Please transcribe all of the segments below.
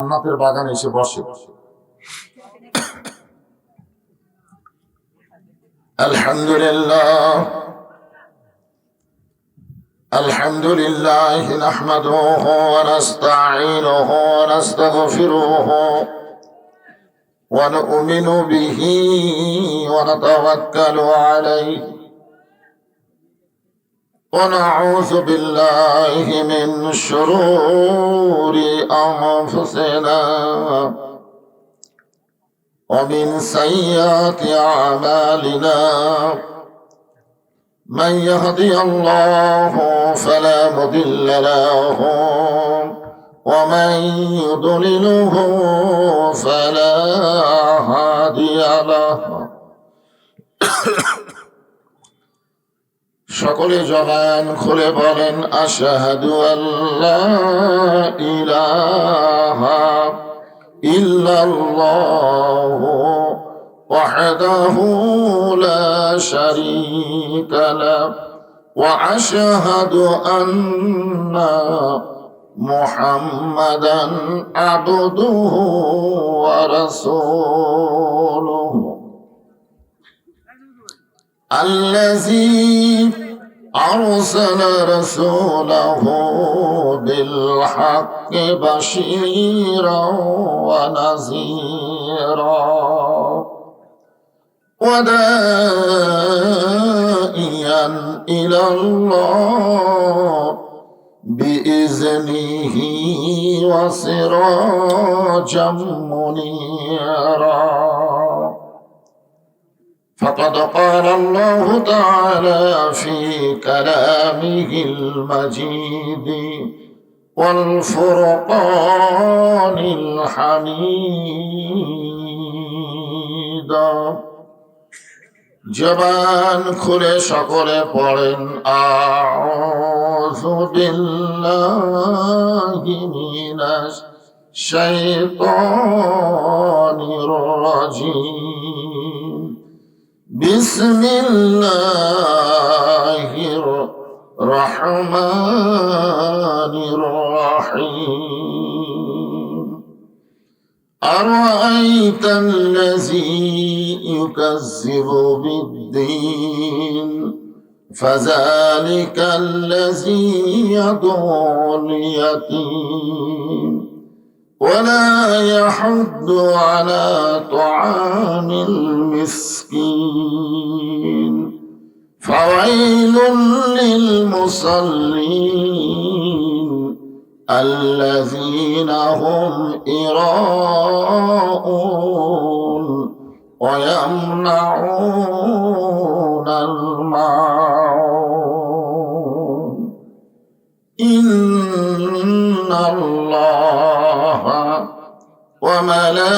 জান্নাতের বাগানে এসে বসে। আলহামদুলিল্লাহ আলহামদুলিল্লাহ নাহমাদুহু ওয়া নাস্তাঈনুহু ওয়া নাস্তাগফিরুহু ওয়া নু'মিনু বিহি ওয়া নাতাওয়াক্কালু আলাইহি ونعوذ بالله من شرور أنفسنا ومن سيئات أعمالنا من يهدي الله فلا مضل له ومن يضلله فلا هادي له সকলে জবান খুলে বলেন আশহাদু আল্লা ইলাহা ইল্লাল্লাহু ওয়াহদাহু লা শারীকা লাহু ওয়া আশহাদু আন্না মুহাম্মাদান আবদুহু ওয়া রাসূলুহু الذي أرسل رسوله بالحق بشيرا ونذيرا وداعيا إلى الله بإذنه وسراجا منيرا فقد قال الله تعالى في كلامه المجيد والفرقان الحميد জবান খুলে সকলে পড়েন আউযু বিল্লাহি মিনাশ শাইতানির রাজীম بسم الله الرحمن الرحيم أرأيت الذي يكذب بالدين فذلك الذي يدعو اليتيم ولا يحض على طعام المسكين فويل للمصلين الذين هم يراءون ويمنعون الماعون إن الله وملائكته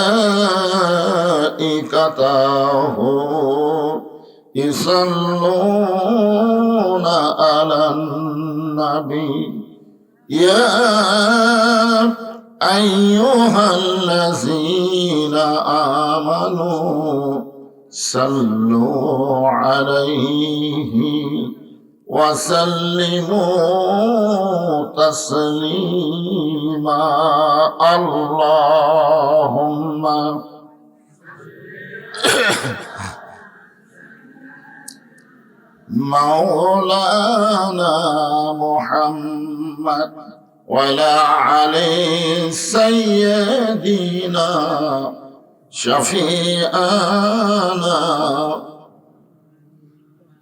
يصلون على النبي يا أيها الذين آمنوا صلوا عليه وسلموا تسليما اللهم مولانا محمد وعلى علي سيدنا شفيعنا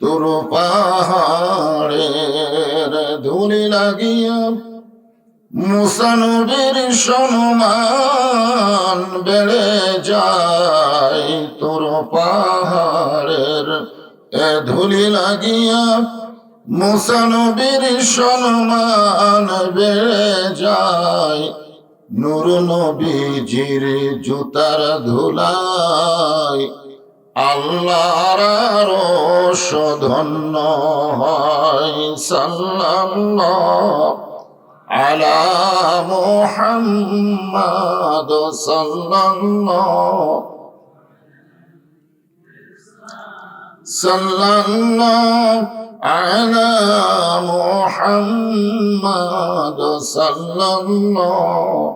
তোর পাহাড়ের ধুলি লাগিয়া মুসা নবীর সম্মান বেড়ে যায় তোর পাহাড়ের ধুলি লাগিয়া মুসা নবীর সম্মান বেড়ে যায় নূর নবীজির জুতার ধুলায় আল্লাহর আরশ ধন্য হয় সাল্লাল্লাহু আলা মুহাম্মাদ সাল্লাল্লাহু আলা মুহাম্মাদ সাল্লাল্লাহু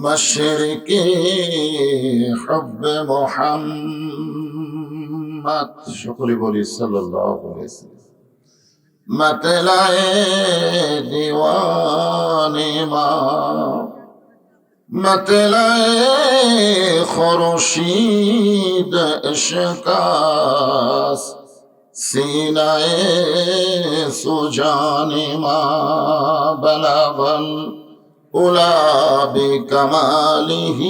مشرقی حب محمد شکلی بولی صلی اللہ علیہ وسلم مطلع دیوانی ما مطلع خورشید اشکاس سینہ سجان ما بلغل اولا بکمالہ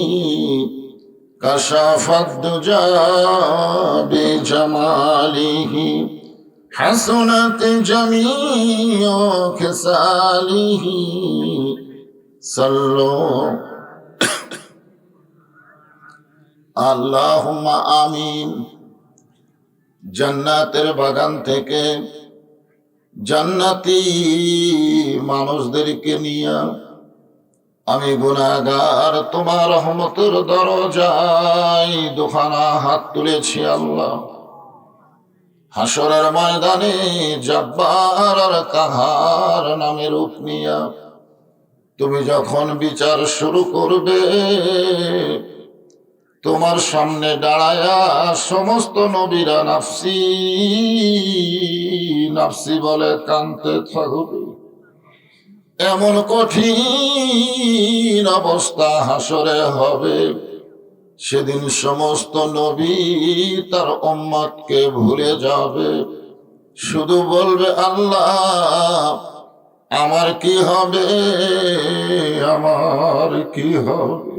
کشف الدجا بجمالہ حسنت جمیع خصالہ صلو আল্লাহুম্মা আমিন। জান্নাতের বাগান থেকে জান্নাতি মানুষদেরকে নিয়ে আমি গুনাহগার তোমার রহমতের দরজায় দুখানা হাত তুলেছি আল্লাহ। হাসরের ময়দানে জব্বার আর কাহার নামে রূপ নিয়া তুমি যখন বিচার শুরু করবে, তোমার সামনে দাঁড়ায়া সমস্ত নবীরা নাফসি নাফসি বলে কাঁদতে থাকবে। এমন কঠিন অবস্থা হাসরে হবে, সেদিন সমস্ত নবী তার উম্মতকে ভুলে যাবে, শুধু বলবে আল্লাহ আমার কি হবে, আমার কি হবে।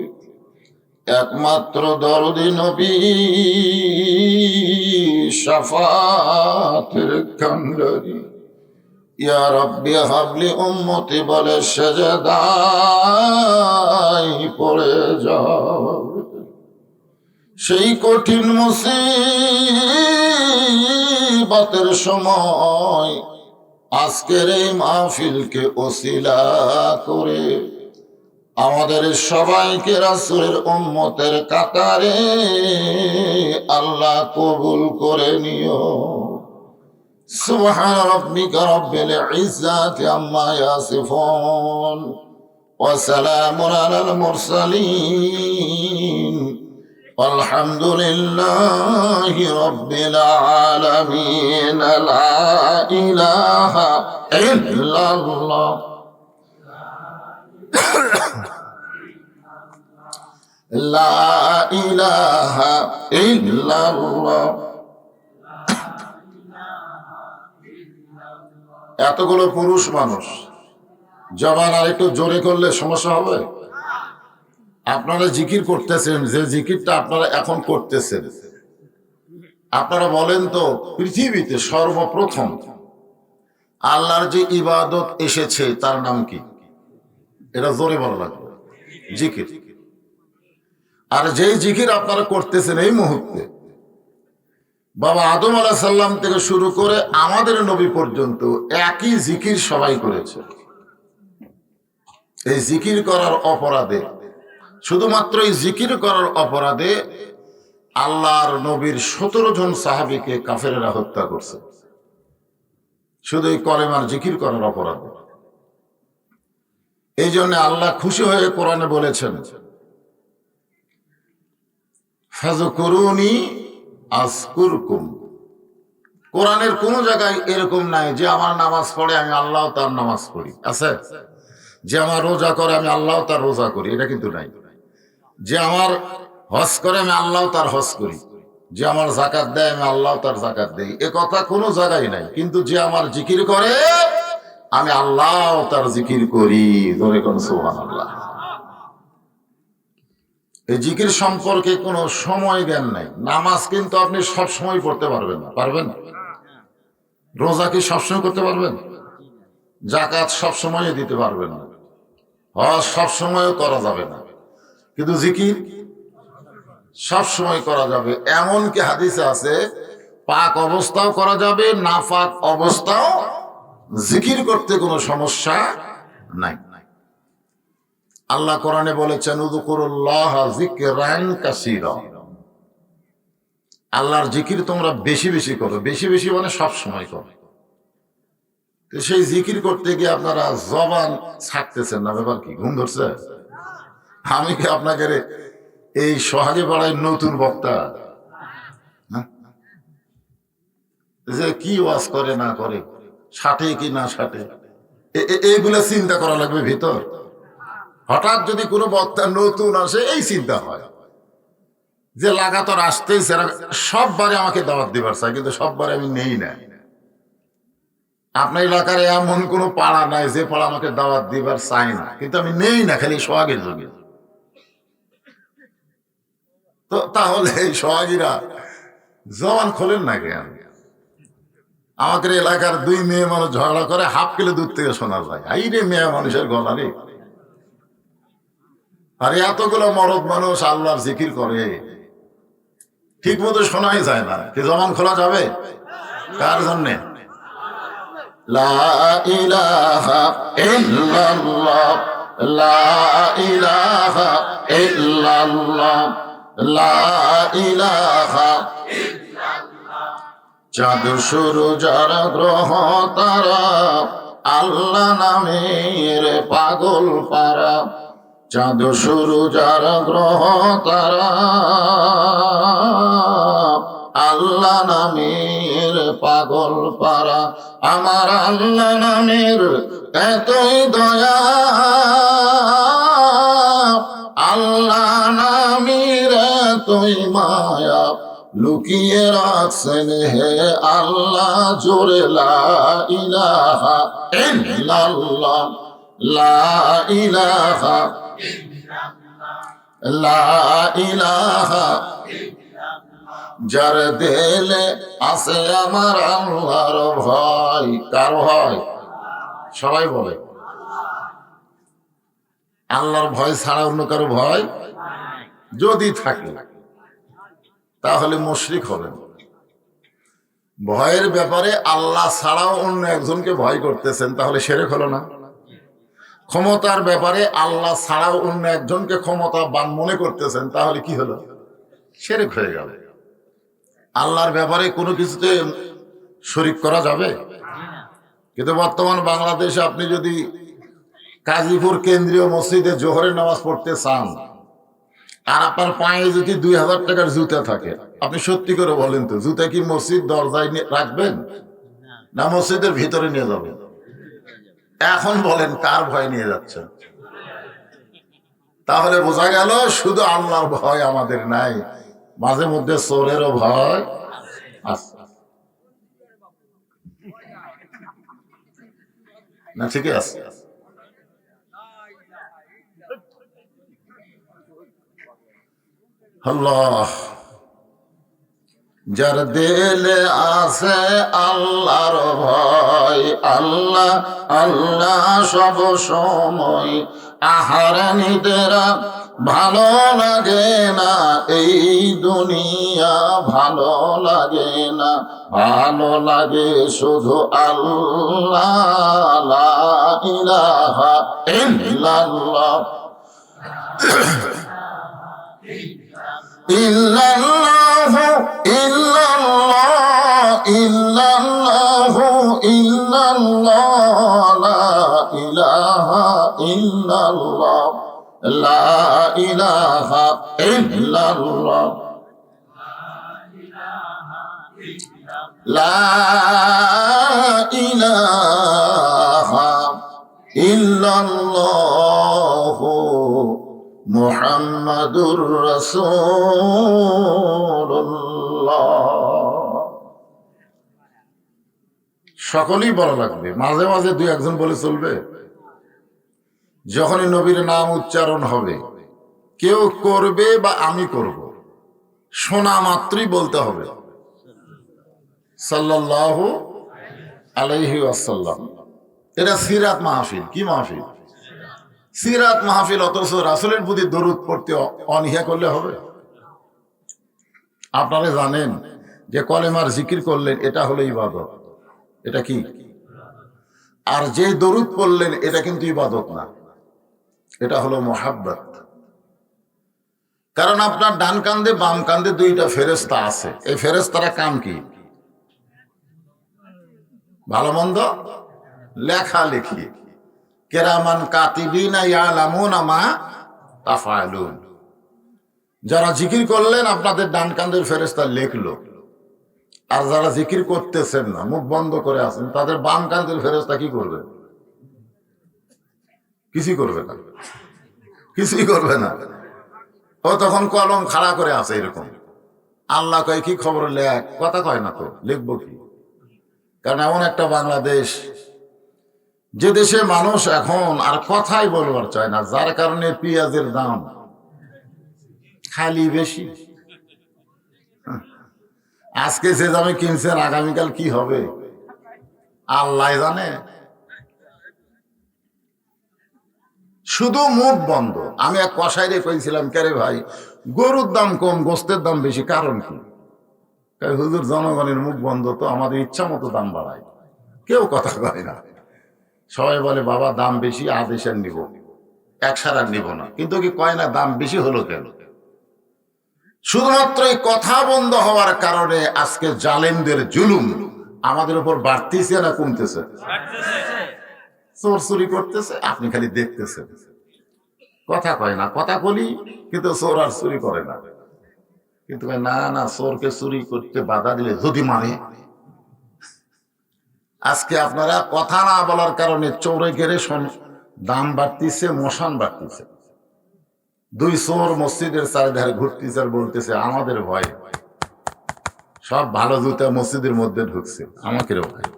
একমাত্র দরদি নবী শাফাতের কান্ডারি ইয়া রব্বি হাবলি উম্মতি বলে সেজদায় পড়ে যাবে। সেই কঠিন মুসিবতের সময় আজকের এই মাহফিলকে ওসিলা করে আমাদের সবাইকে রাসূলের উম্মতের কাতারে আল্লাহ কবুল করে নিও। সুবহান রাব্বিকা রাব্বিল ইজ্জাতি আম্মা ইয়াসিফুন ওয়া সালামুন আলাল মুরসালিন আলহামদুলিল্লাহি রাব্বিল আলামিন। লা ইলাহা ইল্লাল্লাহ লা ইলাহা ইল্লাল্লাহ। এতগুলো পুরুষ মানুষ জবান আর একটু জোরে করলে সমস্যা হবে? আপনারা জিকির করতেছেন, যে জিকিরটা আপনারা এখন করতেছেন, আপনারা বলেন তো পৃথিবীতে সর্বপ্রথম আল্লাহর যে ইবাদত এসেছে তার নাম কি? এটা জোরে বলা লাগবে, জিকির। আর যেই জিকির আপনারা করতেছেন এই মুহূর্তে, বাবা আদম আলাইহিস সালাম থেকে শুরু করে আমাদের নবী পর্যন্ত একই জিকির সবাই করেছে। এই জিকির করার অপরাধে, শুধুমাত্র এই জিকির করার অপরাধে আল্লাহর নবীর 17 জন সাহাবীকে কাফেরেরা হত্যা করছে, শুধু এই কলেমার জিকির করার অপরাধে। এই জন্য আল্লাহ খুশি হয়ে কোরআনে বলেছেন ফাযকুরুনি আযকুরকুম। কোরআনের কোন জায়গায় এরকম নাই যে আমার নামাজ পড়ে আমি আল্লাহ তার নামাজ পড়ি, আছে? যে আমার রোজা করে আমি আল্লাহ তার রোজা করি, এটা কিন্তু নাই। যে আমার হজ করে আমি আল্লাহ তার হজ করি, যে আমার যাকাত দেয় আমি আল্লাহ তার যাকাত দেই, এ কথা কোনো জায়গায় নাই। কিন্তু যে আমার জিকির করে আমি আল্লাহ তার জিকির করি। ধরে কোন সুবহানাল্লাহ। এই জিকির সম্পর্কে কোনো সময় জ্ঞান নাই। নামাজ কিন্তু আপনি সব সময় পড়তে পারবেন না, পারবেন? রোজা কি সবসময় করতে পারবেন? যাকাত সব সময় দিতে পারবেন না, হজ সব সময় করা যাবে না, কিন্তু জিকির সব সময় করা যাবে। এমনকি হাদিসে আছে পাক অবস্থাও করা যাবে, না পাক অবস্থাও জিকির করতে কোনো সমস্যা নাই। আল্লাহ কোরআনে বলেছেন উযকুরুল্লাহ যিকরান কাসীরা। আল্লাহর জিকির তোমরা বেশি বেশি করো। বেশি বেশি মানে সব সময় করো। তো সেই জিকির করতে গিয়ে আপনারা জবান ছাড়তেছেন না, ব্যাপার কি? ঘুম ধরছে? আমি কি আপনাকে এই সোহাগী পাড়ায় নতুন বক্তা? হ্যাঁ? যে কি ওয়াজ করে না করে, সাটে কি না সাটে, এইগুলা চিন্তা করা লাগবে ভিতর। হঠাৎ যদি কোনো বক্তা নতুন আসে, এই চিন্তা হয় যে লাগাতার আসতেই সববারে আমাকে দাওয়াত দিবার চাই, কিন্তু সববারে আমি নেই না। আপনার এলাকার এমন কোন পাড়া নাই যে পাড়া আমাকে দাওয়াত দিবার চাই না, কিন্তু আমি নেই না, খালি সোহাগের যোগে। তো তাহলে এই সোহাগীরা জবান খোলেন না কেন? আমাদের এলাকার দুই মেয়ে মানুষ ঝগড়া করে, হাফ কিলো দূর থেকে শোনা যায়, এই রে মেয়ে মানুষের গলা রে। আর এতগুলো মরদ মানুষ আল্লাহর জিকির করে, ঠিক মতো শোনাই যায় না, কি জবান খোলা যাবে? কার জন্যে? লা ইলাহা ইল্লাল্লাহ, লা ইলাহা ইল্লাল্লাহ, লা ইলাহা। চাঁদ সূরজ আর গ্রহ তারা আল্লাহ নামের পাগল পারা। চাঁদ সূরজ আর গ্রহ তারা আল্লাহ নামের পাগল পারা। আমার আল্লাহ নামের এতই দয়া, আল্লাহ নামের এতই মায়া, লুকিয়ে রাখছেন হে আল্লাহ জোরে লা ইলাহা ইল্লাল্লাহ, লা ইলাহা, লা ইলাহা। যার দিলে আছে আমার আল্লাহর ভয়। কার ভয়? সবাই বলে আল্লাহর ভয় ছাড়া অন্য কারো ভয় যদি থাকে তাহলে মুশরিক হবেন। ভয়ের ব্যাপারে আল্লাহ ছাড়াও অন্য একজনকে ভয় করতেছেন, তাহলে শিরক হলো না? ক্ষমতার ব্যাপারে আল্লাহ ছাড়াও অন্য একজনকে ক্ষমতাবান মনে করতেছেন, তাহলে কি হলো? শিরক হয়ে গেল। আল্লাহর ব্যাপারে কোনো কিছুতে শরীক করা যাবে? কিন্তু বর্তমান বাংলাদেশে আপনি যদি কাজীপুর কেন্দ্রীয় মসজিদে জোহরের নামাজ পড়তে চান, আর আপনার পায়ে যদি 2000 টাকার জুতা থাকে, আপনি সত্যি করে বলেন তো, জুতা কি মসজিদ দরজায় রাখবেন না মসজিদের ভিতরে নিয়ে যাবেন? এখন বলেন কার ভয় নিয়ে যাচ্ছেন? তাহলে বোঝা গেল শুধু আল্লাহর ভয় আমাদের নাই, মাঝে মধ্যে চোরেরও ভয় আছে। না ঠিকই আছে। আল্লাহ যার দিলে আছে আল্লাহর ভয়, আল্লাহ আল্লাহ সব সময়। আহার নিদেরা ভালো লাগে না, এই দুনিয়া ভালো লাগে না, ভালো লাগে শুধু আল্লাহ, লা ইলাহা ইল্লাল্লাহ, ইল্লাল্লাহ ইল্লাল্লাহ ইল্লাল্লাহ ইল্লাল্লাহ, লা ইলাহা ইল্লাল্লাহ, লা ইলাহা ইল্লাল্লাহ, লা ইলাহা ইল্লাল্লাহ মুহাম্মাদুর রাসূলুল্লাহ। সকলেই বলা লাগবে, মাঝে মাঝে দুই একজন বলে চলবে? যখনই নবীর নাম উচ্চারণ হবে, কেউ করবে বা আমি করব, শোনা মাত্রই বলতে হবে সাল্লাল্লাহু আলাইহি ওয়াসাল্লাম। এটা সিরাত মাহফিল। কি মাহফিল? সিরাত মাহফিল। অথচ রাসূলের প্রতি দরুদ পড়তে অনীহা করলে হবে? আপনারা জানেন যে কলেমার জিকির করলেন, এটা হলো ইবাদত। এটা কি? আর যে দরুদ পড়লেন এটা কিন্তু ইবাদত না, এটা হলো মুহাব্বত। কারণ আপনার ডান কান্দে বাম কান্দে দুইটা ফেরেশতা আছে। এই ফেরেশতারা কাম কি? ভালো মন্দ লেখালেখি, কেরামান কাতিবিনা ইয়ালামুনা মা তাফআলুন। যারা জিকির করলেন আপনাদের ডান কাঁধের ফেরেশতা লিখলো, আর যারা জিকির করতেছেন না, মুখ বন্ধ করে আছেন, তাদের বাম কাঁধের ফেরেশতা কি করবে? কিছুই করবে না, কিছুই করবে না। ও তখন কলম খাড়া করে আছে এরকম। আল্লাহ কয় কি খবর লেখ, কথা কয় না তো, লিখবো কি? কারণ এমন একটা বাংলাদেশ, যে দেশে মানুষ এখন আর কথাই বলবার চায় না, যার কারণে পেঁয়াজের দাম খালি বেশি। আজকে যে দামে কিনছেন, আগামীকাল কি হবে আল্লাহ জানে। শুধু মুখ বন্ধ। আমি এক কসাইরে কইছিলাম, কেরে ভাই গরুর দাম কম, গোস্তের দাম বেশি, কারণ কি? হুজুর জনগণের মুখ বন্ধ, তো আমাদের ইচ্ছা মতো দাম বাড়ায়, কেউ কথা কয় না। সবাই বলে বাবা দাম বেশি, আদেশের নিব, এক সারার নিব না, কিন্তু কি কয় না দাম বেশি হলো কেন? শুধুমাত্র এই কথা বন্ধ হওয়ার কারণে আজকে জালেমদের জুলুম আমাদের উপর বাড়তেছে না কমতেছে? চোর চুরি করতেছে, আপনি খালি দেখতেছেন, কথা কয় না। কথা বলি কিন্তু চোর আর চুরি করে না। কিন্তু না না, চোরকে চুরি করতে বাধা দিলে যদি মানে, আজকে আপনারা কথা না বলার কারণে চোরে গেড়ে দাম বাড়তিছে, মশান বাড়তিছে। দুই চোর মসজিদের চারিধারে ঘুরতেছে আর বলতেছে আমাদের ভয়, সব ভালো জুতা মসজিদের মধ্যে ঢুকছে, আমাকেও ভয়।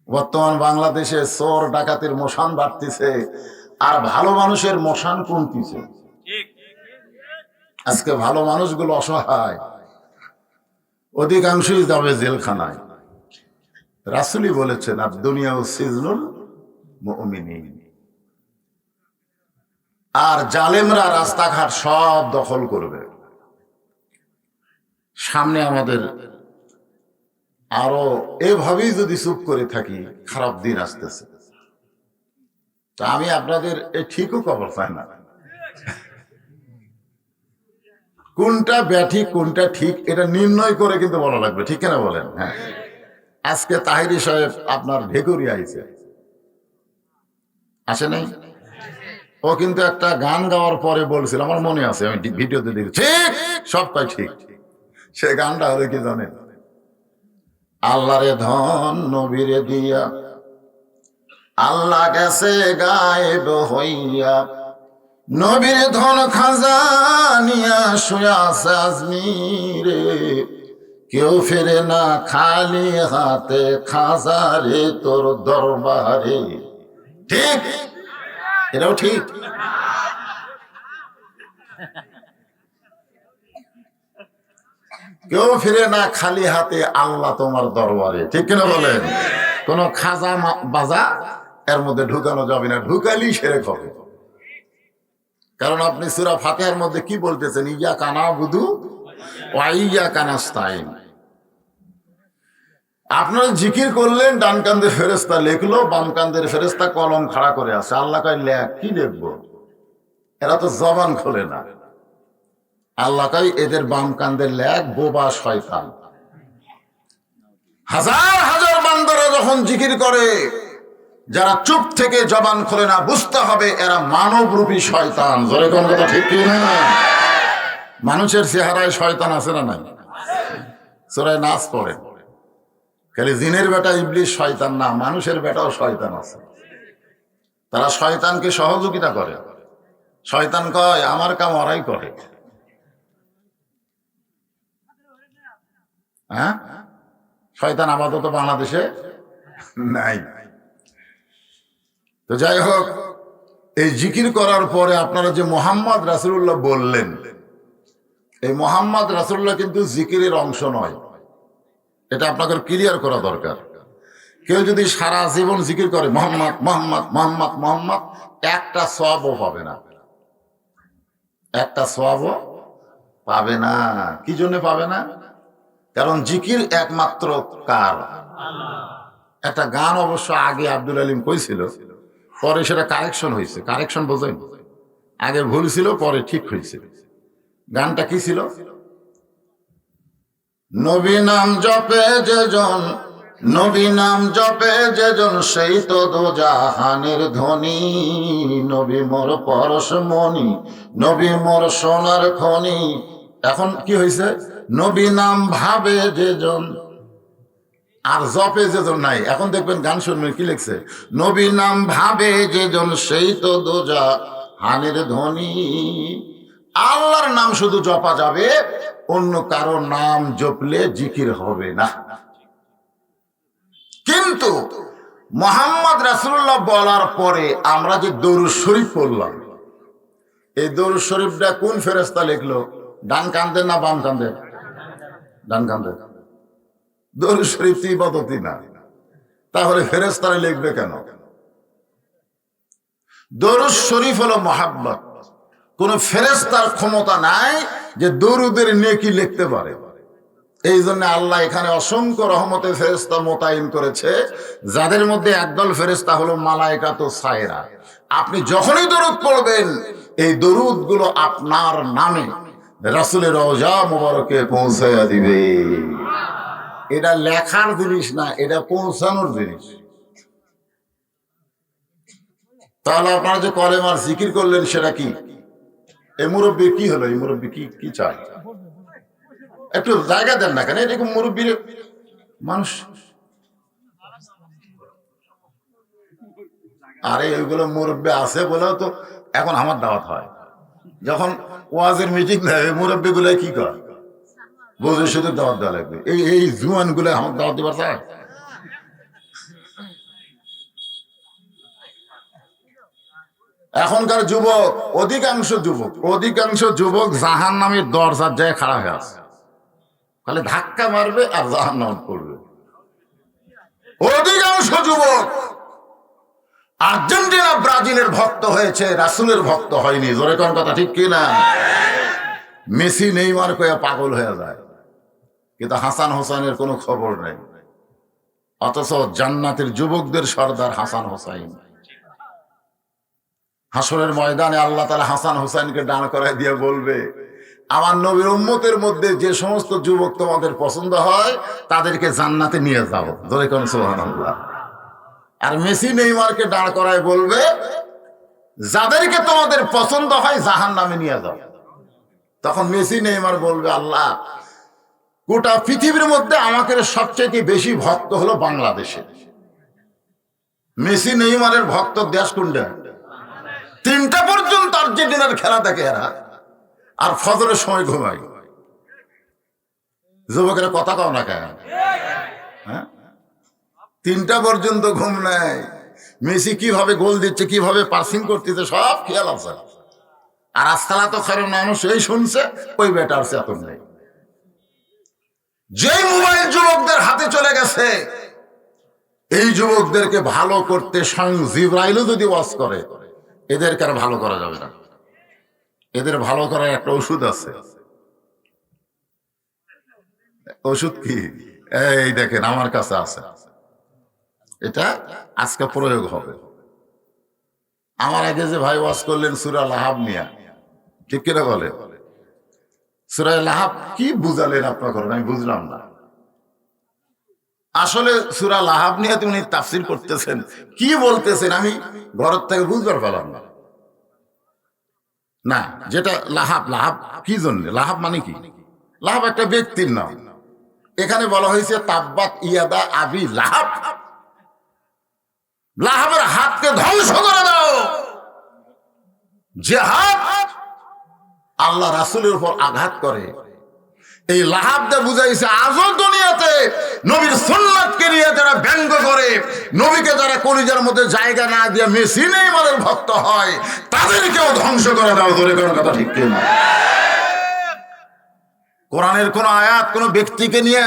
বর্তমান বাংলাদেশে চোর ডাকাতের মশান বাড়তিছে আর ভালো মানুষের মশান কমতিছে। আজকে ভালো মানুষগুলো অসহায়, অধিকাংশই যাবে জেলখানায়। রাসূলই বলেছেন আর দুনিয়া সিজনুল মুমিনিন। আর জালেমরা রাস্তাঘাট সব দখল করবে। সামনে আমাদের আরো এভাবেই যদি চুপ করে থাকি, খারাপ দিন আসতেছে। তা আমি আপনাদের ঠিকও খবর পাই না, কোনটা ব্যাঠিক কোনটা ঠিক এটা নির্ণয় করে কিন্তু বলা লাগবে, ঠিক কিনা বলেন? হ্যাঁ, আজকে তাহিরি সাহেব আপনার ঢেকুরি আইছে, আসে নাই? ও কিন্তু একটা গান গাওয়ার পরে বলছিল, আমার মনে আছে, আমি ভিডিওতে দেখি, ঠিক সবটাই ঠিক। সে গানটা হলে কি জানেন? আল্লাহরে ধন নবীরে দিয়া, আল্লাহ গেছে গায়েব হইয়া, নবীর ধন খাজানিয়া শুয়া আছে আজমিরে, কেউ ফেরে না খালি হাতে, খাজারে তোর দরবারে। ঠিক, এটাও ঠিক। কেউ ফিরে না খালি হাতে, আল্লাহ তোমার দরবারে, ঠিক কিনা বলেন? কোন খাজা বাজা এর মধ্যে ঢুকানো যাবে না, ঢুকালি শিরক হবে। কারণ আপনি সূরা ফাতিহার মধ্যে কি বলতেছেন? ইয়াকা নাবুদু ওয়া ইয়াকা নাস্তাইন। আপনারা জিকির করলেন, ডান কান্দের ফেরেশতা লিখলো, বাম কান্দের ফেরেশতা কলম খাড়া করে আছে। আল্লাহ কয় লেখ, কি লিখবো? এরা তো জবান খোলে না। আল্লাহ কয় এদের বাম কান্দের লেখ, বোবা শয়তান। হাজার হাজার বান্দারা যখন জিকির করে, যারা চুপ থেকে জবান খোলে না, বুঝতে হবে এরা মানবরূপী শয়তান। জোরে কোন কথা ঠিক কি না? মানুষের চেহারায় শয়তান আছে না নাই? সূরা নাস পড়ে, খালি জিনের বেটা ইবলিস শয়তান না, মানুষের বেটাও শয়তান আছে। তারা শয়তানকে সহযোগিতা করে। শয়তান কয় আমার কাম ওরাই করে। হ্যাঁ, শয়তান আপাতত বাংলাদেশে নাই। তো যাই হোক, এই জিকির করার পরে আপনারা যে মোহাম্মদ রাসূলুল্লাহ বললেন, এই মোহাম্মদ রাসূলুল্লাহ কিন্তু জিকিরের অংশ নয়। এটা আপনাকে ক্লিয়ার করা দরকার। কেউ যদি সারা জীবন জিকির করে মোহাম্মদ মোহাম্মদ মোহাম্মদ মোহাম্মদ, একটা সওয়াবও পাবে না, একটা সওয়াবও পাবে না। কি জন্য পাবে না? কারণ জিকির একমাত্র কার? একটা গান অবশ্য আগে আব্দুল আলিম কইছিল, পরে সেটা কারেকশন হয়েছে। কারেকশন বোঝেন? আগে ভুল ছিল, পরে ঠিক হয়েছে। গানটা কি ছিল? নবী নাম জপে যে জন, নবী নাম জপে যেজন সেই তো দোজাহানের ধনী, নবী মোর পরশমণি, নবী মোর সোনার খনি। এখন কি হয়েছে? নবী নাম ভাবে যেজন আর জপে যেজন নাই। এখন দেখবেন গান শুনবেন কি লিখছে, নবী নাম ভাবে যেজন সেই তো দোজাহানের ধনী। আল্লাহর নাম শুধু জপা যাবে, অন্য কারো নাম জপলে জিকির হবে না। কিন্তু মুহাম্মদ রাসূলুল্লাহ বলার পরে আমরা যে দরুদ শরীফ পড়লাম, এই দরুদ শরীফটা কোন ফেরেশতা লিখলো? ডান কান্দে না বাম কান্দে? ডান কান্দে। দরুদ শরীফ ইবাদতই না, তাহলে ফেরেশতারা লিখবে কেন? দরুদ শরীফ হলো মহাব্বত। কোন ফেরেশতার ক্ষমতা নাই যে দরুদের নেকি লিখতে পারে। এই জন্য আল্লাহ এখানে অসংখ্য রহমতের ফেরেশতা মোতায়েন করেছে, যাদের মধ্যে একদল ফেরেশতা হলো মালায়েকাতুস সায়রা। আপনি যখনই দরুদ পড়বেন, এই দরুদ গুলো আপনার নামে রাসূলের রওজা মুবারকে পৌঁছায়া দিবে। এটা লেখার জিনিস না, এটা পৌঁছানোর জিনিস। তাহলে আপনারা যে কলেমার জিকির করলেন সেটা কি? এই মুরব্বী কি হলো? এই মুরব্বী কি চায়? একটু জায়গা দেন না কেন? এরকম মুরব্বীর মানুষ। আরে ওইগুলো মুরব্বী আছে বলেও তো এখন আমার দাওয়াত হয়। যখন ওয়াজের মিটিং দেয়, মুরব্বী গুলো কি করে? বুঝে শুধু দাওয়াত দেওয়া লাগবে। এই জুয়ান গুলো আমার দাওয়াত দিবার চায়? এখনকার যুবক, অধিকাংশ যুবক জাহান্নামের দরজার জায়গায় খাড়া হয়ে আছে, খালি ধাক্কা মারবে আর জাহান্নাম করবে। অধিকাংশ যুবক আর্জেন্টিনা ব্রাজিলের ভক্ত হয়েছে, রাসূলের ভক্ত হয়নি। জোরে কোন কথা ঠিক কিনা? মেসি নেইমার কয়ে পাগল হয়ে যায়, কিন্তু হাসান হোসেনের কোনো খবর নেই। অথচ জান্নাতের যুবকদের সর্দার হাসান হোসাইন। হাসরের ময়দানে আল্লাহ তাআলা হাসান হোসেনকে দাঁড় করায় দিয়ে বলবে, আমার নবীর উম্মতের মধ্যে যে সমস্ত যুবক তোমাদের পছন্দ হয় তাদেরকে জান্নাতে নিয়ে যাও। জোরে কোন সুবহানাল্লাহ। আর মেসি নেইমারকে দাঁড় করায় বলবে, যাদেরকে তোমাদের পছন্দ হয় জাহান্নামে নিয়ে যাও। তখন মেসি নেইমার বলবে, আল্লাহ, গোটা পৃথিবীর মধ্যে আমাকে সবচেয়ে বেশি ভক্ত হলো বাংলাদেশে। মেসি নেইমারের ভক্ত দেশ কোনটা? 3টা পর্যন্ত আর্জেন্টিনার খেলা দেখে এরা, আর ফজরের সময় ঘুমায়। যুবকেরা কথা কও না কেন? হ্যাঁ, 3টা পর্যন্ত ঘুম নাই। মেসি কিভাবে গোল দিচ্ছে, কিভাবে পাসিং করতেছে, সব খেয়াল আছে। আর আস্তালা তো খারাপ মানুষ এই শুনছে, ওই বেটার চেতন নেই। যে মোবাইল যুবকদের হাতে চলে গেছে, এই যুবকদেরকে ভালো করতে স্বয়ং জিবরাইলও যদি ওয়াজ করে, এদেরকে আর ভালো করা যাবে না। এদের ভালো করার একটা ওষুধ আছে। ওষুধ কি? এই দেখেন আমার কাছে আছে, এটা আজকে প্রয়োগ হবে। আমার আগে যে ভাই ওয়াজ করলেন সূরা লাহাব নিয়া, ঠিক কিনা বলে? সূরা লাহাব কি বুঝালেন আপনার করেন, আমি বুঝলাম না। আসলে সূরা লাহাব নিয়ে উনি তাফসীর করতেছেন, কি বলতেছেন আমি ঘরের থেকে বুঝবার পারলাম না। না, যেটা লাহাব, লাহাব কি জন্য? লাহাব মানে কি? লাহাব একটা ব্যক্তির নাম। এখানে বলা হয়েছে তাব্বাত ইয়াদা আবি লাহাব, লাহাবের হাতকে ধ্বংস করে দাও। যে হাত আল্লাহ রাসূলের উপর আঘাত করে, এই লাহাব দিয়ে বুঝাইছে আজও দুনিয়াতে নবীর সুন্নাতকে নিয়ে যারা ব্যঙ্গ করে, নবীকে যারা কলিজার মধ্যে জায়গা না দিয়ে মেসি নেইমারের ভক্ত হয়, তাদেরকেও ধ্বংস করে দাও। ধরে কোন কথা ঠিক কিনা? কোরআনের কোন আয়াত কোন ব্যক্তিকে নিয়ে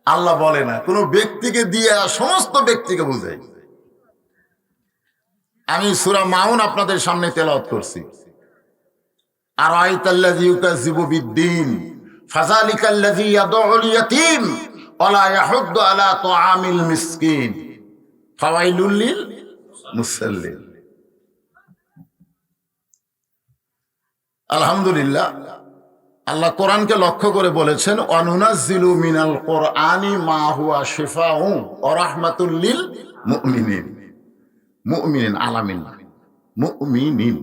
আল্লাহ বলে না, কোন ব্যক্তিকে দিয়ে সমস্ত ব্যক্তিকে বুঝাই। আমি সূরা মাউন আপনাদের সামনে তেলাওয়াত করছি। আর আয়াতাল্লাযী ইউকাযযিবু বিদ্দীন ফাযালিকাল্লাযী ইয়াদউল ইয়াতীম ওয়ালা ইয়াহুদ্দু আলা তুআমিল মিসকিন ফাওয়াইলুল লিল মুসাল্লিন। আলহামদুলিল্লাহ, আল্লাহ কোরআনকে লক্ষ্য করে বলেছেন, অনুনাজ্জিলু মিনাল কোরআনি মা হুয়া শিফাউ ওয়া রাহমাতুল লিল মুমিনিন। মুমিনিন আলামিন, মুমিনিন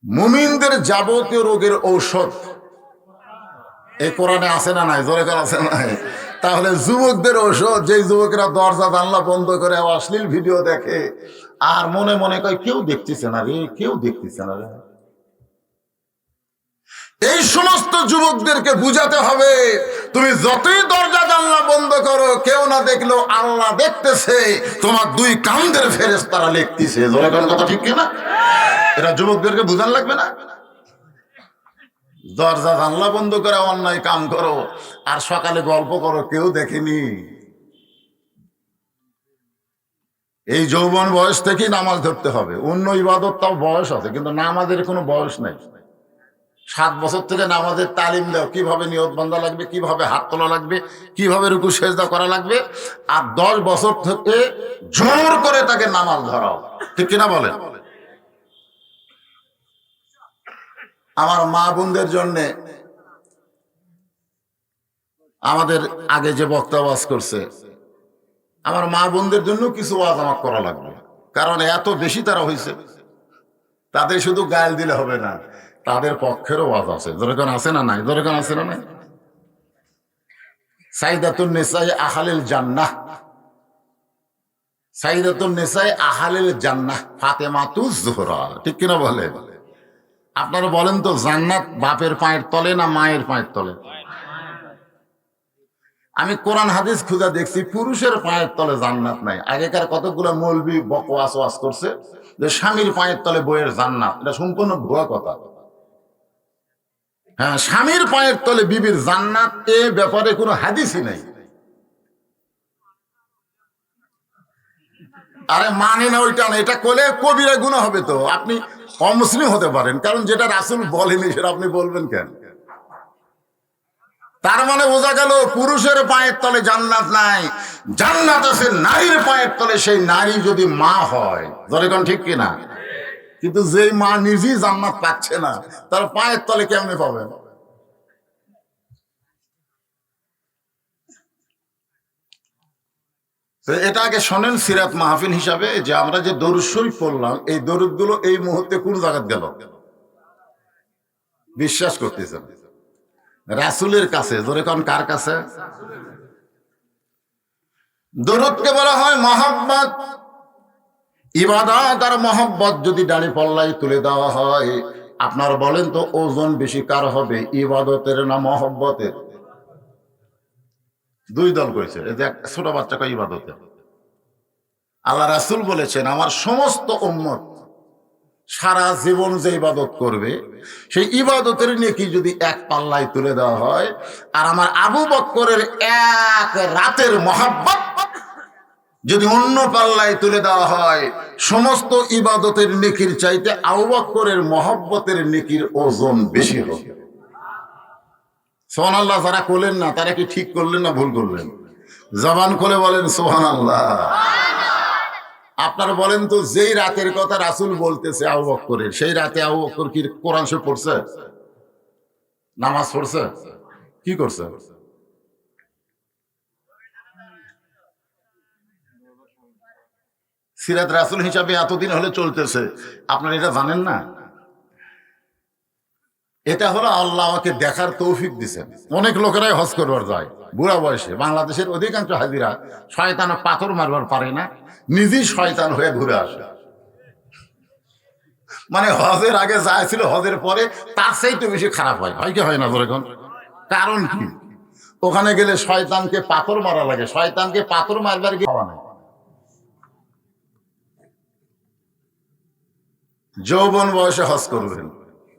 মুমিনদের যাবতীয় রোগের ঔষধ এই কোরআনে আছে না নাই? জোরে করে আছে না নাই? তাহলে যুবকদের ঔষধ, যেই যুবকেরা দরজা জানলা বন্ধ করে অশ্লীল ভিডিও দেখে আর মনে মনে কয় কেউ দেখতেছে না রে, কেউ দেখতেছে না রে, এই সমস্ত যুবকদেরকে বুঝাতে হবে, তুমি যতই দরজা জানলা বন্ধ করো, কেউ না দেখলেও আল্লাহ দেখতেছে, তোমার দুই কাঁধের ফেরেশতারা লিখতেছে। জোরে কোন কথা ঠিক কিনা? এরা যুবকদেরকে বুঝান লাগবে না? দরজা জানলা বন্ধ করে অন্যায় কাম করো আর সকালে গল্প করো কেউ দেখেনি। এই যৌবন বয়স থেকেই নামাজ ধরতে হবে। অন্য ইবাদত তাও বয়স আছে, কিন্তু নামাজের কোনো বয়স নাই। 7 বছর থেকে নামাজের তালিম দাও, কিভাবে নিয়ত বান্ধা লাগবে, কিভাবে হাত তোলা লাগবে, কিভাবে রুকু সেজদা করা লাগবে, আর 10 বছর থেকে জোর করে তাকে নামাজ ধরাও। ঠিক কিনা বলেন? আমার মা বোনদের জন্যে আমাদের আগে যে বক্তা ওয়াজ করছে, আমার মা বোনদের জন্য কিছু ওয়াজ আমার করা লাগবে, কারণ এত বেশি তারা হয়েছে। তাদের শুধু গাল দিলে হবে না, তাদের পক্ষেরও ওয়াজ আছে। যেরকম আছে না নাই? যেরকম আছে না নাই? সাইদাতুন নিসাই আহলিল জান্নাহ, সাইদাতুন নিসাই আহলিল জান্নাহ ফাতেমাতুজ জোহরা। ঠিক কিনা বলে? আপনারা বলেন তো, জান্নাত বাপের পায়ের তলে না মায়ের পায়ের তলে? আমি কোরআন হাদিস খুঁজে দেখছি পুরুষের পায়ের তলে জান্নাত নাই। আগেকার কতগুলো মৌলবি বকওয়াস ওয়াজ করছে যে স্বামীর পায়ের তলে বইয়ের জান্নাত। এটা সম্পূর্ণ ভুয়া কথা। হ্যাঁ, স্বামীর পায়ের তলে বিবির জান্নাত, এ ব্যাপারে কোনো হাদিসই নাই। আরে মানে না, ওইটা না, এটা করলে কবিরা গুনাহ হবে। তো আপনি অমুসলিম হতে পারেন, কারণ যেটা রাসূল বলেনি সেটা আপনি বলবেন কেন? তার মানে বোঝা গেল পুরুষের পায়ের তলে জান্নাত নাই, জান্নাত আছে নারীর পায়ের তলে, সেই নারী যদি মা হয়। যেরকম ঠিক কিনা? কিন্তু যেই মা নিজেই জান্নাত পাচ্ছে না, তার পায়ের তলে কেমনে পাবেন? এটা আগে শোনেন সিরাত মাহফিল হিসাবে, যে আমরা যে দরুদ শরীফ পড়লাম, এই দরুদ গুলো এই মুহূর্তে কোন জায়গায় গেল? বিশ্বাস করতেছেন? রাসূলের কাছে। যেরকম কার কাছে? দরুদকে বলা হয় মহব্বত। ইবাদত আর মহব্বত যদি দাড়ি পাল্লায় তুলে দেওয়া হয়, আপনার বলেন তো ওজন বেশি কার হবে, ইবাদতের না মহব্বতের? দুই দল করেছে। এই যে ছোট বাচ্চা কয় ইবাদতের। আল্লাহ রাসূল বলেছেন, আমার সমস্ত উম্মত সারা জীবন যে ইবাদত করবে, সেই ইবাদতের নেকি যদি এক পাল্লায় তুলে দেওয়া হয়, আর আমার আবু বকরের এক রাতের মহব্বত যদি অন্য পাল্লায় তুলে দেওয়া হয়, সমস্ত ইবাদতের নেকির চাইতে আবু বকরের মহব্বতের নেকির ওজন বেশি হবে। সুবহানাল্লাহ। যারা করলেন না তারা কি ঠিক করলেন না ভুল করলেন? জবান খুলে বলেন সুবহানাল্লাহ। আপনারা বলেন তো, যেই রাতের কথা রাসূল বলতেছে আবু বকরের, সেই রাতে আবু বকর কি কোরআন শরীফ পড়ছে? নামাজ পড়ছে? কি করছে? সিরাত রাসূল হিসাবে এতদিন হলে চলতেছে, আপনারা এটা জানেন না? এটা হলো আল্লাহ আমাকে দেখার তৌফিক দিচ্ছেন। অনেক লোকেরাই হজ করবার যায় বুড়া বয়সে। বাংলাদেশের অধিকাংশ হাজিরা শয়তান পাথর মারবার পারে না, নিজেই শয়তান হয়ে ঘুরে আসে। মানে হজের আগে যা ছিল হজের পরে তার চাইতে বেশি খারাপ হয়। হয় কি হয় না? এখন কারণ কি? ওখানে গেলে শয়তানকে পাথর মারা লাগে, শয়তানকে পাথর মারবার গিয়ে খাওয়া নাই। যৌবন বয়সে হজ করবেন,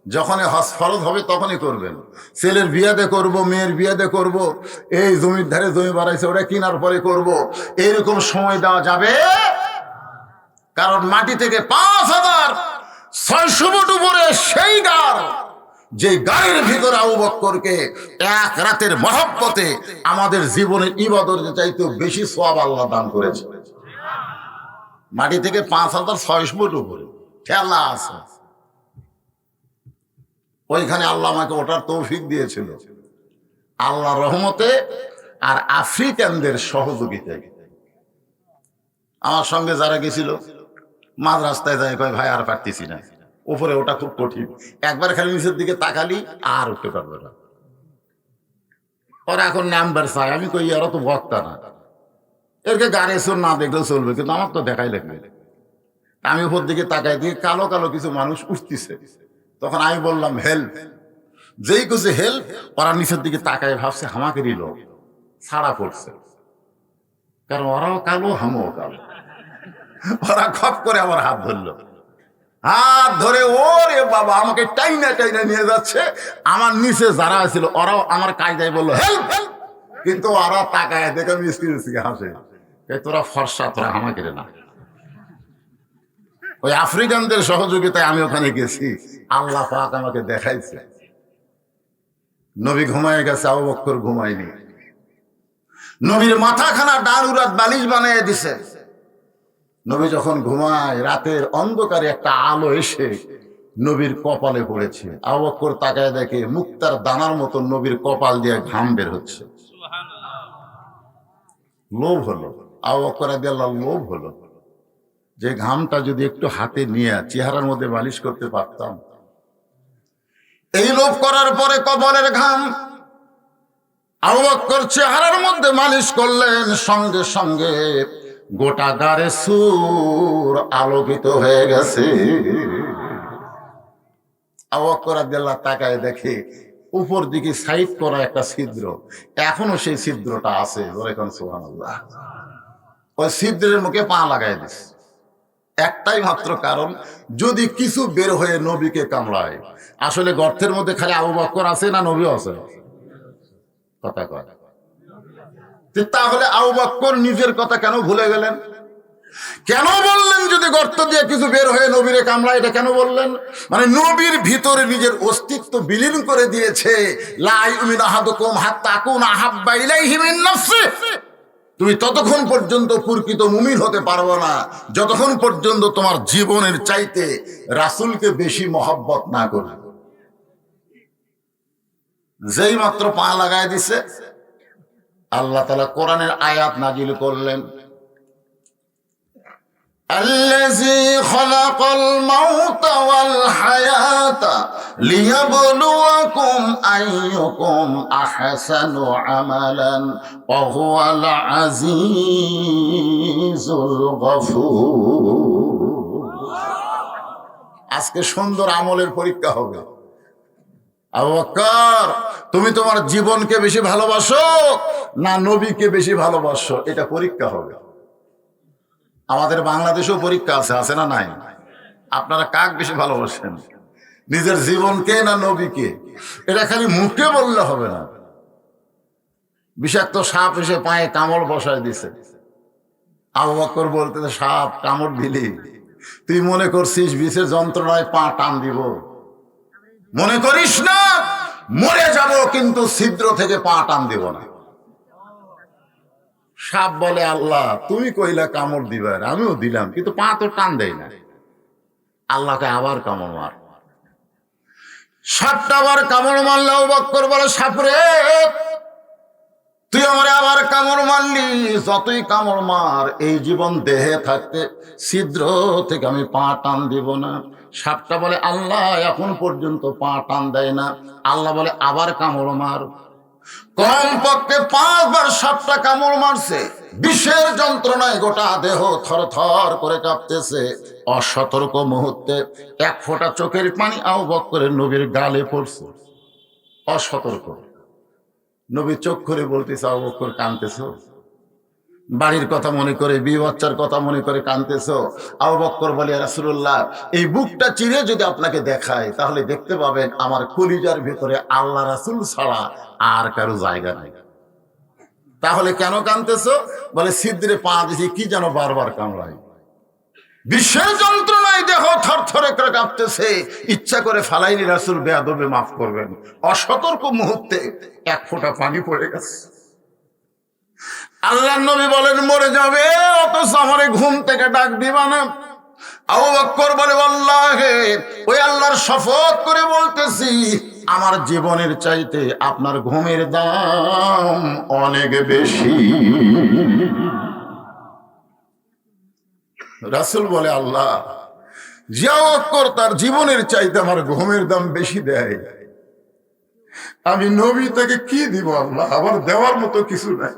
যখনই হজ ফরজ হবে তখনই করবেন। ছেলের বিয়াতে করব, মেয়ের বিয়াতে করব, এই জমির ধারে জমি বাড়াইছে ওটা কেনার পরে করব, এইরকম সময় দেওয়া যাবে? কারণ মাটি থেকে 5,600 ফুট উপরে সেই গাড়, যে গাড়ির ভিতরে আবু বকরকে এক রাতের মহব্বতে আমাদের জীবনের ইবাদতের চাইতে বেশি সওয়াব আল্লাহ দান করেছে। মাটি থেকে 5,600 ফুট উপরে ঠেলা আছে। ওইখানে আল্লাহ আমাকে ওটার তৌফিক দিয়েছিল আল্লাহ রহমতে আর আফ্রিকানদের সহযোগিতায়। আমার সঙ্গে যারা গেছিল মাঝ রাস্তায় যায় কয় ভাই আর পারতেছি না, উপরে ওটা খুব কঠিন, একবার খালি নিচের দিকে তাকালি আর উঠতে পারবে না। ওরা এখন নাম্বার চায়, আমি কই এরা তো বক্তা না, এরকে গাড়ি চোর না দেখলেও চলবে, কিন্তু আমার তো দেখাই লাগবে। আমি উপর দিকে তাকাই দিয়ে কালো কালো কিছু মানুষ উঠতেছে, তখন আমি বললাম হেল্প। যেই কিছু হেল্প, ওরা নিচের দিকে তাকায় ভাবছে আমাকেরই লোক, ছাড়া পড়ছে, কারণ ওরাও কালো আমিও কালো। ওরা খপ করে আমার হাত ধরলো, হাত ধরে ওরে বাবা আমাকে টাইনা টাইনা নিয়ে যাচ্ছে। আমার নিচে যারা ছিল ওরাও আমার কায়দায় বললো হেল্প হেল্প, কিন্তু ওরা তাকায় দেখে মিষ্টি মিষ্টি হাসে, তোরা ফর্সা, তোরা আমাকে না। ওই আফ্রিকানদের সহযোগিতায় আমি ওখানে গেছি, আল্লাহ পাক আমাকে দেখাইছে। নবী ঘুমায় গেছে, আবু বকর ঘুমায়নি। নবীর মাথাখানা ডান উরাত বালিশ বানিয়ে দিছে। নবী যখন ঘুমায়, রাতের অন্ধকারে একটা আলো এসে নবীর কপালে পড়েছে। আবু বকর তাকায় দেখে মুক্তার দানার মতো নবীর কপাল দিয়ে ঘাম বের হচ্ছে। লোভ হলো, আবু বকর রাদিয়াল্লাহু লোভ হলো যে ঘামটা যদি একটু হাতে নিয়ে চেহারার মধ্যে মালিশ করতে পারতাম। এই লোভ করার পরে কপালের ঘাম আবু বকর চেহারার মধ্যে মালিশ করলেন, সঙ্গে সঙ্গে গোটা গাড়ে সুর আলোকিত হয়ে গেছে। আবু বকর রাদিয়াল্লাহু তাকায় দেখে উপর দিকে সাইড করা একটা ছিদ্র, এখনো সেই ছিদ্রটা আছে। সুবহানাল্লাহ। ওই ছিদ্রের মুখে পা লাগাই দিছে, একটাই মাত্র কারণ, যদি কিছু বের হয়ে নবীকে কামড়ায়। আসলে গর্তের মধ্যে খালি আবু বকর আছে না নবীও আছে? কথা কয়। তাহলে আবু বকর নিজের কথা কেন ভুলে গেলেন? কেন বললেন যদি গর্ত দিয়ে কিছু বের হয়ে নবীরে কামড়ায়? এটা কেন বললেন? মানে নবীর ভিতরে নিজের অস্তিত্ব বিলীন করে দিয়েছে। লা ইউমিনু আহাদুকুম হাত্তা আকুনা আহাব্বা ইলাইহি মিন নাফসিহি। তুমি ততক্ষণ পর্যন্ত প্রকৃত মুমিন হতে পারবে না যতক্ষণ পর্যন্ত তোমার জীবনের চাইতে রাসূলকে বেশি মহব্বত না করবে। যেই মাত্র পা লাগায় দিছে, আল্লাহ তাআলা কোরআনের আয়াত নাজিল করলেন, الذي خلق الموت والحياة ليبلوكم أيكم أحسن عملا وهو العزيز الغفور। আজকে সুন্দর আমলের পরীক্ষা হবে। আবু বকর, তুমি তোমার জীবনকে বেশি ভালোবাসো না নবীকে বেশি ভালোবাসো? এটা পরীক্ষা হবে। আমাদের বাংলাদেশেও পরীক্ষা আছে, আছে না নাই? আপনারা কাক বেশি ভালোবাসেন, নিজের জীবনকে না নবীকে? এটা খালি মুখে বললে হবে না। বিষাক্ত সাপ এসে পায়ে কামড় বসায় দিছে। আবু বকর বলতে, সাপ কামড় দিলি, তুই মনে করছিস বিষের যন্ত্রণায় পা টান দিব? মনে করিস না, মরে যাব কিন্তু ছিদ্র থেকে পা টান দিব না। সাপ বলে, আল্লাহ তুমি কইলা কামড় দিবার, আমিও দিলাম, কিন্তু পা তো টান দেয় না। আল্লাহকে আবার কামড় মার। সাপটা আবার কামড় মারলে আবু বকর বলে, সাপরে তুই আমারে আবার কামড় মারলি, যতই কামড় মার এই জীবন দেহে থাকতে ছিদ্র থেকে আমি পা টান দিব না। সাপটা বলে, আল্লাহ এখন পর্যন্ত পা টান দেয় না। আল্লাহ বলে, আবার কামড় মার। কমপক্ষে 5 বার সাপটা কামড় মারছে। বিষের যন্ত্রণায় গোটা দেহ থরথর করে কাঁপতেছে। অসতর্ক মুহূর্তে এক ফোঁটা চোখের পানি আবু বকরের নবীর গালে পড়ছে। অসতর্ক। নবী চোখ করে বলতেছে, আবু বকর কাঁদতেছো? বাড়ির কথা মনে করে, বিয়ে বাচ্চার কথা মনে করে কাঁদতেছো? আবু বকর বলে, রাসূলুল্লাহ এই বুকটা চিরে যদি আপনাকে দেখায় তাহলে দেখতে পাবেন আমার কলিজার ভিতরে আল্লাহ রাসূল ছাড়া আর কারো জায়গা নাই। তাহলে কেন কাঁদতেছো? বলে, ছিদ্রে পা দিছি, কি যেন বারবার কামড়ায়। বিশ্বের যন্ত্রণায় দেহ থরথরে করে কাঁপতেছে। ইচ্ছা করে ফালাইনি রাসূল, বেয়াদবে মাফ করবেন। অসতর্ক মুহূর্তে এক ফোঁটা পানি পড়ে গেছে। আল্লাহর নবী বলেন, মরে যাবে অথচ আমারে ঘুম থেকে ডাক দিবা না। আবু বকর বলে, আল্লাহে ওই আল্লাহ আল্লাহর শপথ করে বলতেছি, আমার জীবনের চাইতে আপনার ঘুমের দাম অনেক বেশি। রাসূল বলে, আল্লাহ জিয়াওয়াক্কর তার জীবনের চাইতে আমার ঘুমের দাম বেশি দেয়, আমি নবী তাকে কি দিব আল্লাহ? আমার দেওয়ার মতো কিছু নাই।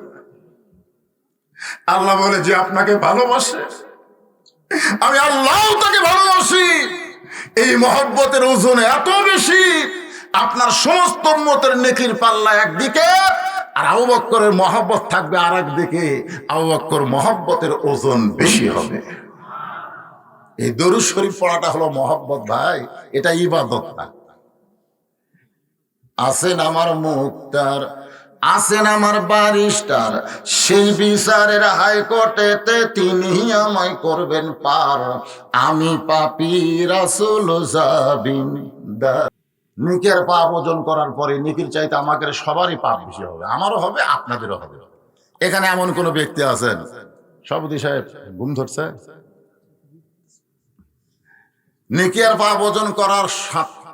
আল্লাহ বলে, যে আপনাকে ভালোবাসে আমি আল্লাহ তাকে ভালোবাসি। এই মহব্বতের ওজন এত বেশি, আপনার সমস্ত উম্মতের নেকির পাল্লা একদিকে, আর আবু বকরের মহব্বত থাকবে আর একদিকে। আবু বকর মহব্বতের ওজন বেশি হবে। এই দরুদ শরীফ পড়াটা হলো মহব্বত ভাই, এটা ইবাদত না। আছেন আমার মুক্তার, আছেন আমার বারিস্টার, সেই বিচারের হাইকোর্টেতে তিনি আমায় করবেন পার। আমি পাপী, রাসূল যাবিন দার। নেকের পাপ ওজন করার পরে নেকির চাইতে আমাকে সবারই পাপ বেশি হবে, আমারও হবে, আপনাদেরও হবে। এখানে এমন কোন ব্যক্তি আছেন, সভাপতি সাহেব ঘুম ধরছে, নেকি আর পাপ ওজন করার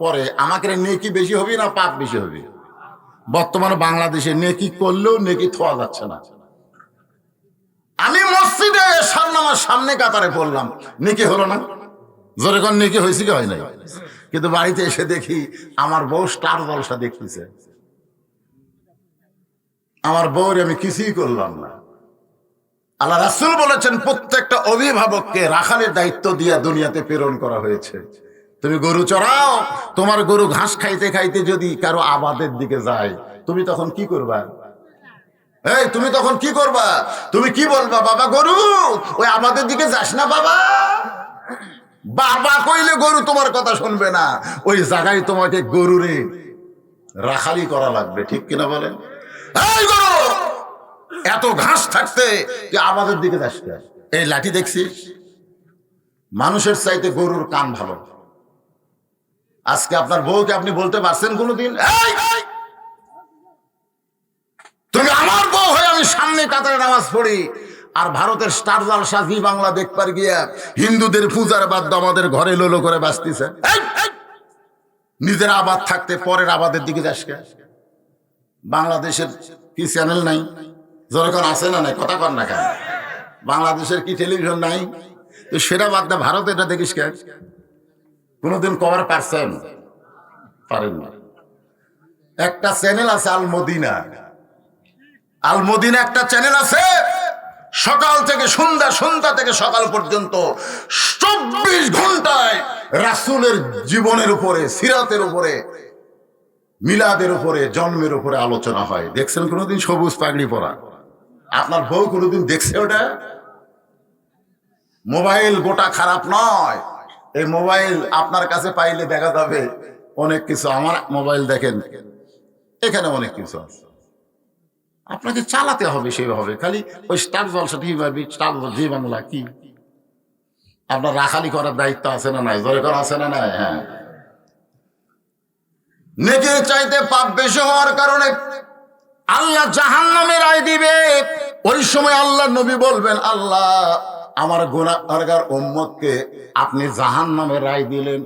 পরে আমাকে নেকি বেশি হবে না পাপ বেশি হবে? বর্তমানে বাংলাদেশে নেকি করলেও নেকি থোয়া যাচ্ছে না। আমি মসজিদে নামাজ সামনে কাতারে পড়লাম, নেকি হলো না। জোরে কোন নেকি হয়েছে কি হয় নাই? কিন্তু বাড়িতে এসে দেখি আমার বউ স্টার জলসা দেখতেছে, আমার বউর আমি কিছুই করলাম না। আল্লাহ রাসূল বলেছেন, প্রত্যেকটা অভিভাবককে রাখালের দায়িত্ব দিয়ে দুনিয়াতে প্রেরণ করা হয়েছে। তুমি গরু চড়াও, তোমার গরু ঘাস খাইতে খাইতে যদি কারো আবাদের দিকে যায়, তুমি তখন কি করবা? এই তুমি তখন কি করবা? তুমি কি বলবা? বাবা গরু ওই আবাদের দিকে যাস না বাবা। বাবা কইলে গরু তোমার কথা শুনবে না, ওই জায়গায় তোমাকে গরুরে রাখালি করা লাগবে, ঠিক কিনা বলেন? এই গরু এত ঘাস থাকতে তুই আমাদের দিকে যাস না। এই লাঠি দেখছিস, মানুষের চাইতে গরুর কান ভালো। আজকে আপনার বউকে আপনি বলতে পারছেন কোনোদিন, তুমি আমার বউ হয়ে আমি সামনে কাতারে নামাজ পড়ি, আর ভারতের স্টার জলসা জি বাংলা দেখবার গিয়া হিন্দুদের পূজার বাদ্য আমাদের ঘরে লোলো করে বাঁচতেছে। নিজের আবাদ থাকতে পরের আবাদের দিকে যাস কে? বাংলাদেশের কি চ্যানেল নাই? যখন আছে না নাই কথা কর না কেন? বাংলাদেশের কি টেলিভিশন নাই? তো সেটা বাদ দে, ভারত এটা দেখিস কে? কোনোদিন কভার পারছেন? পারেন না। একটা চ্যানেল আছে আল মদিনা, আল মদিনা একটা চ্যানেল আছে, সকাল থেকে সন্ধ্যা, সন্ধ্যা থেকে সকাল পর্যন্ত 24 ঘন্টায় রাসূলের জীবনের উপরে, সিরাতের উপরে, মিলাদের উপরে, জন্মের উপরে আলোচনা হয়। দেখছেন কোনোদিন সবুজ পাগড়ি পরা? আপনার বউ কোনোদিন দেখছে ওটা? মোবাইল গোটা খারাপ নয়, এই মোবাইল আপনার কাছে পাইলে দেখা যাবে অনেক কিছু। আমার মোবাইল দেখেন, এখানে অনেক কিছু আছে, আপনাকে চালাতে হবে সেভাবে। খালি ওই স্টার জলসা টিভি, স্টার জি বাংলা কি আপনার রাখালি করার দায়িত্ব আছে না নাই? জোরে করা আছে না নাই? হ্যাঁ। নেকির চাইতে পাপ বেশি হওয়ার কারণে আল্লাহ জাহান্নামের রায় দিবে। ওই সময় আল্লাহ নবী বলবেন, আল্লাহ আমার গুনাহগার উম্মতকে আপনি জাহান্নামের রায় দিলেন।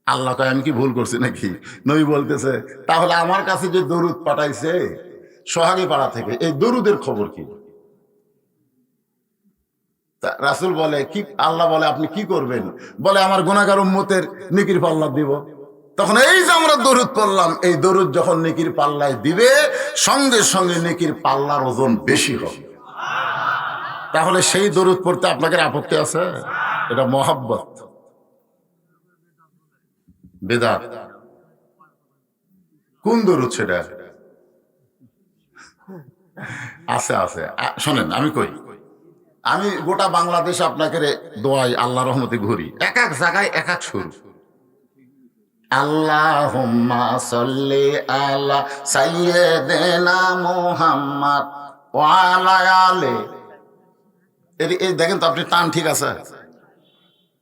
আল্লাহ কয়, আমি কি ভুল করছি নাকি? নবী বলতেছে, তাহলে আমার কাছে যে দরুদ পাঠাইছে সোহাগী পাড়া থেকে, এই দরুদের খবর কি? রাসূল বলে কি? আল্লাহ বলে আপনি কি করবেন? বলে আমার গুনাহগার উম্মতের নেকির পাল্লা দিব। তখন এই যে আমরা দরুদ পড়লাম, এই দরুদ যখন নেকির পাল্লায় দিবে, সঙ্গে সঙ্গে নেকির পাল্লার ওজন বেশি হবে। তাহলে সেই দরুদ পড়তে আপনাকে আপত্তি আছে? এটা মহব্বত, বেদাত। কোন দরুদ সেটা? আছে আছে, শোনেন আমি কই, আমি গোটা বাংলাদেশ আপনাকে দোয়াই আল্লাহ রহমতে ঘুরি, এক এক জায়গায় এক এক সুর। আল্লাহুম্মা সাল্লি আলা সাইয়্যিদিনা মুহাম্মদ ওয়া আলা আলি। এই দেখেন তো আপনি টান ঠিক আছে,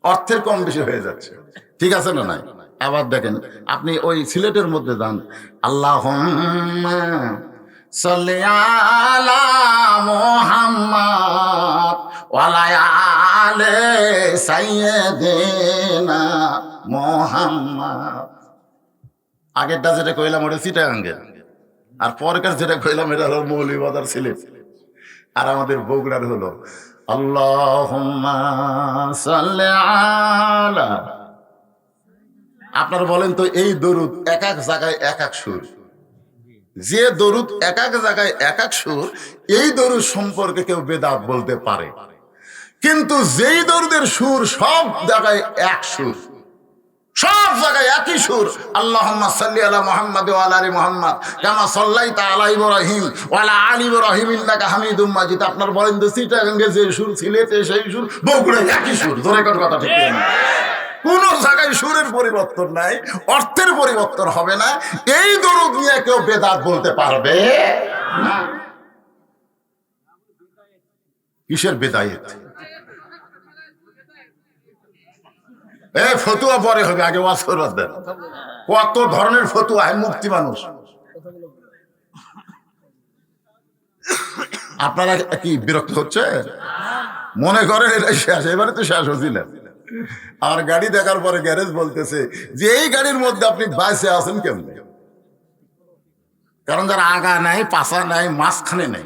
অর্থের কম বেশি হয়ে যাচ্ছে, ঠিক আছে না নাই? আবার দেখেন আপনি ওই সিলেটের মধ্যে যান, আল্লাহুম্মা সাল্লি আলা মুহাম্মদ ওয়া আলা আলে সাইয়্যিদিনা মুহাম্মদ। আগেরটা যেটা কইলাম ওটা চিটাগাঙ্গের, আর পরের যেটা কইলাম এটা হলো মৌলভীবাজার সিলেট, আর আমাদের বগুড়ার হলো আল্লাহুম্মা সাল্লি আলা। আপনারা বলেন তো এই দরুদ এক এক জায়গায় এক এক সুর, যে দরুদ এক এক জায়গায় এক এক সুর, এই দরুদ সম্পর্কে কেউ বেদাত বলতে পারে, কিন্তু যেই দরুদের সুর সব জায়গায় এক সুর, সব জায়গায় একই সুর, আল্লাহুম্মা সাল্লি আলা মুহাম্মাদ ওয়া আলা আলি মুহাম্মাদ কামা সাল্লাইতা আলা ইব্রাহিম ওয়া আলা আলি ইব্রাহিম ইন্নাকা হামিদুম মাজিদ। আপনার বলেন তো চিটাগাঙ্গে যে সুর, সিলেটে সেই সুর, বগুড়ায় একই সুর। ধরে কোন কথা ঠিক না? কোন জায়গায় সুরের পরিবর্তন নাই, অর্থের পরিবর্তন হবে না। এই দরুদ নিয়ে কেউ বেদাত বলতে পারবে না। কিসের বেদায়েত? ফতুয়া পরে হবে, আগে ওয়াজ করবার দেন। কত ধরনের ফতুয়া, মুক্তি মানুষ। আপনারা কি বিরক্ত হচ্ছে? মনে করেন এটা শেষ, এবারে তো শেষ হচ্ছিল। আমার গাড়ি দেখার পরে গ্যারেজ বলতেছে যে এই গাড়ির মধ্যে আপনি বাইসে আছেন কেমন? কারণ যারা আগা নাই, পাশা নাই, মাঝখানে নাই,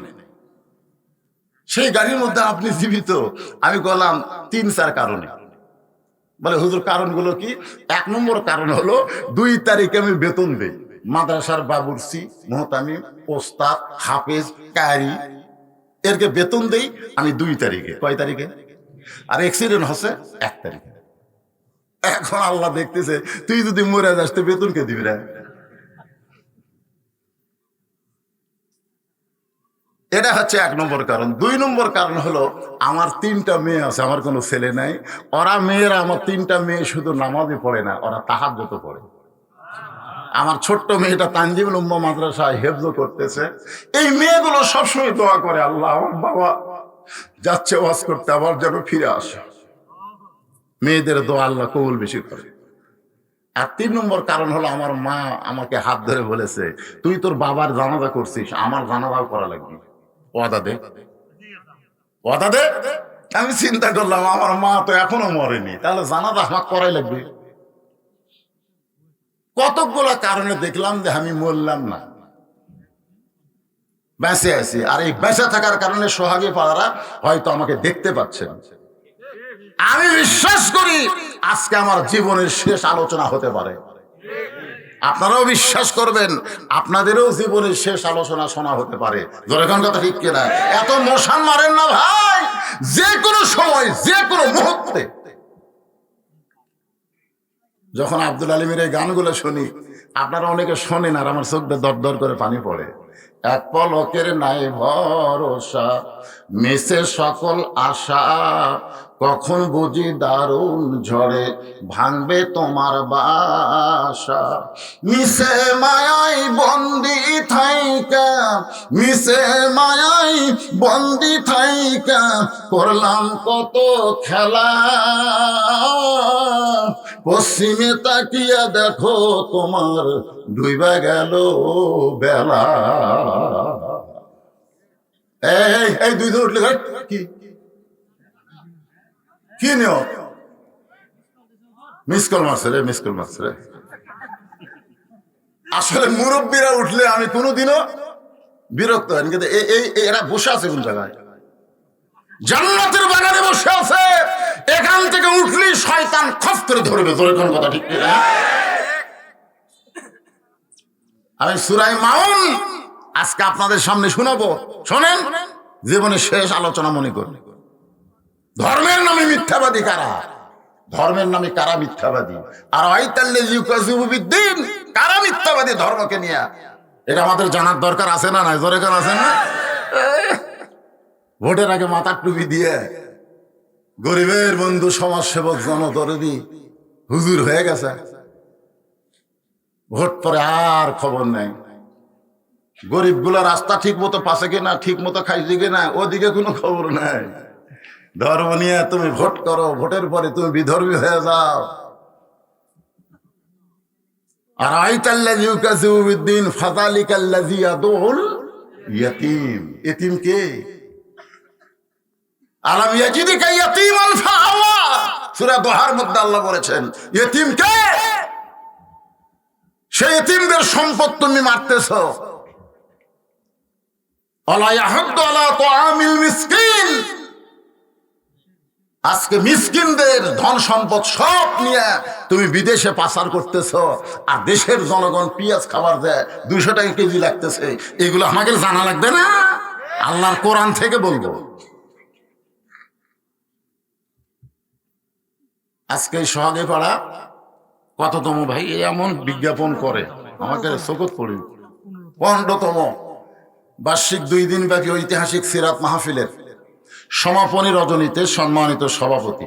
সেই গাড়ির মধ্যে আপনি জীবিত। আমি বললাম 3-4 কারণে। বলে হুজুর কারণগুলো কি? 1 নম্বর কারণ হলো 2 তারিখে আমি বেতন দেই। মাদ্রাসার বাবুর্চি, মুহতামিম, ওস্তাদ, হাফেজ, কারি, এরকে বেতন দেই আমি 2 তারিখে। কয় তারিখে? আর অ্যাক্সিডেন্ট হচ্ছে 1 তারিখে। এখন আল্লাহ দেখতেছে তুই যদি মরে যাস তো বেতন কে দিবি রে? এটা হচ্ছে 1 নম্বর কারণ। 2 নম্বর কারণ হলো আমার 3টা মেয়ে আছে, আমার কোনো ছেলে নাই। ওরা মেয়েরা, আমার 3টা মেয়ে শুধু নামাজই পড়ে না, ওরা তাহাজ্জুদ পড়ে। আমার ছোট্ট মেয়েটা তানজিমুল উম্মাহ মাদ্রাসায় হেফজ করতেছে। এই মেয়েগুলো সবসময় দোয়া করে, আল্লাহ আমার বাবা যাচ্ছে ওয়াজ করতে, আবার যেন ফিরে আসে। মেয়েদের দোয়া আল্লাহ কবুল বেশি করে। আর 3 নম্বর কারণ হলো আমার মা আমাকে হাত ধরে বলেছে তুই তোর বাবার জানাজা করছিস, আমার জানাজাও করা লাগবে, ওয়াদা দে, ওয়াদা দে। আমি চিন্তা করলাম আমার মা তো এখনো মরেনি, তাহলে জানাজা আমার করাই লাগবে। কতগুলো কারণে দেখলাম যে আমি মরলাম না, বেঁচে আছি। আর এই বেঁচে থাকার কারণে সোহাগী পাড়ারা হয়তো আমাকে দেখতে পাচ্ছেন। আমি বিশ্বাস করি আজকে আমার জীবনের শেষ আলোচনা হতে পারে। আপনারাও বিশ্বাস করবেন আপনাদেরও জীবনের শেষ আলোচনা শোনা হতে পারে। জোরেখান কথা ঠিক কিনা? এত মশান মারেন না ভাই, যে কোনো সময়, যে কোনো মুহূর্তে। যখন আব্দুল আলিমের এই গানগুলো শুনি, আপনারা অনেকে শোনেন, আর আমার চোখ দিয়ে দর দর করে পানি পড়ে। এক পলকের নাই ভরসা, মিশে সকল আশা, কখন বুঝি দারুণ ঝড়ে ভাঙবে তোমার বাসা। মিশে মায়াই বন্দি থাইকা, মিশে মায়াই বন্দি থাইকা, করলাম কত খেলা, পশ্চিমে তাকিয়া দেখো তোমার ডুইবা গেল বেলা। এই 2 দিন উঠলে কি কি নিও? মিস কল মারছে রে, মিস কল মারছে রে। আসলে মুরব্বীরা উঠলে আমি কোনোদিনও বিরক্ত হয়নি, কিন্তু এরা বসে আছে কোন জায়গায়? জান্নাতের বাগানে বসে আছে। এখান থেকে উঠলেই শয়তান খপ করে ধরবে। তোর কোন কথা ঠিক না? আমি সূরা মাউন আজকে আপনাদের সামনে শোনাবো, শোনেন। জীবনের শেষ আলোচনা মনে করুন। ধর্মের নামে মিথ্যাবাদী কারা? ধর্মের নামে কারা মিথ্যাবাদী? আর আইতাল্লাযী ইউকাযযিবু বিদ্দীন, কারা মিথ্যাবাদী ধর্মকে নিয়ে? এটা আমাদের জানার দরকার আছে না? নাই জোরে কার আছে না? ভোটের আগে মাথার টুপি দিয়ে গরিবের বন্ধু, সমাজসেবক, জনদরদী হুজুর হয়ে গেছে। ভোট পরে আর খবর নাই। গরিবগুলা রাস্তা ঠিক মতো পাশে কিনা, ঠিক মতো খাইছে কিনা, ওদিকে কোনো খবর নাই। ধর্ম নিয়ে তুমি ভোট করো, ভোটের পরে তুমি বিধর্মী হয়ে যাও। আর আইতাল্লাযী ইউকাযযিবু বিদ্দীন ফাযালিকাল্লাযী ইয়াদউল ইয়াতীম। এতিম কে? আলাম ইয়াজিদিকা ইয়াতীমান ফাআওয়া, সূরা দোহার মধ্যে আল্লাহ বলেছেন ইতিম কে? সেই ইতিমদের সম্পদ তুমি মারতেছো। আলা ইয়াহুদ্দু আলা তুআমিল মিসকিন, আজকে মিসকিনদের ধন সম্পদ সব নিয়ে তুমি বিদেশে পাচার করতেছো, আর দেশের জনগণ পেঁয়াজ খাবার দেয় 200 টাকা কেজি লাগতেছে। এগুলো আমাকে জানা লাগবে না? আল্লাহর কোরআন থেকে বলবো। আজকে সোহাগে পাড়া কততম ভাই এমন বিজ্ঞাপন করে, আমাকে চোখত পড়ি, 15তম বার্ষিক 2 দিন ব্যাপী ঐতিহাসিক সিরাত মাহফিলের সমাপনী রজনীতে সম্মানিত সভাপতি,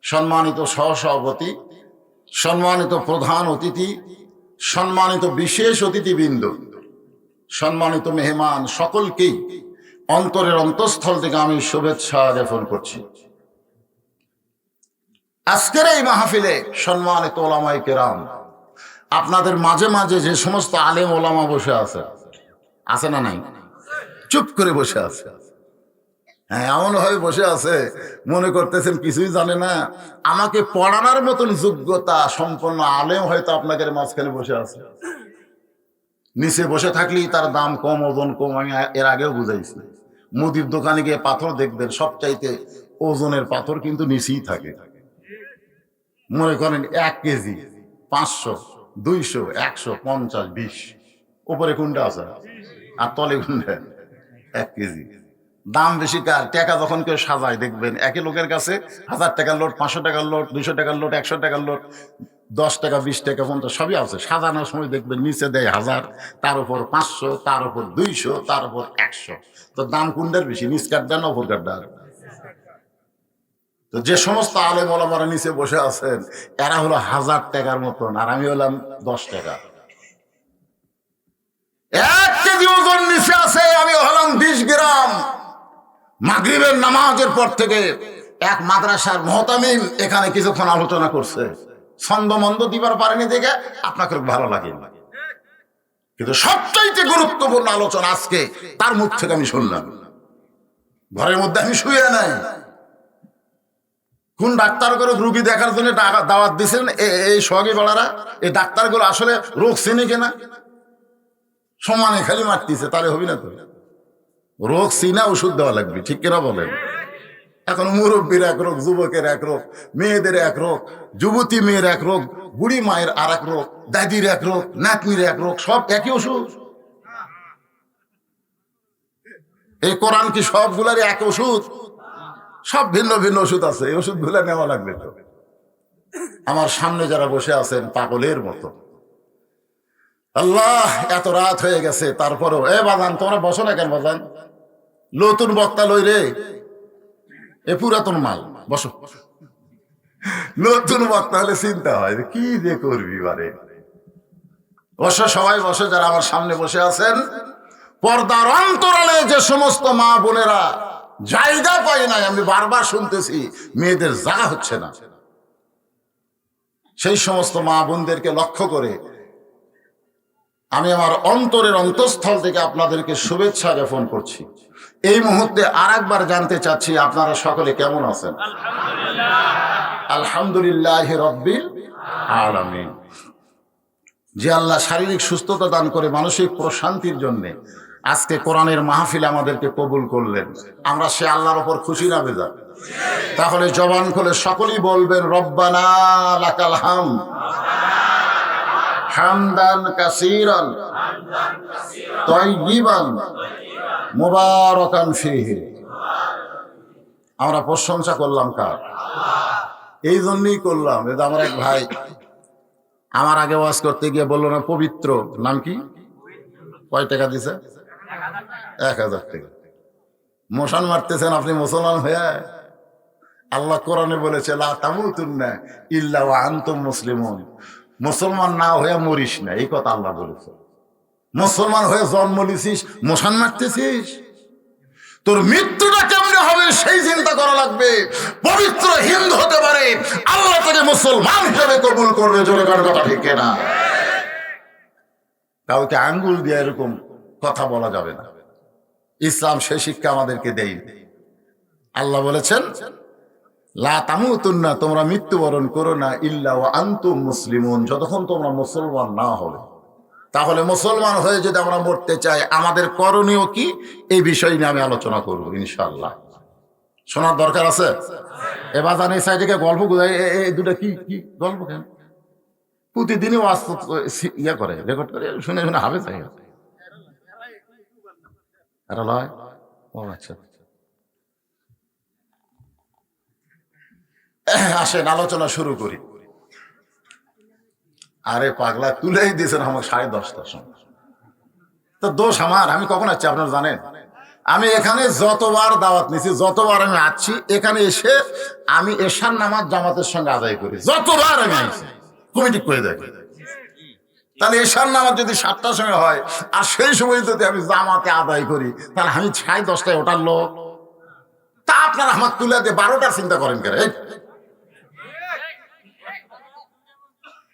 সম্মানিত সহসভাপতি, সম্মানিত প্রধান অতিথি, সম্মানিত বিশেষ অতিথিবৃন্দ, সম্মানিত মেহমান সকলকেই অন্তরের অন্তঃস্থল থেকে আমি শুভেচ্ছা জ্ঞাপন করছি। আজকের এই মাহফিলে সম্মানিত ওলামায়ে কেরাম, আপনাদের মাঝে মাঝে যে সমস্ত আলেম ওলামা বসে আছে না নাই? চুপ করে বসে আছে। হ্যাঁ, এমন ভাবে বসে আছে মনে করতেছেন কিছুই জানে না। আমাকে পড়ানোর মতন যোগ্যতা সম্পন্ন আলেম হয়তো আপনাদের মাঝখানে বসে আছে। নিচে বসে থাকলেই তার দাম কম, ওজন কম। আমি এর আগেও বুঝাইছি, মুদির দোকানে গিয়ে পাথর দেখবেন, সবচাইতে ওজনের পাথর কিন্তু নিচেই থাকে। মনে করেন 1 কেজি 500, 200, 100, 50, 20, উপরে কোনটা আছে আর তলে কোনটা? 1 কেজি। দাম বেশি কার? টাকা যখন কেউ সাজায় দেখবেন একই লোকের কাছে 1000 টাকার নোট, 500 টাকার নোট, 200 টাকার নোট, 100 টাকার নোট, 10 টাকা, 20 টাকা, 50 সবই আছে। সাজানোর সময় দেখবেন নিচে দেয় 1000, তার উপর 500, তার উপর 200, তার উপর 100। তো দাম কোনটার বেশি, নিচ কাটটা না উপর কাটটা? তো যে সমস্ত আলেম ওলামারা নিচে বসে আছেন এরা হলো 1000 টাকার মতন, আর আমি হলাম 10 টাকা। 1 কেজি ওজন নিচে আছে, আমি হলাম 20 গ্রাম। মাগরিবের নামাজের পর থেকে এক মাদ্রাসার মুহতামিম এখানে কিছুক্ষণ আলোচনা করছে, ছন্দমন্দ দিবার পারেনি দেখে আপনাকে ভালো লাগে, কিন্তু সবচাইতে গুরুত্বপূর্ণ আলোচনা আজকে তার মুখ থেকে আমি শুনলাম। ঘরের মধ্যে আমি শুয়ে নাই, কোন ডাক্তার করে রুগী দেখার জন্য দাওয়াত দিচ্ছেন এই সোহাগী পাড়ারা, এই ডাক্তারগুলো আসলে রোগ চেনে কিনা? সমানে খালি মারতেছে, তাহলে হবি না তো? রোগ চিনা ওষুধ দেওয়া লাগবে, ঠিক কিনা বলেন? এখন মুরব্বীর এক রোগ, যুবকের এক রোগ, মেয়েদের এক রোগ, যুবতী মেয়ের এক রোগ, বুড়ি মায়ের আর এক রোগ, দাদির এক রোগ, নাতনির এক রোগ, সব একই ওষুধ? এই কোরআন কি সবগুলারই এক ওষুধ? সব ভিন্ন ভিন্ন ওষুধ আছে, এই ওষুধগুলা নেওয়া লাগবে তো। আমার সামনে যারা বসে আছেন পাগলের মতো, আল্লাহ এত রাত হয়ে গেছে তারপরও বাজান তোমরা বসো না কেন? বাজান নতুন বক্তা লই রে, এ পুরাতন মাল, বসো। নতুন বক্তা হলে চিন্তা হয় কি যে করবি বারে। বসো, সবাই বসো। যারা আমার সামনে বসে আছেন, পর্দার অন্তরালে যে সমস্ত মা বোনেরা জায়গা পায় নাই, আমি বারবার শুনতেছি মেয়েদের জায়গা হচ্ছে না, সেই সমস্ত মা বোনদেরকে লক্ষ্য করে আমি আমার অন্তরের অন্তঃস্থল থেকে আপনাদেরকে শুভেচ্ছা জ্ঞাপন করছি। এই মুহূর্তে আর একবার জানতে চাচ্ছি আপনারা সকলে কেমন আছেন? আলহামদুলিল্লাহ রাব্বিল আলামিন। যে আল্লাহ শারীরিক সুস্থতা দান করে মানসিক প্রশান্তির জন্য আজকে কোরআনের মাহফিল আমাদেরকে কবুল করলেন, আমরা সে আল্লাহর উপর খুশি না বেজার? তাহলে জবান খুলে সকলেই বলবেন রব্বানা লাকাল হামদ হামদান কাসীরান তাইয়িবান মুবারাকান ফীহি। আমরা প্রশংসা করলাম কার? এই জন্যই করলাম, এটা আমার এক ভাই আমার আগে ওয়াজ করতে গিয়ে বললো না পবিত্র, নাম কি? কয় টাকা দিছে? 1000 টাকা। মশান মারতেছেন আপনি মুসলমান হয়ে? আল্লাহ কোরআনে বলেছে লা তামুতুন্না ইল্লা ওয়া আনতুম মুসলিমুন, মুসলমান না হয়ে মরিস না, এই কথা আল্লাহ বলেছে। মুসলমান হয়ে জন্ম নিছিস, মশান মারতেছিস, তোর মৃত্যুটা কেমনে হবে সেই চিন্তা করা লাগবে। পবিত্র হিন্দু হতে পারে, আল্লাহ তোকে মুসলমান হিসেবে কবুল করবে, জোরে কার কথা ঠিক না? কাউকে আঙ্গুল দিয়ে এরকম কথা বলা যাবে না। ইসলাম সে শিক্ষা আমাদেরকে দেয়। আল্লাহ বলেছেন লা তামুতুন্না, তোমরা মৃত্যুবরণ করো না ইল্লা ওয়া আনতুম মুসলিমুন, যতক্ষণ তোমরা মুসলমান না হবে। তাহলে মুসলমান হয়ে যদি আমরা মরতে চাই, আমাদের করণীয় কি, এই বিষয় নিয়ে আমি আলোচনা করবো ইনশাআল্লাহ। শোনার দরকার আছে? এবার জানি সাইডে গল্প এই দুটা কি কি গল্প, কেন প্রতিদিনই ওয়াজ ইয়ে করে, রেকর্ড করে, শুনে শুনে হবে তাই লয়। ও আচ্ছা, আসেন আলোচনা শুরু করি। আরে পাগলা, তুলেই দিয়েছেন আমাকে 10:30টার সময়। তো দোষ আমার, আমি কখন আসছি আপনারা জানেন? আমি এখানে যতবার দাওয়াত নিছি, যতবার আমি আসছি, এখানে এসে আমি এশার নামাজ জামাতের সঙ্গে আদায় করি, যতবার আমি আসছি কমিটি করে দেখি। তাহলে এশার নামাজ যদি 7টার সময় হয় আর সেই সময় যদি আমি জামাতে আদায় করি, তাহলে আমি 10:30টায় ওঠার লোক। তা আপনারা আমার তুলে দিয়ে 12টার চিন্তা করেন কেন?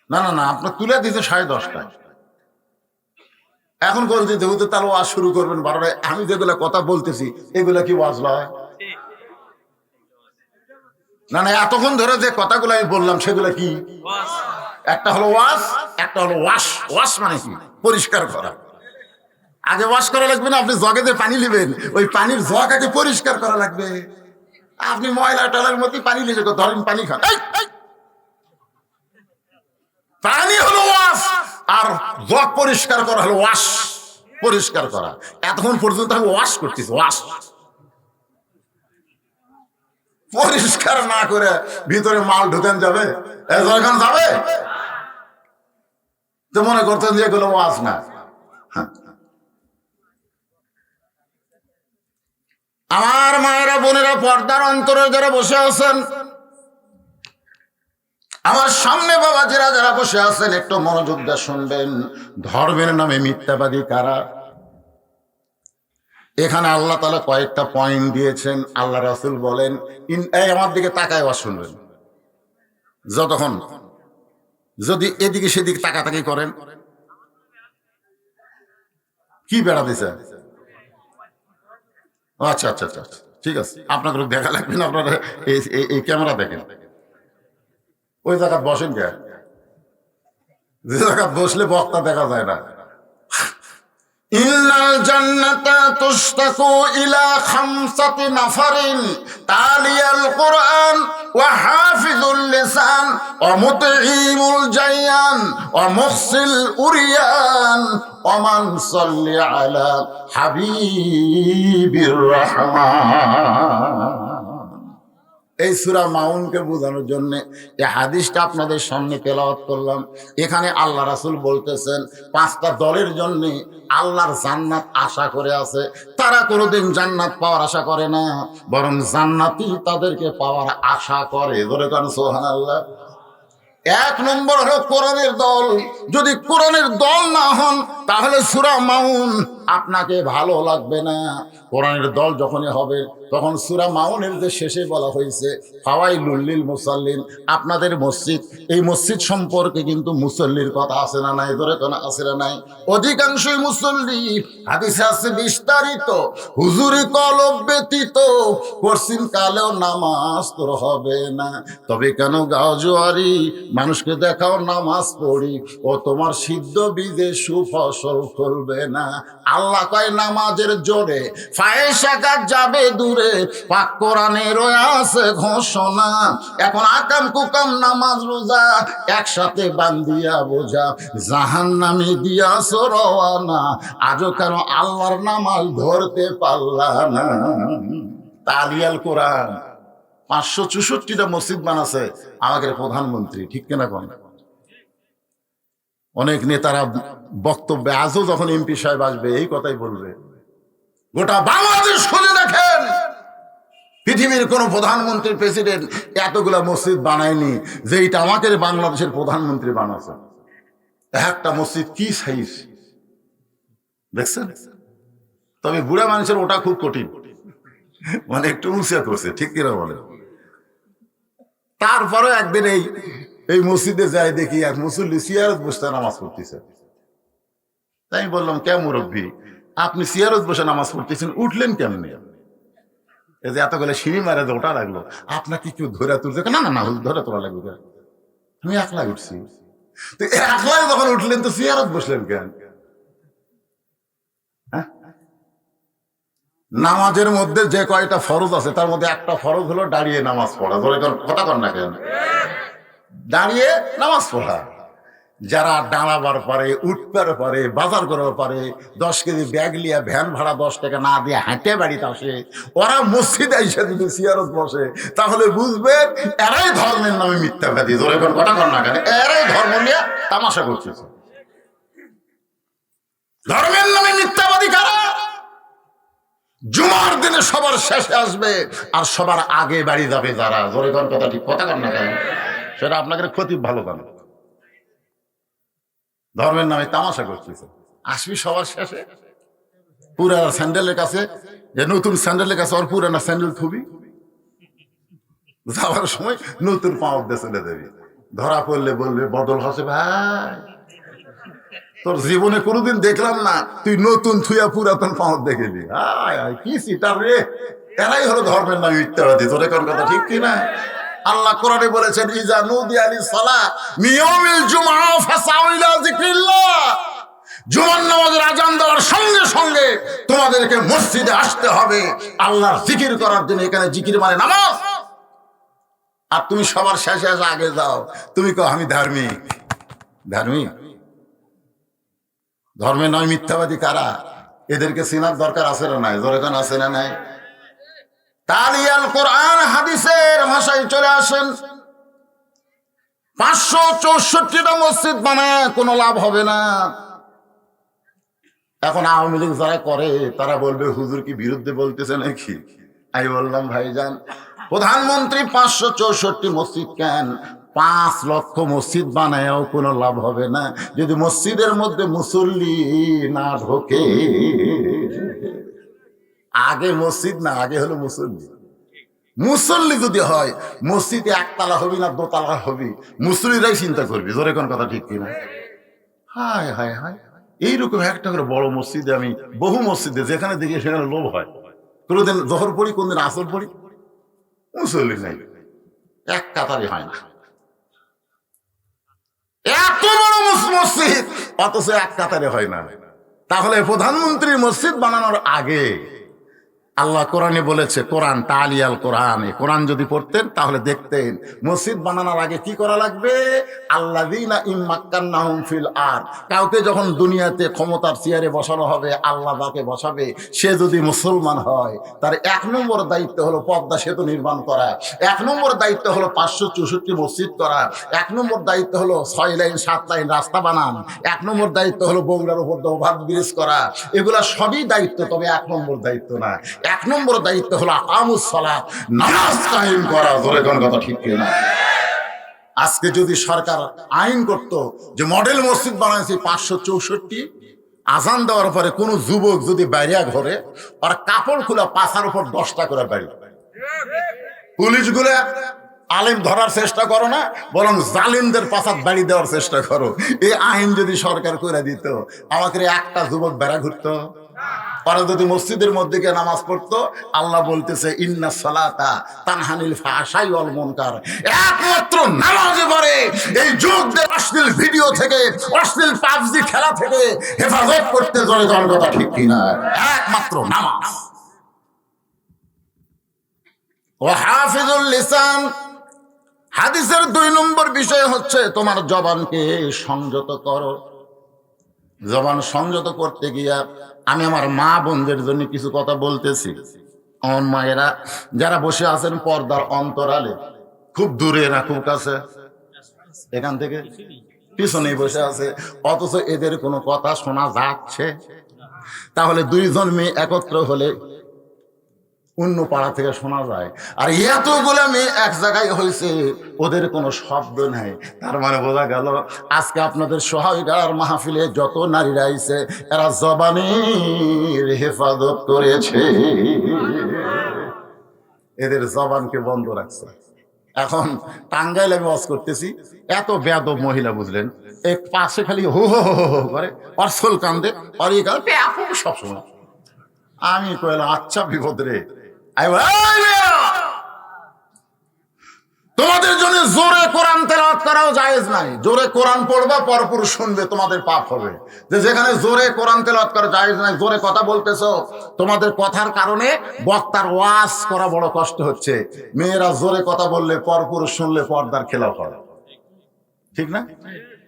না না না, আপনার তুলে দিতে 10:30টায়, এখন করে দিতে হতো, তাহলে ওয়াজ শুরু করবেন 12টায়। আমি যেগুলো কথা বলতেছি এগুলা কি ওয়াজ নয়? না না, এতক্ষণ ধরে যে কথাগুলো আমি বললাম সেগুলো কি? একটা হলো ওয়াজ, একটা হলো ওয়াশ। ওয়াশ মানে কি? পরিষ্কার করা। আগে ওয়াশ করা লাগবে না, আপনি জগে যে পানি নেবেন ওই পানির জগ আগে পরিষ্কার করা লাগবে। আপনি ময়লা টলার মধ্যে পানি নিয়ে ধরেন, পানি খান, পানি হলো ওয়াশ, আর জগ পরিষ্কার করা হলো ওয়াশ, পরিষ্কার করা। এতক্ষণ পর্যন্ত আমি ওয়াশ করতেছি, ওয়াশ। পরিষ্কার না করে ভিতরে মাল ঢুকান যাবে, যখন যাবে তো মনে করতেন যে এগুলো ওয়াজ না। আমার মায়েরা, বোনেরা, পর্দার অন্তরে যারা বসে আছেন, আমার সামনে বাবাজিরা যারা বসে আছেন, একটু মনোযোগ দিয়ে শুনবেন। ধর্মের নামে মিথ্যাবাদী কারা? এখানে আল্লাহ তাআলা কয়েকটা পয়েন্ট দিয়েছেন। আল্লাহ রাসূল বলেন, আমার দিকে তাকায় ওয়াজ শুনবেন। যতক্ষণ যদি এদিকে সেদিকে তাকাতাকি করেন, কি বেড়া দিছে? আচ্ছা আচ্ছা আচ্ছা, ঠিক আছে, আপনাকে দেখা লাগবে না, আপনারা এই ক্যামেরা দেখেন। ওই জায়গা বসেন কে? যে জায়গা বসলে বক্তা দেখা যায় না। ইন্নাল জান্নাতা তুশতাকু ইলা খামসাতি নাফারিন তালিয়াল কুরআন ওয়া হাফিজুল লিসান ওয়া মুতঈমুল জায়ান ওয়া মুহসিল উরিয়ান ওয়া মান সাল্লি আলা হাবিবির রহমান। এই সূরা মাউনকে বোঝানোর জন্য এই হাদিসটা আপনাদের সামনে তেলাওয়াত করলাম। এখানে আল্লাহ রাসূল বলতেছেন 5টা দলের জন্য আল্লাহর জান্নাত আশা করে আছে। তারা কোনোদিন জান্নাত পাওয়ার আশা করে না, বরং জান্নাতই তাদেরকে পাওয়ার আশা করে। ধরে কারণ সুবহানাল্লাহ। 1 নম্বর হলো কোরআনের দল। যদি কোরআনের দল না হন তাহলে সূরা মাউন আপনাকে ভালো লাগবে না। কোরআনের দল যখনই হবে তখন সূরা মাউনের যে শেষে বলা হয়েছে ফাওয়াইলুল লিল মুসাল্লিন, আপনাদের মসজিদ, এই মসজিদ সম্পর্কে কিন্তু মুসল্লির কথা আছে না নাই? ধরে কোন আছে না নাই? অধিকাংশই মুসল্লি, হাদিসে আছে বিস্তারিত, হুজুরি কলব ব্যতীত পশ্চিম কালেও নামাজ তোর হবে না। তবে কেন গাও জোয়ারি, মানুষকে দেখাও নামাজ পড়ি, ও তোমার সিদ্ধ বীজে সুফসল ফলবে না। আল্লাহ কয় নামাজের জোরে ফায়েশা কাজ যাবে দূরে, পাক কোরআনের আছে ঘোষণা। এখন আকাম কুকাম নামাজ রোজা একসাথে বান্ধিয়া বোঝা, জাহান্নামে দিয়াছ রওয়ানা, আজও কেন আল্লাহর নামাজ ধরতে পারলা না? তালিয়াল কোরআন 564টা মসজিদ বানাছে আমাদের প্রধানমন্ত্রী, ঠিক কিনা কোন? অনেক নেতারা বক্তব্যে আজও যখন এমপি সাহেব আসবে এই কথাই বলবে। গোটা বাংলাদেশ খুঁজে দেখেন, পৃথিবীর কোন প্রধানমন্ত্রী, প্রেসিডেন্ট এতগুলা মসজিদ বানায়নি যেটা আমাদের বাংলাদেশের প্রধানমন্ত্রী বানাচ্ছে। একটা মসজিদ কি সাইজ দেখছেন? তবে বুড়া মানুষের ওটা খুব কঠিন, মানে একটু উঁচা করছে, ঠিক কিনা বলে। তারপরে একদিন এই মসজিদে যাই দেখি এক মুসল্লি সিয়ারত বসে নামাজ পড়তেছে। তাই আমি বললাম, কে মুরব্বী, আপনি সিয়ারত বসে নামাজ পড়তেছেন, উঠলেন কেমনে? এই যে এতগুলো সিঁড়ি মারে যে ওটা লাগলো, আপনাকে কেউ ধরে তুলছে? না না না, ধরে তোলা লাগবে, আমি একলা উঠছি। তো একলাই যখন উঠলেন তো চেয়ারত বসলেন কেন? হ্যাঁ, নামাজের মধ্যে যে কয়টা ফরজ আছে তার মধ্যে একটা ফরজ হলো দাঁড়িয়ে নামাজ পড়া। ধরে কথা কর না কেন? দাঁড়িয়ে নামাজ পড়া। যারা দাঁড়াবার পারে, উঠবার পারে, বাজার করার পারে, 10 কেজি ব্যাগ লিয়া ভ্যান ভাড়া 10 টাকা না দিয়ে হাঁটে বাড়িতে আসে, ওরা মসজিদে এসে যদি সিয়ারত বসে তাহলে বুঝবেন এরাই ধর্মের নামে মিথ্যাবাদী। ধরে কথা কর না কেন? এরাই ধর্ম নিয়ে তামাশা করতেছে। ধর্মের নামে মিথ্যাবাদী কারা? জুমার দিনে সবার শেষে আসবে আর সবার আগে বাড়ি যাবে যারা। ধরে কথা ঠিক কথা কর না কেন? সেটা আপনাকে ক্ষতি ভালো জানো। ধর্মের নামে তামাশা করতেছে। আসবি সবার শেষে, পুরানা স্যান্ডেলের কাছে, যে নতুন স্যান্ডেলের কাছে ওর পুরানা স্যান্ডেল থুবি, যাওয়ার সময় নতুন পাওয়ার দিয়ে চলে দেবি। ধরা পড়লে বলবে বদল হসে ভাই, তোর জীবনে কোনোদিন দেখলাম না তুই নতুন থুয়া পুরাতন পাওয়ার দেখেবি। কি সিটার রে! এরাই হলো ধর্মের নামে মিথ্যাবাদী। তোর এখন কথা ঠিক কিনা? আল্লাহ কোরআনে বলেছেন, ইজা নুদিয়া লিস-সালাহ মিন ইয়াউমিল জুমআহ ফাসাউ ইলা যিকরিল্লাহ। জুমার নামাজের আজান দেওয়ার সঙ্গে সঙ্গে তোমাদেরকে মসজিদে আসতে হবে আল্লাহর জিকির করার জন্য। এখানে জিকির মানে নামাজ। আর তুমি সবার শেষে এসে আগে যাও, তুমি কও আমি ধার্মিক। ধার্মিক ধর্মের নয় মিথ্যাবাদী কারা? এদেরকে চেনার দরকার আছে না নাই? যখন আছে না নাই? তালিয়াল কোরআন হাদিসের ভাষায় চলে আসেন। 564টা মসজিদ বানায় কোনো লাভ হবে না। এখন আওয়ামী লীগ যারা করে তারা বলবে হুজুর কি বিরুদ্ধে বলতেছে নাকি? আমি বললাম ভাইজান, প্রধানমন্ত্রী 564 মসজিদ কেন, 5 লক্ষ মসজিদ বানায়ও কোনো লাভ হবে না যদি মসজিদের মধ্যে মুসল্লি না ঢোকে। আগে মসজিদ না, আগে হলো মুসল্লি। মুসল্লি যদি হয় মসজিদে একতলা হবি না দোতলা হবি, মুসল্লিরাই চিন্তা করবি। জোরে কোন কথা ঠিক কিনা? হায় হায় হায়, এইরকম একটা করে বড় মসজিদে আমি বহু মসজিদে যেখানে দেখি সেখানে লোভ হয়। কোনোদিন জোহর পড়ি, কোনদিন আসর পড়ি, মুসল্লি নাই, এক কাতারে হয় না। এত বড় মসজিদ অথচ এক কাতারে হয় না। তাহলে প্রধানমন্ত্রীর মসজিদ বানানোর আগে আল্লাহ কোরআনে বলেছে, কোরআন তালিয়াল কোরআন, কোরআন যদি পড়তেন তাহলে দেখতেন মসজিদ বানানোর আগে কি করা লাগবে। আল্লাযীনা ইম্মাক্কান্নাহুম ফিল আরদ, কাউকে যখন দুনিয়াতে ক্ষমতার চেয়ারে বসানো হবে, আল্লাহ তাকে বসাবে, সে যদি মুসলমান হয় তার 1 নম্বর দায়িত্ব হলো পদ্মা সেতু নির্মাণ করা, 1 নম্বর দায়িত্ব হলো 564 মসজিদ করা, 1 নম্বর দায়িত্ব হলো 6 লাইন 7 লাইন রাস্তা বানান, 1 নম্বর দায়িত্ব হলো বগুড়ার উপর ওভারব্রিজ করা। এগুলা সবই দায়িত্ব, তবে 1 নম্বর দায়িত্ব না। 1 নম্বর দায়িত্ব হলো আকামুস সালাত, নামাজ কায়েম করা। ধরে কোন কথা ঠিক কিনা? আজকে যদি সরকার আইন করত যে মডেল মসজিদ বানাইছে 564, আজান দেওয়ার পরে কোন যুবক যদি বাইরে ঘরে আর কাপড় খোলা পাছার উপর 10টা করে বাড়ি, পুলিশগুলা আলেম ধরার চেষ্টা করো না, বরং জালিমদের পাছাত বাড়ি দেওয়ার চেষ্টা করো। এই আইন যদি সরকার করে দিত, আমাকে একটা যুবক বেড়া ঘুরতো। ওরা যদি মসজিদের মধ্যে গিয়ে নামাজ পড়তো, আল্লাহ বলতেছে ইন্নাস সালাতা তানহানিল ফাহশাই ওয়াল মুনকার, একমাত্র নামাজে পড়ে এই যুগদের অশ্লীল ভিডিও থেকে, অশ্লীল পাবজি খেলা থেকে হেফাজত করতে জোরে জোরে কথা ঠিক কিনা? একমাত্র নামাজ। ওয়া হাফিজুল লিসান, হাদিসের 2 নম্বর বিষয় হচ্ছে তোমার জবানকে সংযত করো। জবান সংযত করতে গিয়া আমি আমার মা বোনদের জন্য কিছু কথা বলতেছি। আমার মায়েরা যারা বসে আছেন পর্দার অন্তরালে, খুব দূরে না খুব কাছে, এখান থেকে পিছনেই বসে আছে, অথচ এদের কোনো কথা শোনা যাচ্ছে। তাহলে 2 জন মেয়ে একত্র হলে অন্য পাড়া থেকে শোনা যায়, আর এতগুলো মেয়ে এক জায়গায় হয়েছে, ওদের কোনো শব্দ নাই। তার মানে বোঝা গেল আজকে আপনাদের সোহাগীর মাহফিলে যত নারীরা আইছে এরা জবানের হেফাজত করেছে, এদের জবানকে বন্ধ রাখছে। এখন টাঙ্গাইলে আমি ওয়াজ করতেছি, এত বেয়াদব মহিলা বুঝলেন, এক পাশে খালি হো হো হো হো করে, আর সোল কান্দে, আর এই কান্দে সবসময়। আমি কইলাম আচ্ছা বিপদ রে, আমি বলি, "এই মেয়েরা, তোমাদের জন্য জোরে কোরআন তেলাওয়াত করাও জায়েজ নাই। জোরে কোরআন পড়বা, পরপুরুষ শুনবে, তোমাদের পাপ হবে। যে যেখানে জোরে কোরআন তেলাওয়াত করা জায়েজ নাই, জোরে কথা বলতেছো, তোমাদের কথার কারণে বক্তার ওয়াজ করা বড় কষ্ট হচ্ছে। মেয়েরা জোরে কথা বললে, পরপুরুষ শুনলে পর্দার খেলাফ হয়, ঠিক না?"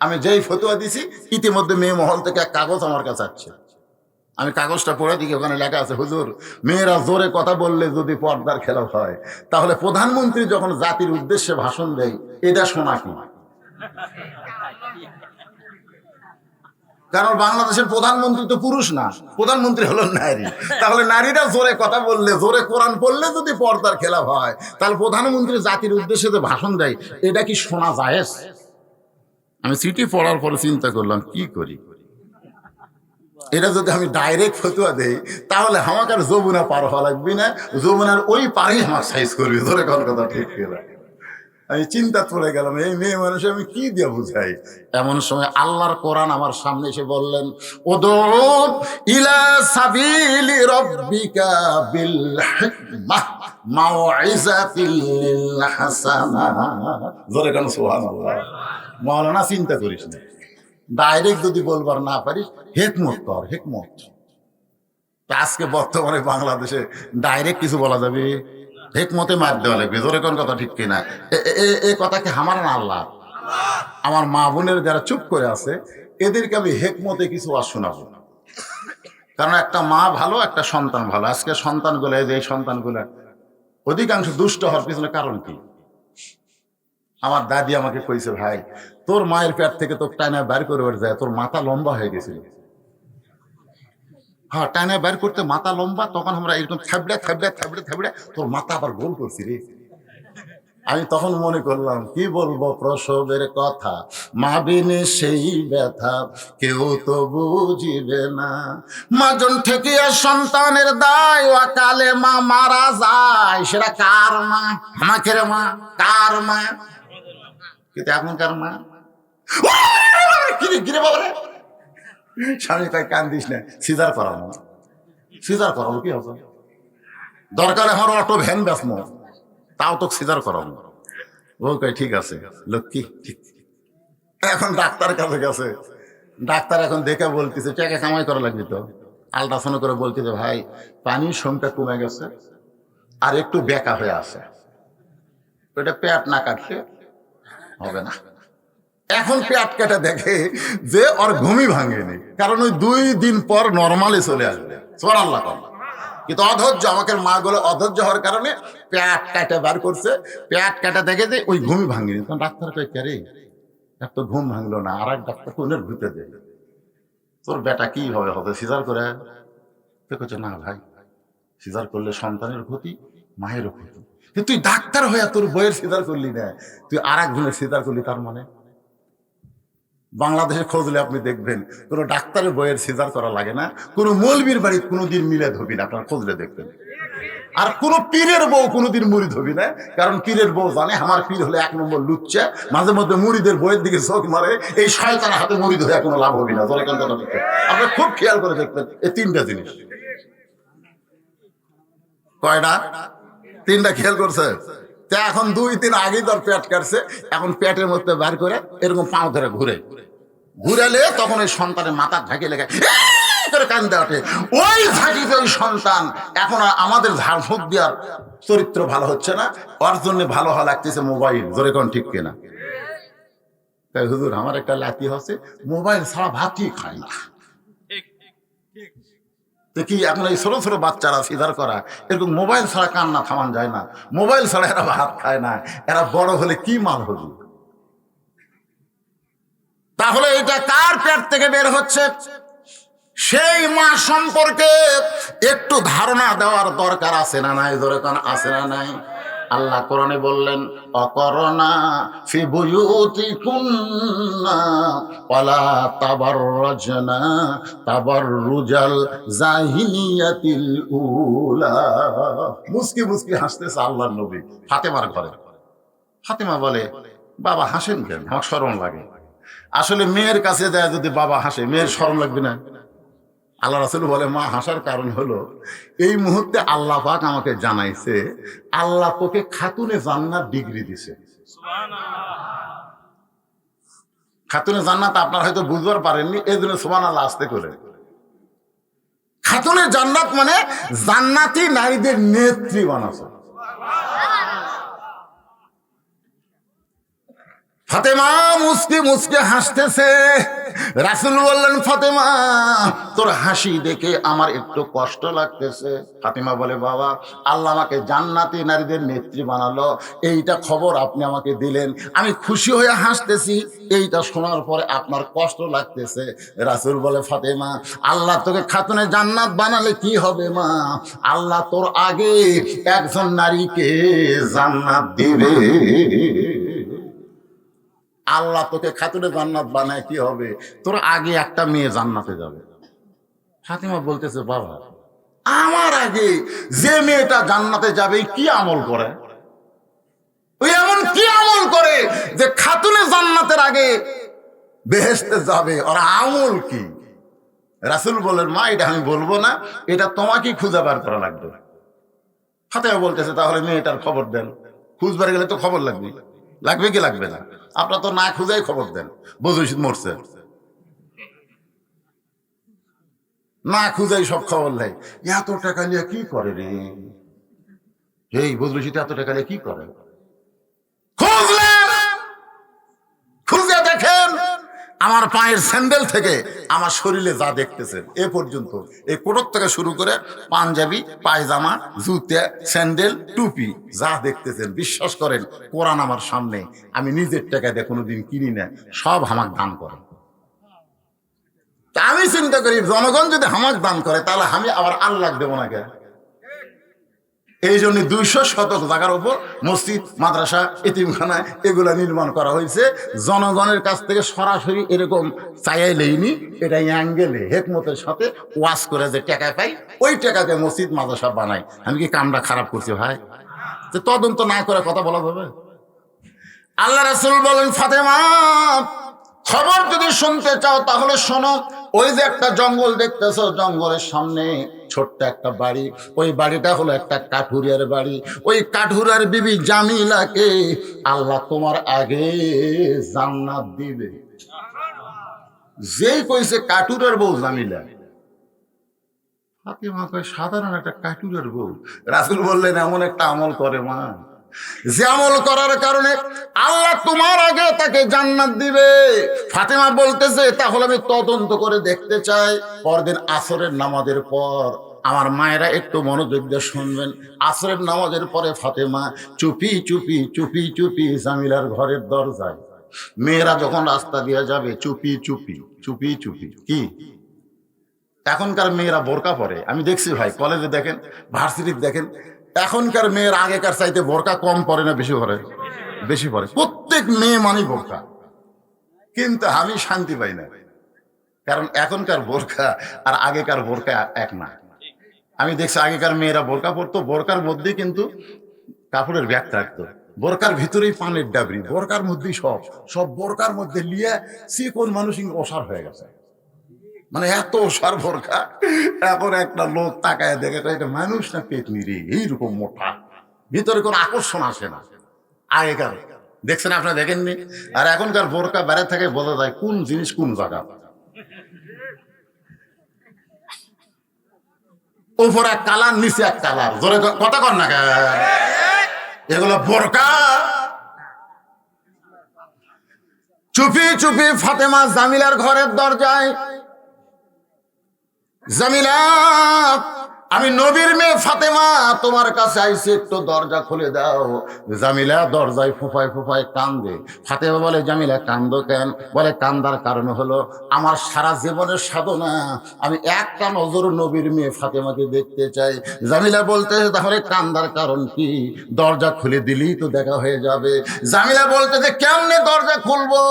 আমি যেই ফতোয়া দিছি, ইতিমধ্যে মেয়ে মহল থেকে এক কাগজ আমার কাছে আসছে। আমি কাগজটা পড়ে দিকে, ওখানে লেখা আছে, হুজুর, মেয়েরা জোরে কথা বললে যদি পর্দার খেলাফ হয়, তাহলে প্রধানমন্ত্রী যখন জাতির উদ্দেশ্যে ভাষণ দেয়, এটা শোনা কি? কারণ বাংলাদেশের প্রধানমন্ত্রী তো পুরুষ না, প্রধানমন্ত্রী হলো নারী। তাহলে নারীরা জোরে কথা বললে, জোরে কোরআন পড়লে যদি পর্দার খেলাফ হয়, তাহলে প্রধানমন্ত্রী জাতির উদ্দেশ্যে যে ভাষণ দেয়, এটা কি শোনা জায়েজ? আমি চিঠি পড়ার পরে চিন্তা করলাম, কি করি? এটা যদি আমি ডাইরেক্ট ফতুয়া দেই, তাহলে আমাকে আর যমুনা পার হওয়া লাগবে না, যমুনার ওই পারেই আমার সাইজ করবি। ধরে কোন কথা ঠিক করে আমি চিন্তা পড়ে গেলাম, এই মেয়ে মানুষ আমি কি দিয়ে বুঝাই? এমন সময় আল্লাহর কোরআন আমার সামনে এসে বললেন, উদউ ইলা সাবিলি রাব্বিকা বিল হিকমাহ মাউইযাতিল হাসানাহ। ধরে কোন সুবহানাল্লাহ। মাওলানা, চিন্তা করিস না, ডাইরেক্ট যদি বলবার না পারিস, হিকমত কর, হিকমত। আজকে বর্তমানে বাংলাদেশে ডাইরেক্ট কিছু বলা যাবে? হিকমতে মার দেওয়া লাগবে। জোরে কোন কথা ঠিক কিনা? এই কথা কি আমার না আল্লাহ? আমার মা বোনের যারা চুপ করে আছে, এদেরকে আমি হিকমতে কিছু আর শোনাবো। কারণ একটা মা ভালো, একটা সন্তান ভালো। আজকে সন্তানগুলো, এই যে সন্তানগুলো অধিকাংশ দুষ্ট হওয়ার পিছনে কারণ কি? আমার দাদি আমাকে কইছে, ভাই, তোর মায়ের পেট থেকে তোর টানা বের করে যায়, তোর মাথা লম্বা হয়ে গেছিল। হ্যাঁ, টানা বের করতে মাথা লম্বা, তখন আমরা এরকম থাবড়ে থাবড়ে থাবড়ে থাবড়ে তোর মাথা আবার গোল করছি রে। আমি তখন মনে করলাম, কি বলবো প্রসবের কথা, মা বিনে সেই ব্যথা কেউ তো বুঝিবে না। মাজন ঠেকিয়া সন্তানের দায়, অকালে মা মারা যায়, সেটা কার মা? আমাকে মা, কার মা? কিন্তু এখনকার মা কিরে বাবারে, স্বামী তাই কান্দিস না, সিজার করানো, সিজার করানো কি হবে? দরকার আমার অটো ভ্যান বেসমো, তাও তো সিজার করানো। ও কয় ঠিক আছে লক্ষ্মী, ঠিক। এখন ডাক্তার কাছে গেছে, ডাক্তার এখন দেখে বলতেছে, টাকা কামাই করা লাগবে তো। আল্ট্রাসাউন্ড করে বলতেছে, ভাই, পানির সংখ্যা কমে গেছে, আর একটু বেঁকা হয়ে আছে, ওটা পেট না কাটলে হবে না। এখন পেট কেটে দেখে যে ওর ঘুমই ভাঙেনি, কারণ ওই 2 দিন পর নর্মালে চলে আসবে। সুবহানাল্লাহ। কিন্তু অধৈর্য, আমাকে মা গুলো অধৈর্য হওয়ার কারণে পেট কাটে বার করছে, পেট কাটা দেখে যে ওই ঘুমই ভাঙেনি। তখন ডাক্তার কয়, কে রে, এত ঘুম ভাঙলো না? আর এক ডাক্তার কোনের ঘুরতে দেয়, তোর বেটা কি হবে, হবে সিজার করে? বলছে, না ভাই, সিজার করলে সন্তানের ক্ষতি, মায়েরও ক্ষতি। কিন্তু তুই ডাক্তার হয়ে তোর বইয়ের সিজার করলি না, তুই আর একজনের সিজার করলি। তার মানে বাংলাদেশে খোঁজলে আপনি দেখবেন, কোন ডাক্তারের বইয়ের সিজার করা লাগে না, কোন মৌলবীর বাড়ি কোনোদিন মিলাদ হবি না, আপনারা খোঁজলে দেখবেন। আর কোন পীরের বউ কোনোদিন মুরিদ হবি না, কারণ পীরের বউ জানে আমার পীর হলে 1 নম্বর লুচ্চা, মাঝে মধ্যে মুরিদের বইয়ের দিকে চোখ মারে, এই শয়তানের হাতে মুরিদ হয়ে কোনো লাভ হবি না। আপনারা খুব খেয়াল করে দেখবেন এই 3টা জিনিস। কয়টা? 3টা খেয়াল করছে। এখন 2-3 আগেই তোর পেট কাটছে, এখন পেটের মধ্যে বার করে এরকম পাও ধরে ঘুরালে তখন ওই সন্তানের মাথা ঝাঁকিয়ে লেগে করে কান্দে ওঠে। ওই ঝাঁকিতে ওই সন্তান এখন আমাদের ঝাড়ফুঁক দেওয়ার চরিত্র ভালো হচ্ছে না, ওর জন্য ভালো হওয়া লাগতেছে মোবাইল। জোরে কোন ঠিক কিনা? তাই হুজুর, আমার একটা লাতি হচ্ছে, মোবাইল ছাড়া ভাতই খায় না। কি এখন এই ছোট ছোট বাচ্চারা সিজার করা, এরকম মোবাইল ছাড়া কান্না থামান যায় না, মোবাইল ছাড়া এরা ভাত খায় না, এরা বড় হলে কি মাল হবে? তাহলে এটা কার পেট থেকে বের হচ্ছে, সেই মা সম্পর্কে একটু ধারণা দেওয়ার দরকার আছে না নাই? ধরে কান আছে না নাই? আল্লাহ কোরআনে বললেন, অকরনা ফি বুয়ুতিকুন্না ওয়ালা তাবাররাজনা তাবাররুজাল জাহিলিয়াতিল উলা। মুস্কি মুস্কি হাসতেছে আল্লাহর নবী ফাতেমার ঘরে। ফাতেমা বলে, বাবা হাসেন কেন? আমার শরম লাগে। আসলে মেয়ের কাছে যায় যদি বাবা হাসে, মেয়ের শরম লাগবে না? আল্লাহ রাসূল বলে, মা হাসার কারণ হলো এই মুহূর্তে আল্লাহ পাক আমাকে জানাইছে আল্লাহ তোকে খাতুনে জান্নাত ডিগ্রি দিছে। খাতুনে জান্নাত আপনার হয়তো বুঝবার পারেননি, এই জন্য সুবহানাল্লাহ আস্তে করে। খাতুনে জান্নাত মানে জান্নাতি নারীদের নেত্রী বানাছে। ফাতেমা মুস্কি মুস্কি হাসতেছে। রাসূল বললেন, ফাতেমা তোর হাসি দেখে আমার একটু কষ্ট লাগতেছে। ফাতেমা বলে, বাবা আল্লাহ আমাকে জান্নাতি নারীদের নেত্রী বানালো, এইটা খবর আপনি আমাকে দিলেন, আমি খুশি হয়ে হাসতেছি, এইটা শোনার পরে আপনার কষ্ট লাগতেছে। রাসূল বলে, ফাতেমা আল্লাহ তোকে খাতুনে জান্নাত বানালে কি হবে মা, আল্লাহ তোর আগে একজন নারীকে জান্নাত দিবে। আল্লাহ তোকে খাতুনে জান্নাত বানায় কি হবে, তোর আগে একটা মেয়ে জান্নাতে যাবে। ফাতেমা বলতেছে, বাবা আমার আগে যে মেয়েটা জান্নাতে যাবে কি আমল করে, ওই এমন কি আমল করে যে খাতুনে জান্নাতের আগে বেহেশতে যাবে, ওর আমল কি? রাসূল বলেন, মা এটা আমি বলবো না, এটা তোমাকেই খুঁজে বার করা লাগবে। ফাতেমা বলতেছে, তাহলে মেয়েটার খবর দেন। খুঁজবার গেলে তো খবর লাগবে, লাগবে কি লাগবে না? আপনারা তো না খুঁজেই খবর দেন বদরুশিদ মরছে, না খুঁজেই সব খবর নেয়। এত টাকা নিয়ে কি করে রে, এই বদরুশিদ এত টাকা নিয়ে কি করে? খুঁজলেন, খুঁজে দেখেন আমার পায়ের স্যান্ডেল থেকে আমার শরীরে যা দেখতেছেন এ পর্যন্ত, এই কোটর থেকে শুরু করে পাঞ্জাবি, পায়জামা, জুতে, স্যান্ডেল, টুপি যা দেখতেছেন, বিশ্বাস করেন কোরআন আমার সামনে, আমি নিজের টাকা দিয়ে কোনোদিন কিনি না, সব হামাক দান করে। তা আমি চিন্তা করি জনগণ যদি হামাক দান করে তাহলে আমি আবার আল্লাহ দেবো না কে? এই জন্য 200 শতক জায়গার উপর মসজিদ, মাদ্রাসা, এতিমখানা এগুলা নির্মাণ করা হয়েছে। জনগণের কাছ থেকে সরাসরি এরকম চাইয়াই লেইনি, এটা অ্যাঙ্গেলে হেকমতের সাথে ওয়াজ করে যে টাকা পাই, ওই টাকাতে মসজিদ মাদ্রাসা বানাই। আমি কি কামটা খারাপ করছি ভাই? যে তদন্ত না করে কথা বলা যাবে? আল্লাহ রাসূল বলেন, ফাতেমা খবর যদি শুনতে চাও তাহলে শোনো, ওই যে একটা জঙ্গল দেখতেছো, জঙ্গলের সামনে ছোট্ট একটা বাড়ি, ওই বাড়িটা হলো একটা কাঠুরিয়ার বাড়ি। ওই কাঠুরিয়ার বিবি জামিলাকে আল্লাহ তোমার আগে জান্নাত দিবে। যেই কইছে কাঠুরিয়ার বউ জামিলা, ফাতেমা কয় সাধারণ একটা কাঠুরিয়ার বউ। রাসূল বললেন, এমন একটা আমল করে মা, যে আমল করার কারণে আল্লাহ তোমার আগে তাকে জান্নাত দিবে। ফাতেমা বলতেছে, তাহলে আমি তদন্ত করে দেখতে চাই। পরদিন আসরের নামাজের পর আমার মায়েরা একটু মনোযোগ দিয়ে শুনবেন, আসরের নামাজের পরে ফাতেমা চুপি চুপি চুপি চুপি জামিলার ঘরের দরজায়, মেয়েরা যখন রাস্তা দিয়ে যাবে চুপি চুপি চুপি চুপি, কি এখনকার মেয়েরা বোরকা পরে, আমি দেখছি ভাই, কলেজে দেখেন, ভার্সিটিতে দেখেন, এখনকার মেয়ের আগেকার চাইতে বোরকা কম পরে না বেশি পরে? বেশি পরে। প্রত্যেক মেয়ে মানে বোরকা, কিন্তু আমি শান্তি পাই না, কারণ এখনকার বোরকা আর আগেকার বোরকা এক না। আমি দেখছি আগেকার মেয়েরা বোরকা পরতো, বোরকার মধ্যে কিন্তু কাপড়ের ব্যাগ থাকতো, বোরকার ভিতরেই পানের ডাবরি, বোরকার মধ্যেই সব সব বোরকার মধ্যে লিয়ে কোন মানুষ অসার হয়ে গেছে, মানে এত সার বোরকা। এখন একটা লোক তাকায় দেখে এটা মানুষ না পেটনি রে, এইরকম মোটা, ভিতরে কোনো আকর্ষণ আসে না। আগেকার দেখছেন আপনারা, দেখেননি? আর এখনকার বোরকা বেড়ে থেকে বোঝা যায় কোন জিনিস কোন জায়গা। উপরে এক কালার, নিচে এক কালার, জোরে কথা কর না, এগুলো বোরকা। চুপি চুপি ফাতেমা জামিলার ঘরের দরজায়, জামিলা আমি নবীর মেয়ে ফাতেমা তোমার কাছে আইছি, একটু দরজা খুলে দাও। জামিলা দরজায় ফুফায় ফুফায় কান্দে। ফাতেমা বলে, জামিলা কান্দো কেন? বলে, কান্দার কারণ হলো আমার সারা জীবনের সাধনা, আমি একটা নজর নবীর মেয়ে ফাতেমাকে দেখতে চাই। জামিলা বলতে, তাহলে কান্দার কারণ কি? দরজা খুলে দিলেই তো দেখা হয়ে যাবে। জামিলা বলতে যে, কেমনে দরজা খুলবো?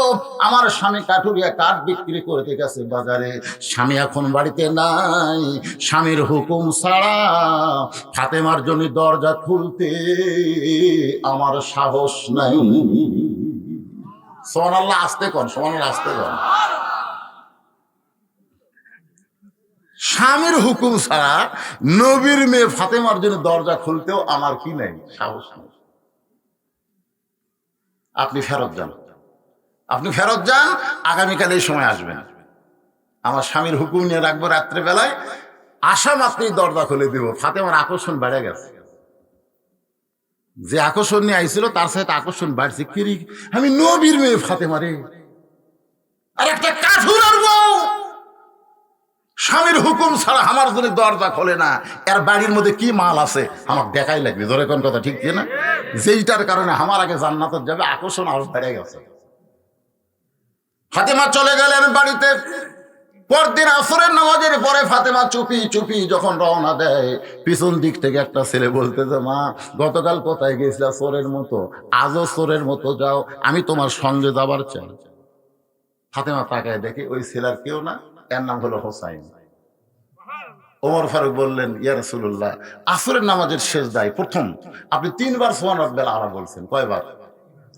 আমার স্বামী কাঠুরিয়া কাঠ বিক্রি করতে গেছে বাজারে, স্বামী এখন বাড়িতে নাই, স্বামীর হুকুম ছাড়া ফাতেমার জন্য দরজা খুলতে আমার সাহস নাই। সুবহানাল্লাহ, আস্তে কর, সুবহানাল্লাহ আস্তে কর। স্বামীর হুকুম ছাড়া নবীর মেয়ে ফাতেমার জন্য দরজা খুলতেও আমার কি নেই, সাহস নেই। আপনি ফেরত যান, আপনি ফেরত যান, আগামীকাল এই সময় আসবেন। আমার স্বামীর হুকুম নিয়ে রাখবো, রাত্রেবেলায় আসা মাত্রই দরজা খুলে দিব। ফাতেমার আকর্ষণ বেড়ে গেছে, যে আকর্ষণ নিয়ে আইছিল তার সাথে আকর্ষণ বাড়ছে। কিরি, আমি নবীর মেয়ে ফাতেমা রে, আর একটা কাঠুরার বউ স্বামীর হুকুম ছাড়া আমার জন্য দরজা খোলে না। এর বাড়ির মধ্যে কি মাল আছে আমার দেখাই লাগবে। ধরে কোন কথা ঠিক না? যেইটার কারণে আমার আগে জান্নাতে যাবে, আকর্ষণ আরো বেড়ে গেছে। ফাতেমা চলে গেলেন বাড়িতে। পরদিন আসরের নামাজের পরে ফাতেমা চুপি চুপি যখন রওনা দেয়, পিছন দিক থেকে একটা ছেলে বলতেছে, মা গতকাল কোথায় গেছিলা চোরের মতো, আজও চোরের মতো যাও, আমি তোমার সঙ্গে যাবার চাই। ফাতেমা তাকায় দেখে ওই ছেলের কেউ না, এর নাম হলো হোসাইন। ওমর ফারুক বললেন, ইয়া রাসূলুল্লাহ, আসরের নামাজের শেষ দায় প্রথম আপনি 3 বার সুবহান রাব্বিল আলা বলছেন। কয়বার?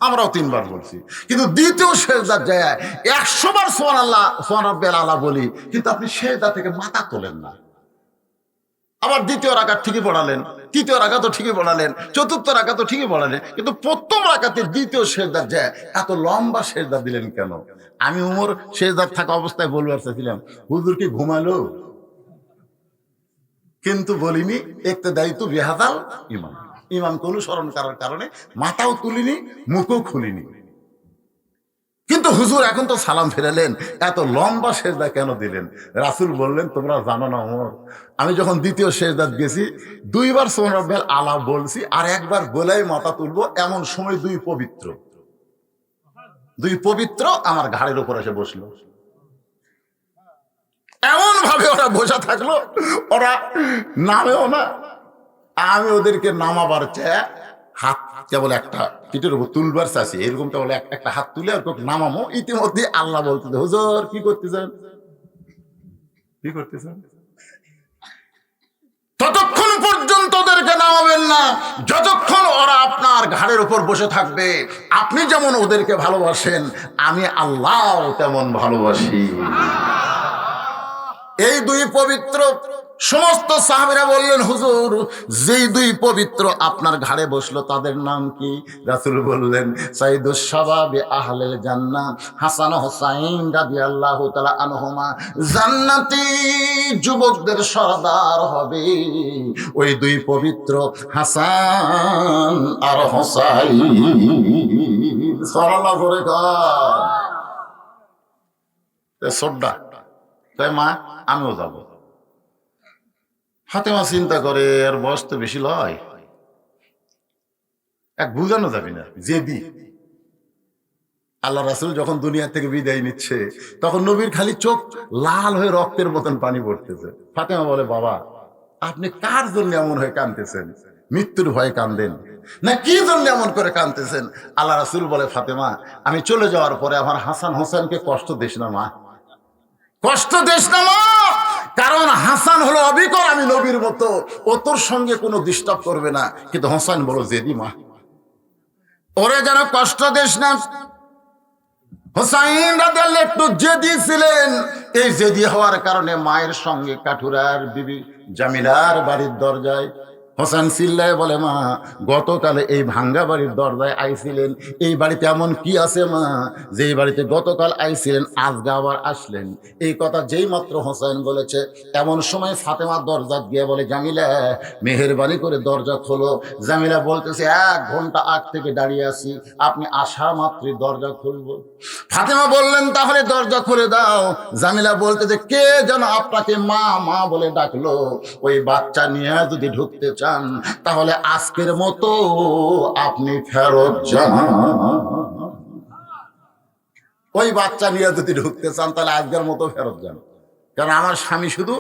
আমরাও 3 বার বলছি। কিন্তু দ্বিতীয় সেজদার যায় 100 বার সুবহানাল্লাহ সুবহান রাব্বিল আলা বলি, কিন্তু আপনি সেজদা থেকে মাথা তোলেন না। আবার দ্বিতীয় রাকাত ঠিকই পড়ালেন, তৃতীয় রাকাতও ঠিকই পড়ালেন, চতুর্থ রাকাতও ঠিকই পড়ালেন, কিন্তু প্রথম রাকাতের দ্বিতীয় সেজদার যায় এত লম্বা সেজদা দিলেন কেন? আমি উমর সেজদার থাকা অবস্থায় বলবার চাইছিলাম, হুজুর কি ঘুমালো? কিন্তু বলিনি, ইক্তেদাইতু বিহাদাল ইমাম, ইমামকে অনুসরণ করার কারণে মাথাও তুলিনি, মুখও খুলিনি। কিন্তু হুজুর এখন তো সালাম ফেরালেন, এত লম্বা সেজদা কেন দিলেন? রাসূল বললেন, তোমরা জানো না ওমর, আমি যখন দ্বিতীয় সেজদাত গেছি 2 বার সুবহান রাব্বিল আলা বলছি, আর একবার গলায় মাথা তুলবো, এমন সময় দুই পবিত্র আমার ঘাড়ের উপর এসে বসলো। এমন ভাবে ওরা বসে থাকলো, ওরা নামেও না। আমি ওদেরকে নামাবার চেয়ে হাত কেবল একটা পিঠের উপর তুলবার চাচ্ছি, এরকম কেবল একটা হাত তুলে আর নামামো। ইতিমধ্যে আল্লাহ বলতে, হুজুর কি করতেছেন, কি করতেছেন? ততক্ষণ পর্যন্ত ওদেরকে নামাবেন না যতক্ষণ ওরা আপনার ঘাড়ের উপর বসে থাকবে। আপনি যেমন ওদেরকে ভালোবাসেন, আমি আল্লাহ তেমন ভালোবাসি। এই দুই পবিত্র, সমস্ত সাহাবীরা বললেন, হুজুর যেই দুই পবিত্র আপনার ঘাড়ে বসলো তাদের নাম কি? রাসূল বললেন, সাইয়্যিদুশ শাবাবি আহলিল জান্নাহ হাসান ও হুসাইন রাদিয়াল্লাহু তাআলা আনহুমা, জান্নাতি যুবকদের সরদার হবে ওই দুই পবিত্র হাসান আর হুসাইন। সাল্লাল্লাহু আলাইহি ওয়াসাল্লাম। সর্দা তাই মা আমিও যাব। ফাতেমা চিন্তা করে, আর বয়স তো বেশি লয়, এক বুঝানো যাবে না, জেদি। আল্লাহ রাসূল যখন দুনিয়া থেকে বিদায় নিচ্ছে, তখন নবীর খালি চোখ লাল হয়ে রক্তের মতন পানি পড়তেছে। ফাতেমা বলে, বাবা আপনি কার জন্য এমন হয়ে কাঁদতেছেন? মৃত্যুর ভয়ে কান্দেন না কি জন্য এমন করে কাঁদতেছেন? আল্লাহ রাসূল বলে, ফাতেমা আমি চলে যাওয়ার পরে আমার হাসান হোসেনকে কষ্ট দিস না মা, কষ্ট দিস না মা, কারণ হাসান হলো অবিকল আমি নবীর মতো, ও তোর সঙ্গে কোনো ডিস্টার্ব করবে না। কিন্তু হোসেন বলো জেদি মা, ওরে যেন কষ্ট দিস না। হোসাইন রাদিয়াল্লাহু একটু জেদি ছিলেন। এই জেদি হওয়ার কারণে মায়ের সঙ্গে কাঠুরার বিবি জামিলার বাড়ির দরজায় হোসেন চিল্লায় বলে, মা গতকালে এই ভাঙ্গা বাড়ির দরজায় আইছিলেন, এই বাড়িতে এমন কি আছে মা যে বাড়িতে গতকাল আইছিলেন আজকে আবার আসলেন? এই কথা যেই মাত্র হোসেন বলেছে, এমন সময় ফাতেমা দরজা গিয়ে বলে, জামিলা মেহেরবানি করে দরজা খোলো। জামিলা বলতেছে, 1 ঘন্টা আগ থেকে দাঁড়িয়ে আছি, আপনি আসা মাত্রই দরজা খুলবো। ফাতেমা বললেন, তাহলে দরজা খুলে দাও। জামিলা বলতেছে, কে যেন আপনাকে মা মা বলে ডাকলো, ওই বাচ্চা নিয়ে যদি ঢুকতে চান তাহলে আজকের মতো আপনি ফেরত যান। ওই বাচ্চা নিয়ে যদি ঢুকতে চান তাহলে আজকের মতো ফেরত যান, কারণ আমার স্বামী শুধু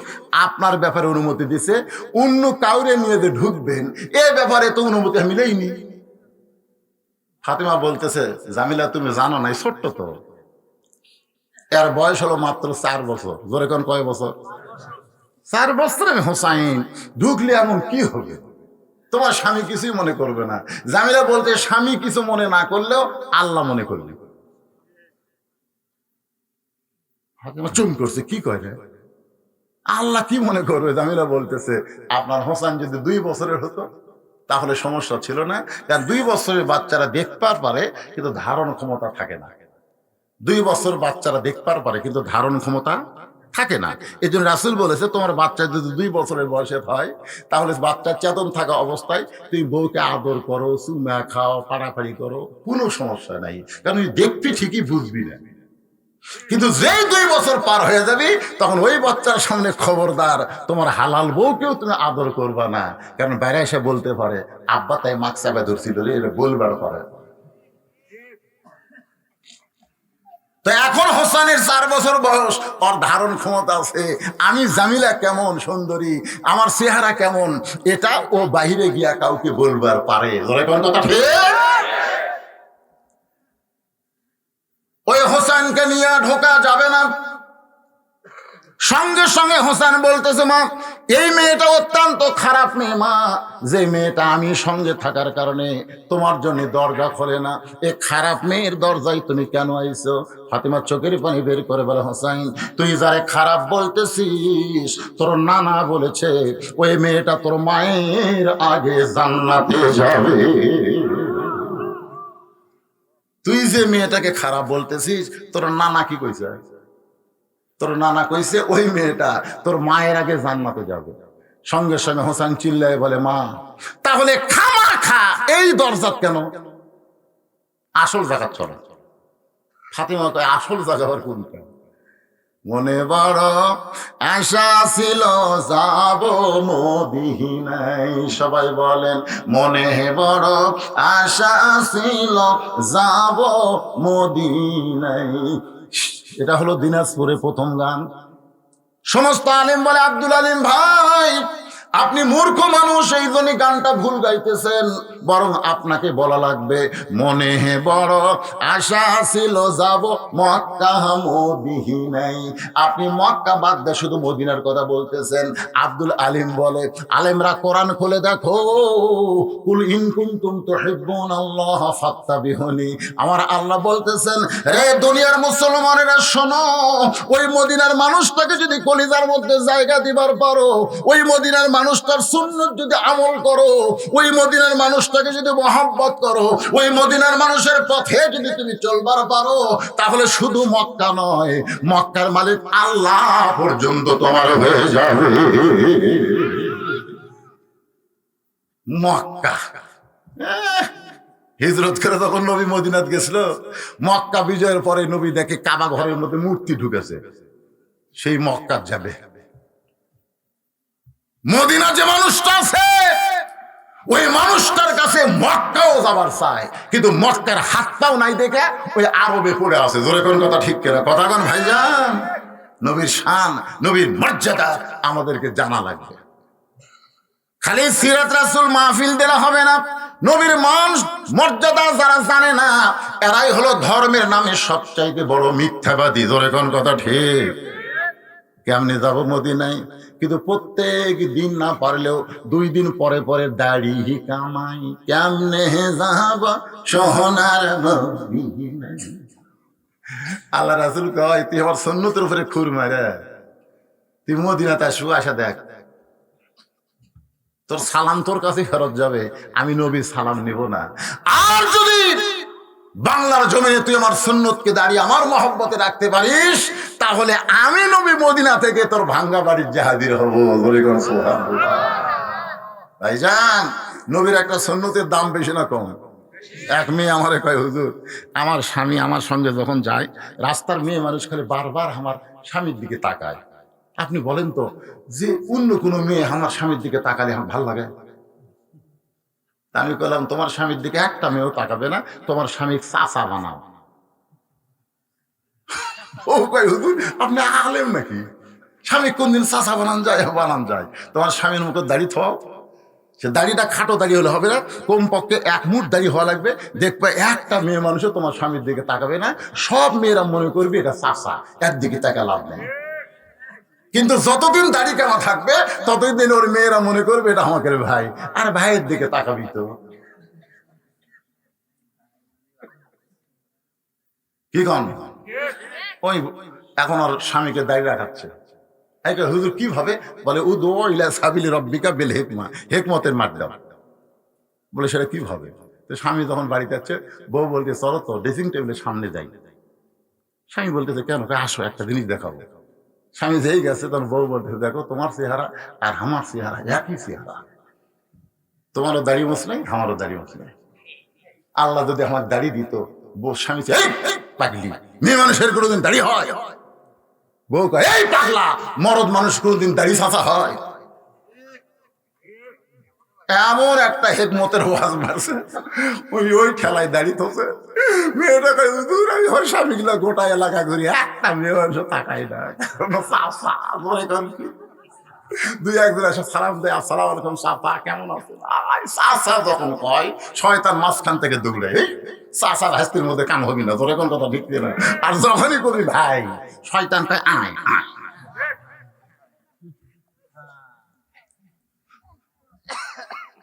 আপনার ব্যাপারে অনুমতি দিছে, অন্য কাউরে নিয়ে যে ঢুকবেন এ ব্যাপারে তো অনুমতি আমি নেইনি। ফাতেমা বলতেছে, জামিলা তুমি জানো না, ছোট্ট তো, এর বয়স হলো মাত্র 4 বছর। জোরে কোন কয় বছর? 4 বছরে হোসাইন ঢুকলে এমন কি হবে? তোমার স্বামী কিছুই মনে করবে না। জামিলা বলতে, স্বামী কিছু মনে না করলেও আল্লাহ মনে করবে। ফাতেমা চুম করছে, কি কয় রে? আল্লাহ কি মনে করবে? জামিলা বলতেছে আপনার হোসেন যদি 2 বছরের হতো তাহলে সমস্যা ছিল না, কারণ 2 বছরের বাচ্চারা দেখবার পারে কিন্তু ধারণ ক্ষমতা থাকে না। 2 বছর বাচ্চারা দেখবার পারে কিন্তু ধারণ ক্ষমতা থাকে না। এই জন্য রাসূল বলেছে তোমার বাচ্চা যদি 2 বছরের বয়সে হয় তাহলে বাচ্চা চেতন থাকা অবস্থায় তুমি বউকে আদর করো, চুমা খাও, পাড়াপাড়ি করো, কোনো সমস্যা নাই, কারণ তুই দেখবি ঠিকই, বুঝবি না। কিন্তু যেই 2 বছর পার হয়ে যাবি তখন ওই বাচ্চার সামনে খবরদার তোমার হালাল বউকেও তুমি আদর করবা না, কারণ বাইরে এসে বলতে পারে আব্বা তাই মাছ চাপা ধরছিল রে, এটা বলবার পারে। তো এখন হোসেনের 4 বছর বয়স, ওর ধারণ ক্ষমতা আছে। আমি জামিলা কেমন সুন্দরী, আমার চেহারা কেমন, এটা ও বাহিরে গিয়া কাউকে বলবার পারে। কথা ঠিক? ওই হোসেনকে নিয়ে ঢোকা যাবে না। সঙ্গে সঙ্গে হোসেন বলতেছে মা এই মেয়েটা অত্যন্ত খারাপ মেয়ে মা, যে মেয়েটা আমি সঙ্গে থাকার কারণে তোমার জন্য দরজা খোলে না, এ খারাপ মেয়ের দরজায় তুমি কেন আইছো? ফাতিমা চোখের পানি বের করে বলে হোসেন তুই যারে খারাপ বলতেছিস তোর নানা বলেছে ওই মেয়েটা তোর মায়ের আগে জান্নাতে যাবে। তুই যে মেয়েটাকে খারাপ বলতেছিস তোর নানা কি কইছে? তোর নানা কইছে ওই মেয়েটা তোর মায়ের আগে জান্নাতে যাবে। সঙ্গে সঙ্গে হোসেন চিল্লায় বলে মা তাহলে খামাখা এই দরজাত কেন? আসল জায়গা চলে। ফাতিমা কয় আসল জায়গা আবার কোনটা? মনে বড় আশা ছিল যাব মদিনায়, সবাই বলেন মনে বড় আশা ছিল যাব মদিনায়। এটা হলো দিনাজপুরে প্রথম গান। সমস্ত আলেম বলে আব্দুল আলিম ভাই আপনি মূর্খ মানুষ, এই জন্য গানটা ভুল গাইতেছেন, বরং আপনাকে বলা লাগবে মনে বড় আশা ছিল যাব মক্কা মদিনায়। আপনি মক্কা বাদ দিয়ে শুধু মদিনার কথা বলতেছেন। আব্দুল আলিম বলে আলেমরা কোরআন খুলে দেখো, কুল ইন কুনতুম তুহিব্বুনাল্লাহ ফাত্তাবিহুনি, আমার আল্লাহ বলতেছেন রে দুনিয়ার মুসলমানেরা শোনো, ওই মদিনার মানুষটাকে যদি কলিজার মধ্যে জায়গা দিবার পারো, ওই মদিনার মানুষটার সুন্নত যদি আমল করো, ওই মদিনার মানুষটাকে যদি মহব্বত করো, ওই মদিনার মানুষের পথে যদি তুমি চলবার পারো, তাহলে শুধু মক্কা নয় মক্কার মালিক আল্লাহ পর্যন্ত তোমার হয়ে যাবে। মক্কা হিজরত করে তখন নবী মদিনাত গেছিল, মক্কা বিজয়ের পরে নবী দেখে কাবা ঘরের মধ্যে মূর্তি ঢুকেছে, সেই মক্কা যাবে। মদিনা যে মানুষটা আছে ওই মানুষটার কাছে মক্কাও যাবার চায়, কিন্তু মক্কার হাতটাও নাই দেখে ওই আরবে পড়ে আছে। জোরে কোন কথা ঠিক কেনা কথা কোন ভাইজান? নবীর শান, নবীর মর্যাদা আমাদেরকে জানা লাগবে। খালি সিরাত রাসূল মাহফিল দিলে হবে না। নবীর মান মর্যাদা যারা জানে না এরাই হলো ধর্মের নামে সবচাইতে বড় মিথ্যাবাদী। জোরে কোন কথা ঠিক? কেমনে যাব মদিনায়? কিন্তু প্রত্যেক দিন না পারলেও 2 দিন পরে পরে দাড়ি কামাই, কেমনে যাব সোনার মদিনায়। আল্লাহ রাসূল কয় তুই আমার সুন্নতের উপরে খুর মারে, তুই মদিনাতে আসু, আসা দেখ তোর সালাম তোর কাছে ফেরত যাবে, আমি নবীর সালাম নিব না। আর যদি বাংলার জমিনে তুই আমার সুন্নতকে দাঁড়িয়ে আমার মহব্বতে রাখতে পারিস, তাহলে আমি নবী মদিনা থেকে তোর ভাঙ্গা বাড়ির জাহাজির হবো। ভাইজান নবীর একটা সুন্নতের দাম বেশি না কম? এক মেয়ে আমারে কয় হুজুর আমার স্বামী আমার সঙ্গে যখন যায় রাস্তার মেয়ে মানুষ খালি বারবার আমার স্বামীর দিকে তাকায়, আপনি বলেন তো যে অন্য কোনো মেয়ে আমার স্বামীর দিকে তাকালে আমার ভালো লাগে? আমি বললাম তোমার স্বামীর দিকে একটা মেয়েও তাকাবে না, তোমার স্বামী চাচা বানাও। ও কয় হুজুর আপনি আলেম নাকি? স্বামী কোনদিন চাচা বানান যায়? বানান যায়। তোমার স্বামীর মুখে দাড়ি থাও, সে দাড়িটা খাটো দাড়ি হলে হবে না, কমপক্ষে 1 মুঠ দাড়ি হওয়া লাগবে। দেখবে একটা মেয়ে মানুষও তোমার স্বামীর দিকে তাকাবে না, সব মেয়েরা মনে করবে এটা চাচা, এর দিকে তাকা লাভ নেই। কিন্তু যতদিন দাড়ি কামা থাকবে ততদিন ওর মেয়েরা মনে করবে এটা আমাকে ভাই, আর ভাইয়ের দিকে তাকাবি তো। কি কন? ওই এখন ওর স্বামীকে দাড়ি রাখাচ্ছে, এই কয়, হুজুর কিভাবে? বলে উদু ইলা সাবিলি রব্বিকা বিল হিকমা, হিকমতের মাধ্যম। বলে সেটা কিভাবে? তো স্বামী যখন বাড়িতে যাচ্ছে, বউ বলতে চলো তো ড্রেসিং টেবিলের সামনে যাই। স্বামী বলতেছে কেন? আসো একটা জিনিস দেখাবো। স্বামী যেই গেছে তখন বউ বলতেছে দেখো তোমার চেহারা আর আমার চেহারা একই চেহারা, তোমারও দাড়ি মোছ নাই আমারও দাড়ি মোছ নাই। আল্লাহ যদি আমার দাড়ি দিত, বউ স্বামী পাগলি, মেয়ে মানুষের কোনোদিন দাড়ি হয়? বউ কয় এই পাগলা, মরদ মানুষ কোনোদিন দাড়ি ছাঁচা হয়? এমন একটা হেকমতের ওয়াজ মারছে, ওই ঠেলায় দাঁড়িয়ে থসে। মেয়েটা কয় হুজুর আমি ওর স্বামীগুলা গোটা এলাকা ঘুরি, একটা মেয়ে মানুষ তাকাই না। দুই একজন এসে সালাম দেয়, আসসালামু আলাইকুম চাচা কেমন আছেন? চাচা যখন কয় শয়তান মাঝখান থেকে দৌড়ে, চাচার হাস্তির মধ্যে কাম হবি না, তোর এখন কথা ঠিক না। আর যখনই কবি ভাই, শয়তান কয় আয় আয়।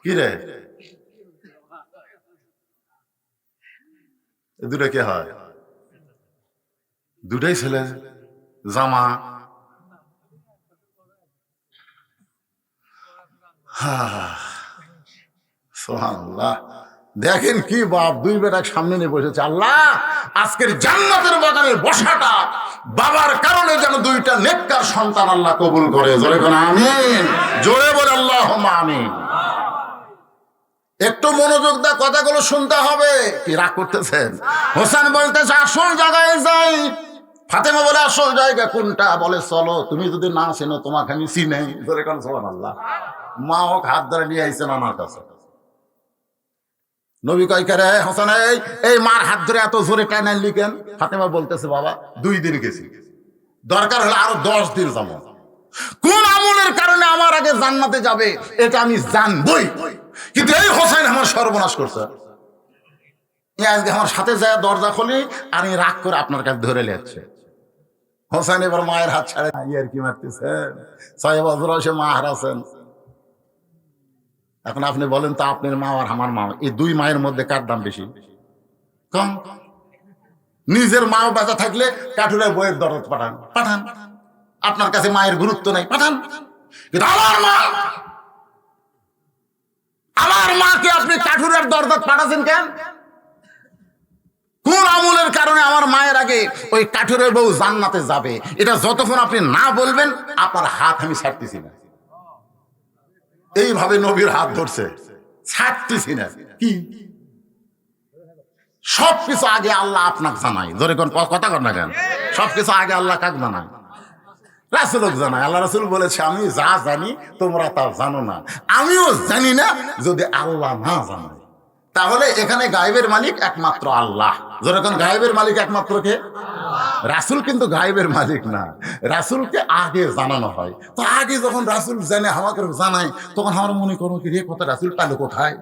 কি রে দুটা কে হয়? দুটাই ছেলে, জামা। সুবহানাল্লাহ। দেখেন কি বাপ, দুই বেটা সামনে নিয়ে বসেছে। আল্লাহ আজকের জান্নাতের বাগানের বসাটা বাবার কারণে যেন দুইটা নেককার সন্তান আল্লাহ কবুল করে। জোরে বলে আমিন, জোরে বলে আল্লাহুম্মা আমিন। একটু মনোযোগ দা কথাগুলো শুনতে হবে। কি রাগ করতেছেন? হোসেন বলতেছে আসল জায়গায় যাই। ফাতেমা বলে আসল জায়গা কোনটা? বলে চলো, তুমি যদি না চেনো তোমাকে আমি চিনাই। জোরে কোন সুবহানাল্লাহ। মা হোক হাত ধরে নিয়ে আইছেন আমার কাছে। নবী কয় কে রে হোসেন, এই মার হাত ধরে এত জোরে টান আনলি কেন? ফাতেমা বলতেছে বাবা 2 দিন গেছি, দরকার হলে আরো 10 দিন যাবো। কোন আমলের কারণে আমার আগে জান্নাতে যাবে এটা আমি জানবই, কিন্তু এই হোসেন আমার সর্বনাশ করছে। আজকে আমার সাথে যায় দরজা খুলি আর এই রাগ করে আপনার কাছে ধরে যাচ্ছে। হোসেন এবার মায়ের হাত ছাড়ে আর কি মারতেছেন, 6 বছর বয়সে মা হারাছেন। এখন আপনি বলেন তো আপনার মা আর আমার মা, এই 2 মায়ের মধ্যে কার দাম বেশি? কম। নিজের মাও বেঁচে থাকলে কাঠুরের বইয়ের দরদ পাঠান পাঠান, আপনার কাছে মায়ের গুরুত্ব নাই পাঠান। কিন্তু আমার মাকে আপনি কাঠুরের দরদ পাঠাচ্ছেন কেন? কোন আমলের কারণে আমার মায়ের আগে ওই কাঠুরের বউ জান্নাতে যাবে, এটা যতক্ষণ আপনি না বলবেন আপনার হাত আমি ছাড়তেছি না। এইভাবে নবীর হাত ধরছে, ছাড়তেছি না। কি সবকিছু আগে আল্লাহ আপনাকে জানাই। ধরে কোন কথা কর না কেন? সবকিছু আগে আল্লাহ কাক জানায়? রাসূলকে জানায়। আল্লাহ রাসূল বলেছে আমি যা জানি তোমরা তা জানো না, আমিও জানি না যদি আল্লাহ না জানায়। তাহলে এখানে গায়েবের মালিক একমাত্র আল্লাহ। যখন গায়েবের মালিক একমাত্র কে? রাসূল কিন্তু গায়েবের মালিক না, রাসূলকে আগে জানানো হয়। তো আগে যখন রাসূল জানে আমাকে জানায়, তখন আমার মনে করো কি রে কথা রাসূল পালো কোথায়?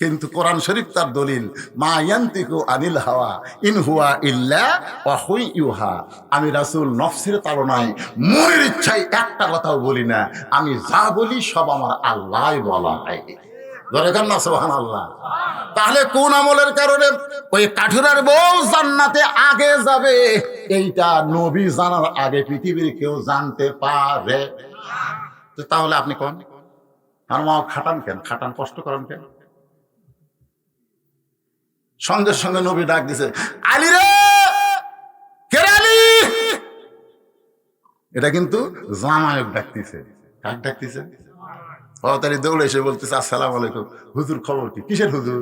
কিন্তু কোরআন শরীফ তার দলিল, মা ইয়ান্তিকু আনিল হাওয়া ইন হুয়া ইল্লা ওয়াহুই ইউহা। আমি রাসূল নফসের তাড়নায় মনের ইচ্ছায় একটা কথাও বলি না, আমি যা বলি সব আমার আল্লাহই বলা হয়। সুবহানাল্লাহ। তাহলে কোন আমলের কারণে ওই কাঠুরের বউ জান্নাতে আগে যাবে এইটা নবী জানার আগে পৃথিবীর কেউ জানতে পারে? তাহলে আপনি কোন আর মা খাটান কেন? খাটান, কষ্ট করেন কেন? সঙ্গে সঙ্গে নবী ডাক দিছে, আলী রে, কে রে আলী? এটা কিন্তু জামায়ক ডাকতেছে। কাক ডাকতেছে? তারি দৌড়ে এসে বলতেছে আসসালামু আলাইকুম। হুজুর খবর কি? কিসের হুজুর?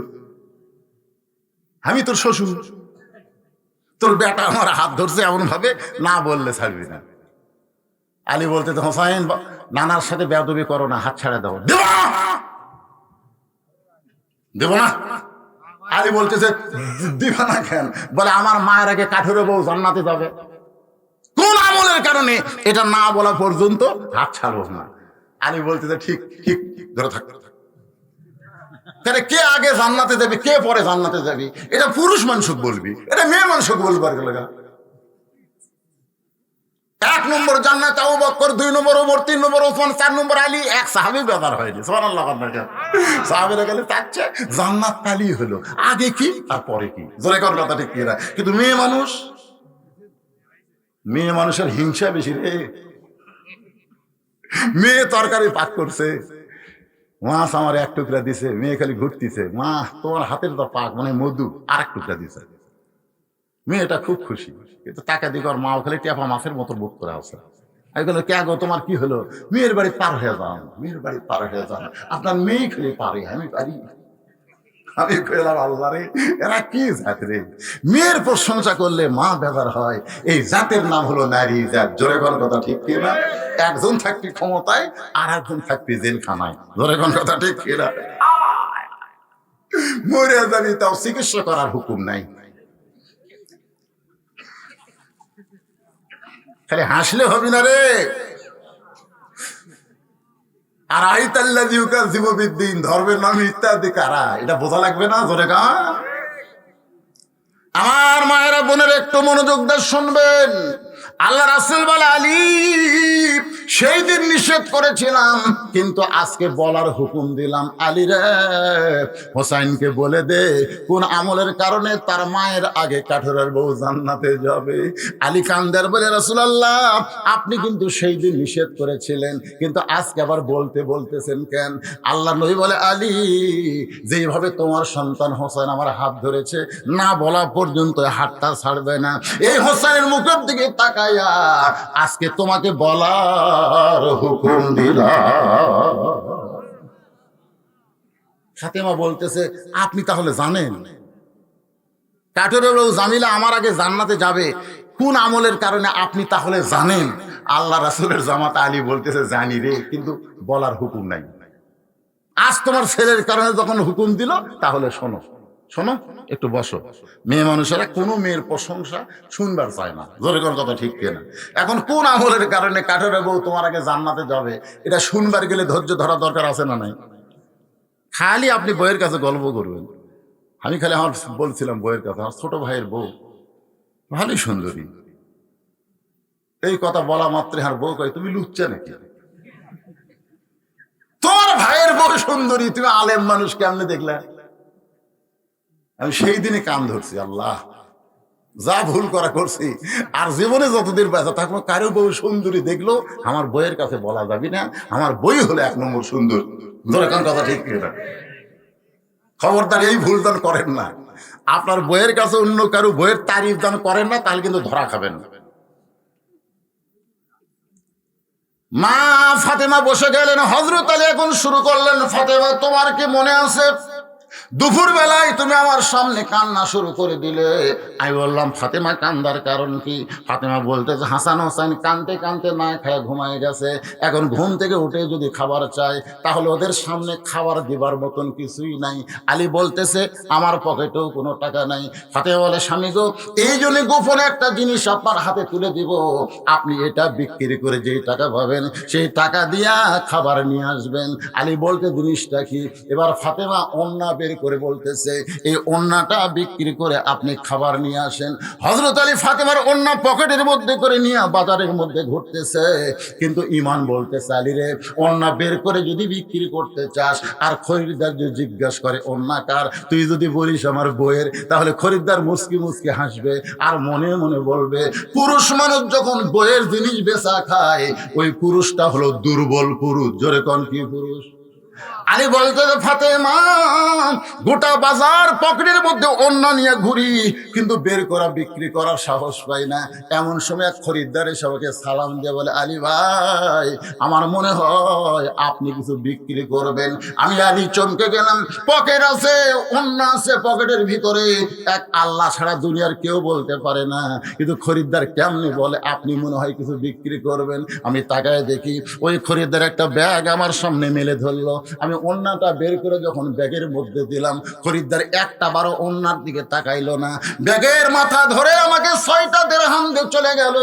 আমি তোর শ্বশুর, তোর বেটা আমার হাত ধরছে এমন ভাবে না বললে ছাড়বি না। আলী বলতে হোসাইন নানার সাথে বেয়াদবি করো না, হাত ছাড়া দাও। দেব না। আলী বলতেছে দিবা না কেন? বলে আমার মায়ের আগে কাঠুরে বউ জান্নাতে যাবে, কোন আমলের কারণে এটা না বলা পর্যন্ত হাত ছাড়বো না। আলী বলতেছে ঠিক ঠিক ধরে থাক। তাহলে কে আগে জান্নাতে যাবে কে পরে জান্নাতে যাবে এটা পুরুষ মানুষক বলবি, এটা মেয়ে মানুষক বলবার লাগা। 1 নম্বর জান্নাত আবু বকর, 2 নম্বর ওমর, 3 নম্বর ওসমান, 4 নম্বর আলী। এক সাহাবী ব্যাপার হয়নি। সুবহানাল্লাহ। সাহাবীরা গেলে তাচ্ছে জান্নাত কালি হলো, আগে কি আর পরে কি। জোরে কর কথা ঠিক কিনা? কিন্তু মেয়ে মানুষ মেয়ে মানুষের হিংসা বেশি রে। মেয়ে তরকারি পাক করছে, মাছ আমার এক টুকরা দিছে, মেয়ে খালি ঘুরতিছে, মা তোমার হাতের তো পাক মানে মধু, আর এক টুকরা দিছে। মেয়েটা খুব খুশি, কিন্তু টাকা দিকে ওর মাও খালি টেপা মাছের মতো বোধ করে আছে। আমি বললো, কে গো তোমার কি হলো? মেয়ের বাড়ি পার হয়ে যান, মেয়ের বাড়ি পার হয়ে যান, আপনার মেয়ে খালি পারে, আমি পারি। আমি কইলাম, আল্লাহ রে, এরা কি জাত রে? মেয়ের প্রশংসা করলে মা বেজার হয়। এই জাতের নাম হলো নারী জাত। জোরে কোন কথা ঠিক কিনা? একজন থাকবি ক্ষমতায়, আর একজন থাকবি জেলখানায়। জোরে কোন কথা ঠিক কিনা? মরে যাবি, তাও চিকিৎসা করার হুকুম নাই। খালি হাসলে হবি না রে। আর আইতাল্লাযী ইউকাযযিবু বিদ্দীন, ধর্মের নাম ইত্যাদি কারা, এটা বোঝা লাগবে না? জোরে কা। আমার মায়েরা বোনেরা একটু মনোযোগ দিয়ে শুনবেন। আল্লাহ রাসূল বলে, আলী সেই দিন নিষেধ করেছিলাম, কিন্তু আজকে বলার হুকুম দিলাম। আলী রে, হোসাইনকে বলে দে কোন আমলের কারণে তার মায়ের আগে কাঠুরের বউ জান্নাতে যাবে। আলী কান্দের বলে, রাসূলুল্লাহ আপনি কিন্তু সেই দিন নিষেধ করেছিলেন, কিন্তু আজকে আবার বলতেছেন কেন? আল্লাহ নবী বলে, আলী যেভাবে তোমার সন্তান হোসেন আমার হাত ধরেছে, না বলা পর্যন্ত হাতটা ছাড়বে না। এই হোসেনের মুখের দিকে তাকাইয়া আজকে তোমাকে বলার হুকুম দিলাম। ফাতেমা বলতেছে, আপনি তাহলে জানেন কাঠুরের বউ জামিলা আমার আগে জান্নাতে যাবে, কোন আমলের কারণে আপনি তাহলে জানেন? আল্লাহ রাসূলের জামাতা আলী বলতেছে, জানি রে, কিন্তু বলার হুকুম নাই। আজ তোমার ছেলের কারণে যখন হুকুম দিল, তাহলে শোনো। শোনো, একটু বসো। মেয়ে মানুষেরা কোনো মেয়ের প্রশংসা শুনবার চায় না। জোরে কোন কথা ঠিক কিনা? এখন কোন আমলের কারণে কাঠুরের বউ তোমার আগে জান্নাতে যাবে, এটা শুনবার গেলে ধৈর্য ধরা দরকার আছে না নাই? খালি আপনি বইয়ের কাছে গল্প করবেন। আমি খালি আমার বলছিলাম বইয়ের কথা, আমার ছোট ভাইয়ের বউ ভালোই সুন্দরী। এই কথা বলা মাত্র আর বউ কয়, তুমি লুচ্চা নাকি? তোমার ভাইয়ের বউ সুন্দরী, তুমি আলেম মানুষ কেমনে দেখলে? আমি সেই দিনে কান ধরছি, আল্লাহ যা ভুল করা করছি, আর জীবনে যতদিন বেঁচে থাকবো কারো বউ সুন্দরী দেখলো আমার বইয়ের কাছে বলা যাবি না, আমার বই হলো এক নম্বর সুন্দর। ধরে কোন কথা ঠিক কিনা? খবরদার এই ভুল দান করেন না। আপনার বইয়ের কাছে অন্য কারো বইয়ের তারিফ দান করেন না, তাহলে কিন্তু ধরা খাবেন। মা ফাতেমা বসে গেলেন, হযরত আলী এখন শুরু করলেন, ফাতেমা তোমার কি মনে আছে দুপুর বেলায় তুমি আমার সামনে কান্না শুরু করে দিলে? আমি বললাম, ফাতেমা কান্দার কারণ কি? ফাতেমা বলতেছে, হাসান হোসেন কানতে কানতে না খেয়ে ঘুমায় গেছে, এখন ঘুম থেকে উঠে যদি খাবার চায় তাহলে ওদের সামনে খাবার দিবার মতন কিছুই নাই। আলী বলতেছে, আমার পকেটেও কোনো টাকা নাই। ফাতেমা বলে, স্বামী গো, এই জন্য গোপনে একটা জিনিস আপনার হাতে তুলে দিব, আপনি এটা বিক্রি করে যেই টাকা পাবেন সেই টাকা দিয়া খাবার নিয়ে আসবেন। আলী বলতে, জিনিসটা কি? এবার ফাতেমা ওন্না বের করে বলতেছে, এই ওন্নাটা বিক্রি করে আপনি খাবার নিয়ে আসেন। হযরত আলী ফাতেমার ওন্না পকেটের মধ্যে করে নিয়ে বাজারের মধ্যে ঘুরতেছে, কিন্তু ঈমান বলতেছে, আলী রে, ওন্না বের করে যদি বিক্রি করতে চাস আর খরিদ্দার যদি জিজ্ঞাসা করে ওন্না কার, তুই যদি বলিস আমার বইয়ের, তাহলে খরিদ্দার মুচকি মুচকি হাসবে আর মনে মনে বলবে, পুরুষ মানুষ যখন বইয়ের জিনিস বেচা খায়, ওই পুরুষটা হলো দুর্বল পুরুষ। জোরে কোন কি পুরুষ? আলী বলতে, ফাতেমা গোটা বাজার পকেটের মধ্যে ওন্না নিয়ে ঘুরি, কিন্তু বের করা বিক্রি করার সাহস পাই না। এমন সময় এক খরিদ্দার এসে আমাকে সালাম দিয়ে বলে, আলী ভাই, আমার মনে হয় আপনি কিছু বিক্রি করবেন। আমি আলী চমকে গেলাম। পকেট আছে, ওন্না আছে পকেটের ভিতরে, এক আল্লাহ ছাড়া দুনিয়ার কেউ বলতে পারে না, কিন্তু খরিদ্দার কেমনে বলে আপনি মনে হয় কিছু বিক্রি করবেন? আমি তাকায় দেখি ওই খরিদ্দার একটা ব্যাগ আমার সামনে মেলে ধরলো। আমি ওন্নাটা বের করে যখন ব্যাগের মধ্যে দিলাম, খরিদ্দার একটা বারো ওন্নার দিকে তাকাইলো না, ব্যাগের মাথা ধরে আমাকে 6টা দিরহাম দিয়ে চলে গেল।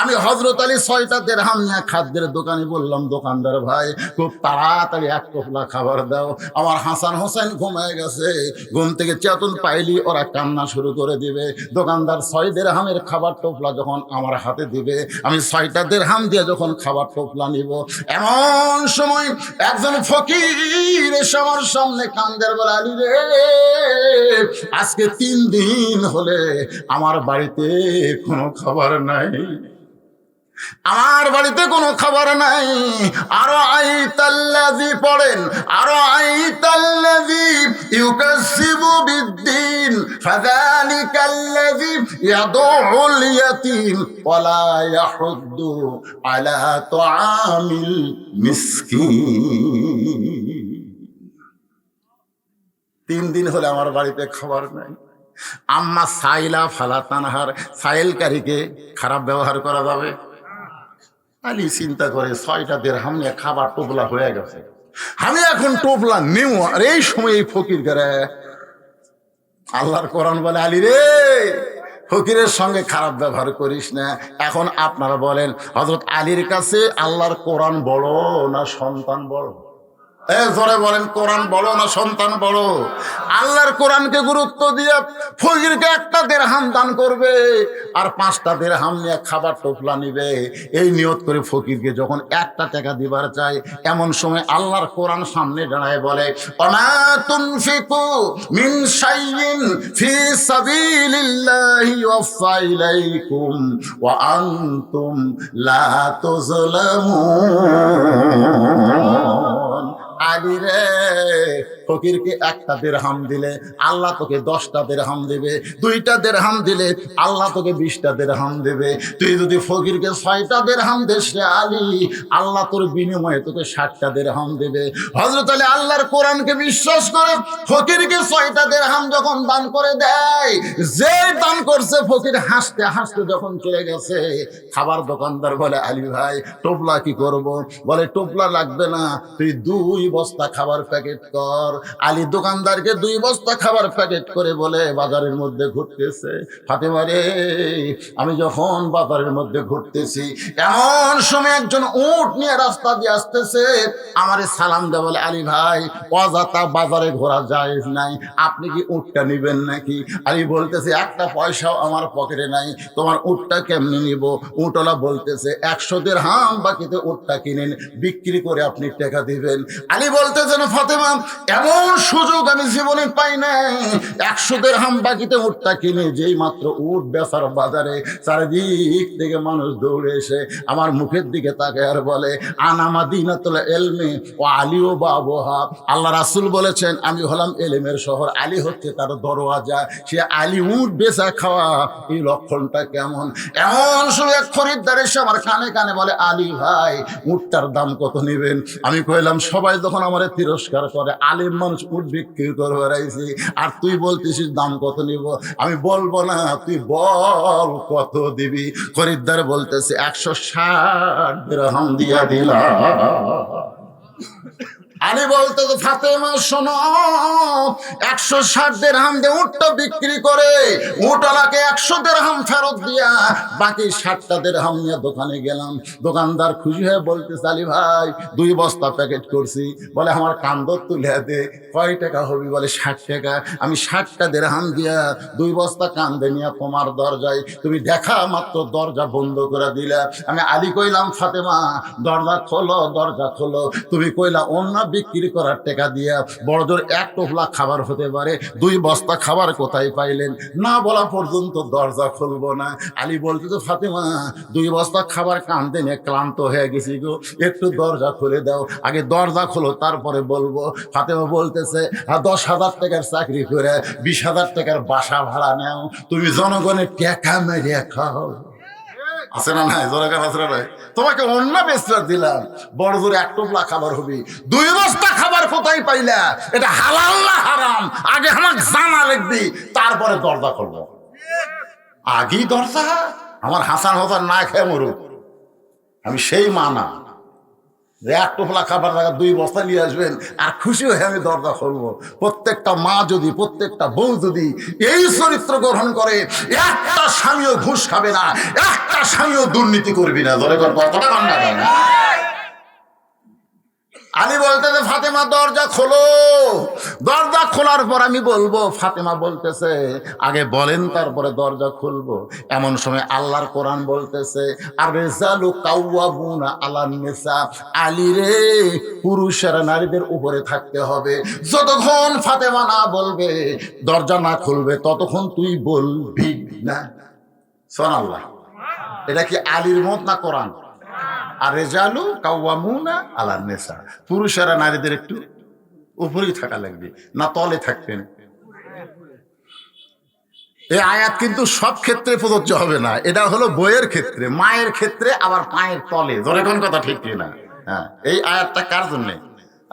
আমি হযরত আলী 6টা দিরহাম নিয়ে খাদ্যের দোকানে বললাম, দোকানদার ভাই, খুব তাড়াতাড়ি এক টোপলা খাবার দাও, আমার হাসান হোসেন ঘুমায় গেছে, ঘুম থেকে চেতন পাইলি ওরা কান্না শুরু করে দিবে। দোকানদার 6 দিরহামের খাবার টোপলা যখন আমার হাতে দিবে, আমি 6টা দিরহাম দিয়ে যখন খাবার টোপলা নিব, এমন সময় একজন ফকির এসে আমার সামনে কান্দের বলে, আলী রে, আজকে 3 দিন হলে আমার বাড়িতে কোনো খাবার নাই। আমার বাড়িতে কোনো খাবার নাই। আরো আইতাল্লাযী পড়েন, আরো আইতাল্লাযী ইউকাসসিবু বিদ্দীন ফাযালিকাল্লাযী ইয়াদউল ইয়াতীম ওয়ালা ইয়াহুদ্দু আলা তুআমিল মিসকিন। 3 দিন হলে আমার বাড়িতে খাবার নাই। আম্মা সাইলা ফালা তানহার, সাইলকারীকে খারাপ ব্যবহার করা যাবে? আলী চিন্তা করে 6টা দিরহাম নিয়ে খাবার টোপলা হয়ে গেছে, আমি এখন টোপলা নেব। আর এই সময় এই ফকির করে আল্লাহর কোরআন বলে, আলী রে ফকিরের সঙ্গে খারাপ ব্যবহার করিস না। এখন আপনারা বলেন, হযরত আলীর কাছে আল্লাহর কোরআন বড় না সন্তান বড়? জোরে বলেন, কোরআন বড় না সন্তান বড়? আল্লাহর কোরআনকে গুরুত্ব দিয়ে ফকিরকে 1টা দিরহাম দান করবে আর 5টা দিরহাম নিয়ে খাবার টোপলা নিবে। এই নিয়ত করে ফকিরকে যখন 1টা টাকা দিবার চাই, এমন সময় আল্লাহর কোরআন সামনে দাঁড়ায় বলে, ওমা তুনফিকু মিন শাইইন ফি সাবিলিল্লাহি ওয়াফা ইলাইকুম ওয়া আনতুম লা তুযলামুন। আলী রে, ফকিরকে 1টা দিরহাম দিলে আল্লাহ তোকে 10টা দিরহাম দেবে, 2টা দিরহাম দিলে আল্লাহ তোকে 20টা দিরহাম দেবে। তুই যদি ফকিরকে 6টা দিরহাম দিস রে আলী, আল্লাহ তোর বিনিময়ে তোকে 60টা দিরহাম দেবে। হযরত আলী আল্লাহর কোরআনকে বিশ্বাস করে ফকিরকে 6টা দিরহাম যখন দান করে দেয়, যে দান করছে ফকির হাসতে হাসতে যখন চলে গেছে, খাবার দোকানদার বলে, আলী ভাই টোপলা কি করব? বলে, টোপলা লাগবে না, তুই 2 বস্তা খাবার প্যাকেট কর। আলী দোকানদারকে 2 বস্তা খাবার প্যাকেট করে বলে বাজারের মধ্যে ঘুরতেছে। ফাতেমা রে, আমি যখন বাজারের মধ্যে ঘুরতেছি, এমন সময় একজন উট নিয়ে রাস্তা দিয়ে আসতেছে, আমারে সালাম দেয়, বলে, আলী ভাই অযথা বাজারে ঘোরা জায়েজ নাই, আপনি কি উটটা নিবেন নাকি? আলী বলতেছে, 1টা পয়সাও আমার পকেটে নাই, তোমার উটটা কেমনে নিব? উটওয়ালা বলতেছে, 100 দিরহাম বাকিতে উটটা কিনেন, বিক্রি করে আপনি টাকা দিবেন। আলী বলতেছেন, ফাতেমা এমন সুযোগ আমি জীবনে পাই নাই, 100 দিরহাম বাকিতে উটটা কিনে যেই মাত্র উট বেচার বাজারে, চারিদিক থেকে মানুষ দৌড়ে এসে আমার মুখের দিকে তাকায় আর বলে, আনা মাদিনাতুল ইলমি ওয়া আলিও বাবুহা। আল্লাহ রাসূল বলেছেন, আমি হলাম ইলমের শহর, আলী হচ্ছে তার দরওয়াজা। সে আলী উট বেচা খাওয়া, এই লক্ষণটা কেমন? এমন সময় এক খরিদ্দার এসে আমার কানে কানে বলে, আলী ভাই উটটার দাম কত নেবেন? আমি কইলাম, সবাই যখন আমারে তিরস্কার করে, আলিম মানুষ উট বিক্রি করে বেড়াইছি, আর তুই বলতেছিস দাম কত নিব? আমি বলবো না, তুই বল কত দিবি? খরিদ্দার বলতেছে, 160 দিরহাম দিয়া দিলাম। আলী বলতে, ফাতেমা শোনো, 160 দিরহাম দিয়ে উটটা বিক্রি করে উটওয়ালাকে 100 দিরহাম ফেরত দিয়া বাকি 60টা দিরহাম নিয়ে দোকানে গেলাম। দোকানদার খুশি হয়ে বলতেছে, আলী ভাই 2 বস্তা প্যাকেট করছি। বলে, আমার কান্দর তুলে দে। কয় টাকা হবি? বলে, 60 টাকা। আমি 60টা দিরহাম দিয়া 2 বস্তা কান্দে নিয়ে তোমার দরজায়, তুমি দেখা মাত্র দরজা বন্ধ করে দিলা। আমি আলী কইলাম, ফাতেমা দরজা খোলো, দরজা খোলো। তুমি কইলা অন্য বিক্রি করার টাকা দিয়া বড় জোর 1 টোপলা খাবার হতে পারে, 2 বস্তা খাবার কোথায় পাইলেন? না বলা পর্যন্ত দরজা খুলবো না। আলী বলতে, তো ফাতেমা 2 বস্তা খাবার কান্দে নিয়ে ক্লান্ত হয়ে গেছি গো, একটু দরজা খুলে দাও। আগে দরজা খোলো, তারপরে বলবো। ফাতেমা বলতেছে, 10,000 টাকার চাকরি করে 20,000 টাকার বাসা ভাড়া নেও, তুমি জনগণের টাকা মেরে খাও। আছে না নাই? জনগণ আছে না নাই? তোমাকে অন্য বেচতে দিলাম, বড় জোরে 1 টোপলা খাবার হবি, 2 বস্তা খাবার কোথায় পাইলা? এটা হালাল না হারাম? আগে আমার জানা লিখবি, তারপরে দরজা করবো। আগেই দরজা? আমার হাসান হাসান না খেয়ে মরুক, আমি সেই মানা যে 1 টোপলা খাবার টাকা 2 বস্তা নিয়ে আসবেন আর খুশি হয়ে আমি দরজা খুলবো। প্রত্যেকটা মা যদি, প্রত্যেকটা বউ যদি এই চরিত্র গ্রহণ করে, একটা স্বামীও ঘুষ খাবে না, একটা স্বামীও দুর্নীতি করবি না। ধরে কর কতটা কান্না কেন? আলী বলতেছে, ফাতেমা দরজা খোলো। দরজা খোলার পর আমি বলবো। ফাতেমা বলতেছে, আগে বলেন তারপরে দরজা খুলবো। এমন সময় আল্লাহর কোরআন বলতেছে, আর রিজালু কাওয়াবুনা আলান নিসা। আলী রে, পুরুষেরা নারীদের উপরে থাকতে হবে। যতক্ষণ ফাতেমা না বলবে, দরজা না খুলবে, ততক্ষণ তুই বলবি না। সুবহানাল্লাহ। এটা কি আলীর মত না কোরআন? আর রেজালু কাওয়ামুনা আলা নেসা, পুরুষেরা নারীদের একটু উপরেই থাকা লাগবে, না তলে থাকবেন। এই আয়াত কিন্তু সব ক্ষেত্রে প্রযোজ্য হবে না, এটা হলো বইয়ের ক্ষেত্রে, মায়ের ক্ষেত্রে আবার পায়ের তলে, ধরে কোন কথা ঠিক কিনা? হ্যাঁ, এই আয়াতটা কার জন্য?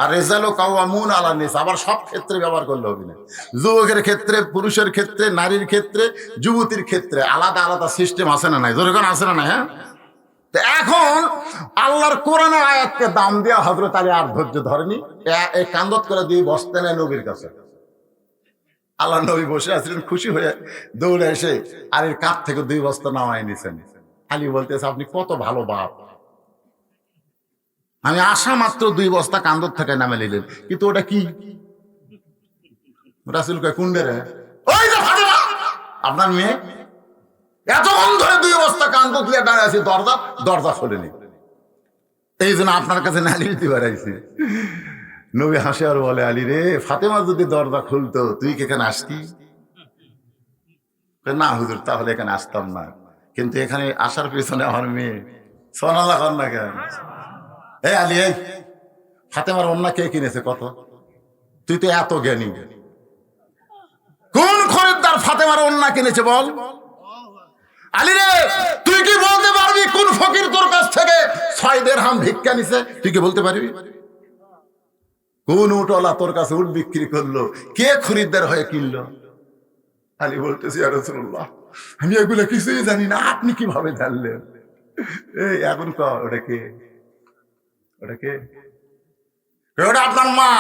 আর রেজালু কাওয়ামুনা আলা নেসা আবার সব ক্ষেত্রে ব্যবহার করলে হবে না। যুবকের ক্ষেত্রে, পুরুষের ক্ষেত্রে, নারীর ক্ষেত্রে, যুবতীর ক্ষেত্রে আলাদা আলাদা সিস্টেম আছে না নাই? ধরে কোন আছে না নাই? হ্যাঁ, এখন আল্লাহর কোরআনের আয়াতকে দাম দেওয়া হযরত আলী আর ধৈর্য ধরেনি, এই কান্দত করে দিয়ে বসতে নেয় নবীর কাছে। আল্লাহ নবী বসে আছিলেন, খুশি হয়ে দৌড়ে এসে আলীর কাঁধ থেকে 2 বস্তা নামায় নিছেন। আলী বলতেছে, আপনি কত ভালো বাপ, আমি আসা মাত্র 2 বস্তা কান্দত থেকে নামে নিলেন, কিন্তু ওটা কি? রাসূল কয়, কুন্ডে রে? ওই যে ফাতেমা আপনার মেয়ে, এতক্ষণ ধরে 2 বস্তা কান্দত নিয়ে দাঁড়িয়ে আছি, দরজা খোলেনি, এই জন্য আপনার কাছে নালিশ দিবার আইছি। নবী হাসে আর বলে, আলী রে, ফাতেমা যদি দরজা খুলতো তুই কি এখানে আসতি? না হুজুর, তাহলে এখানে আসতাম না, কিন্তু এখানে আসার পেছনে আমার মেয়ে। সুবহানাল্লাহ কর না কেন? এই আলী, এই ফাতেমার ওন্না কে কিনেছে কত? তুই তো এত জ্ঞানী, কোন খরিদ্দার ফাতেমার ওন্না কিনেছে বল? আলী রে, তুই কি বলতে পারবি কোন ফকির তোর কাছ থেকে 6 দিরহাম ভিক্ষা নিছে? তুই কি বলতে পারবি? কোন উটওয়ালা তোর কাছে উট বিক্রি করলো? কে খরিদ্দার হয়ে কিনলো? আলী বলতেছি, ইয়া রাসূলুল্লাহ, আমি এগুলো কিছুই জানি না, আপনি কিভাবে জানলেন? এই এখন ওটা কে? ওটা কে? ওটা আপনার মা।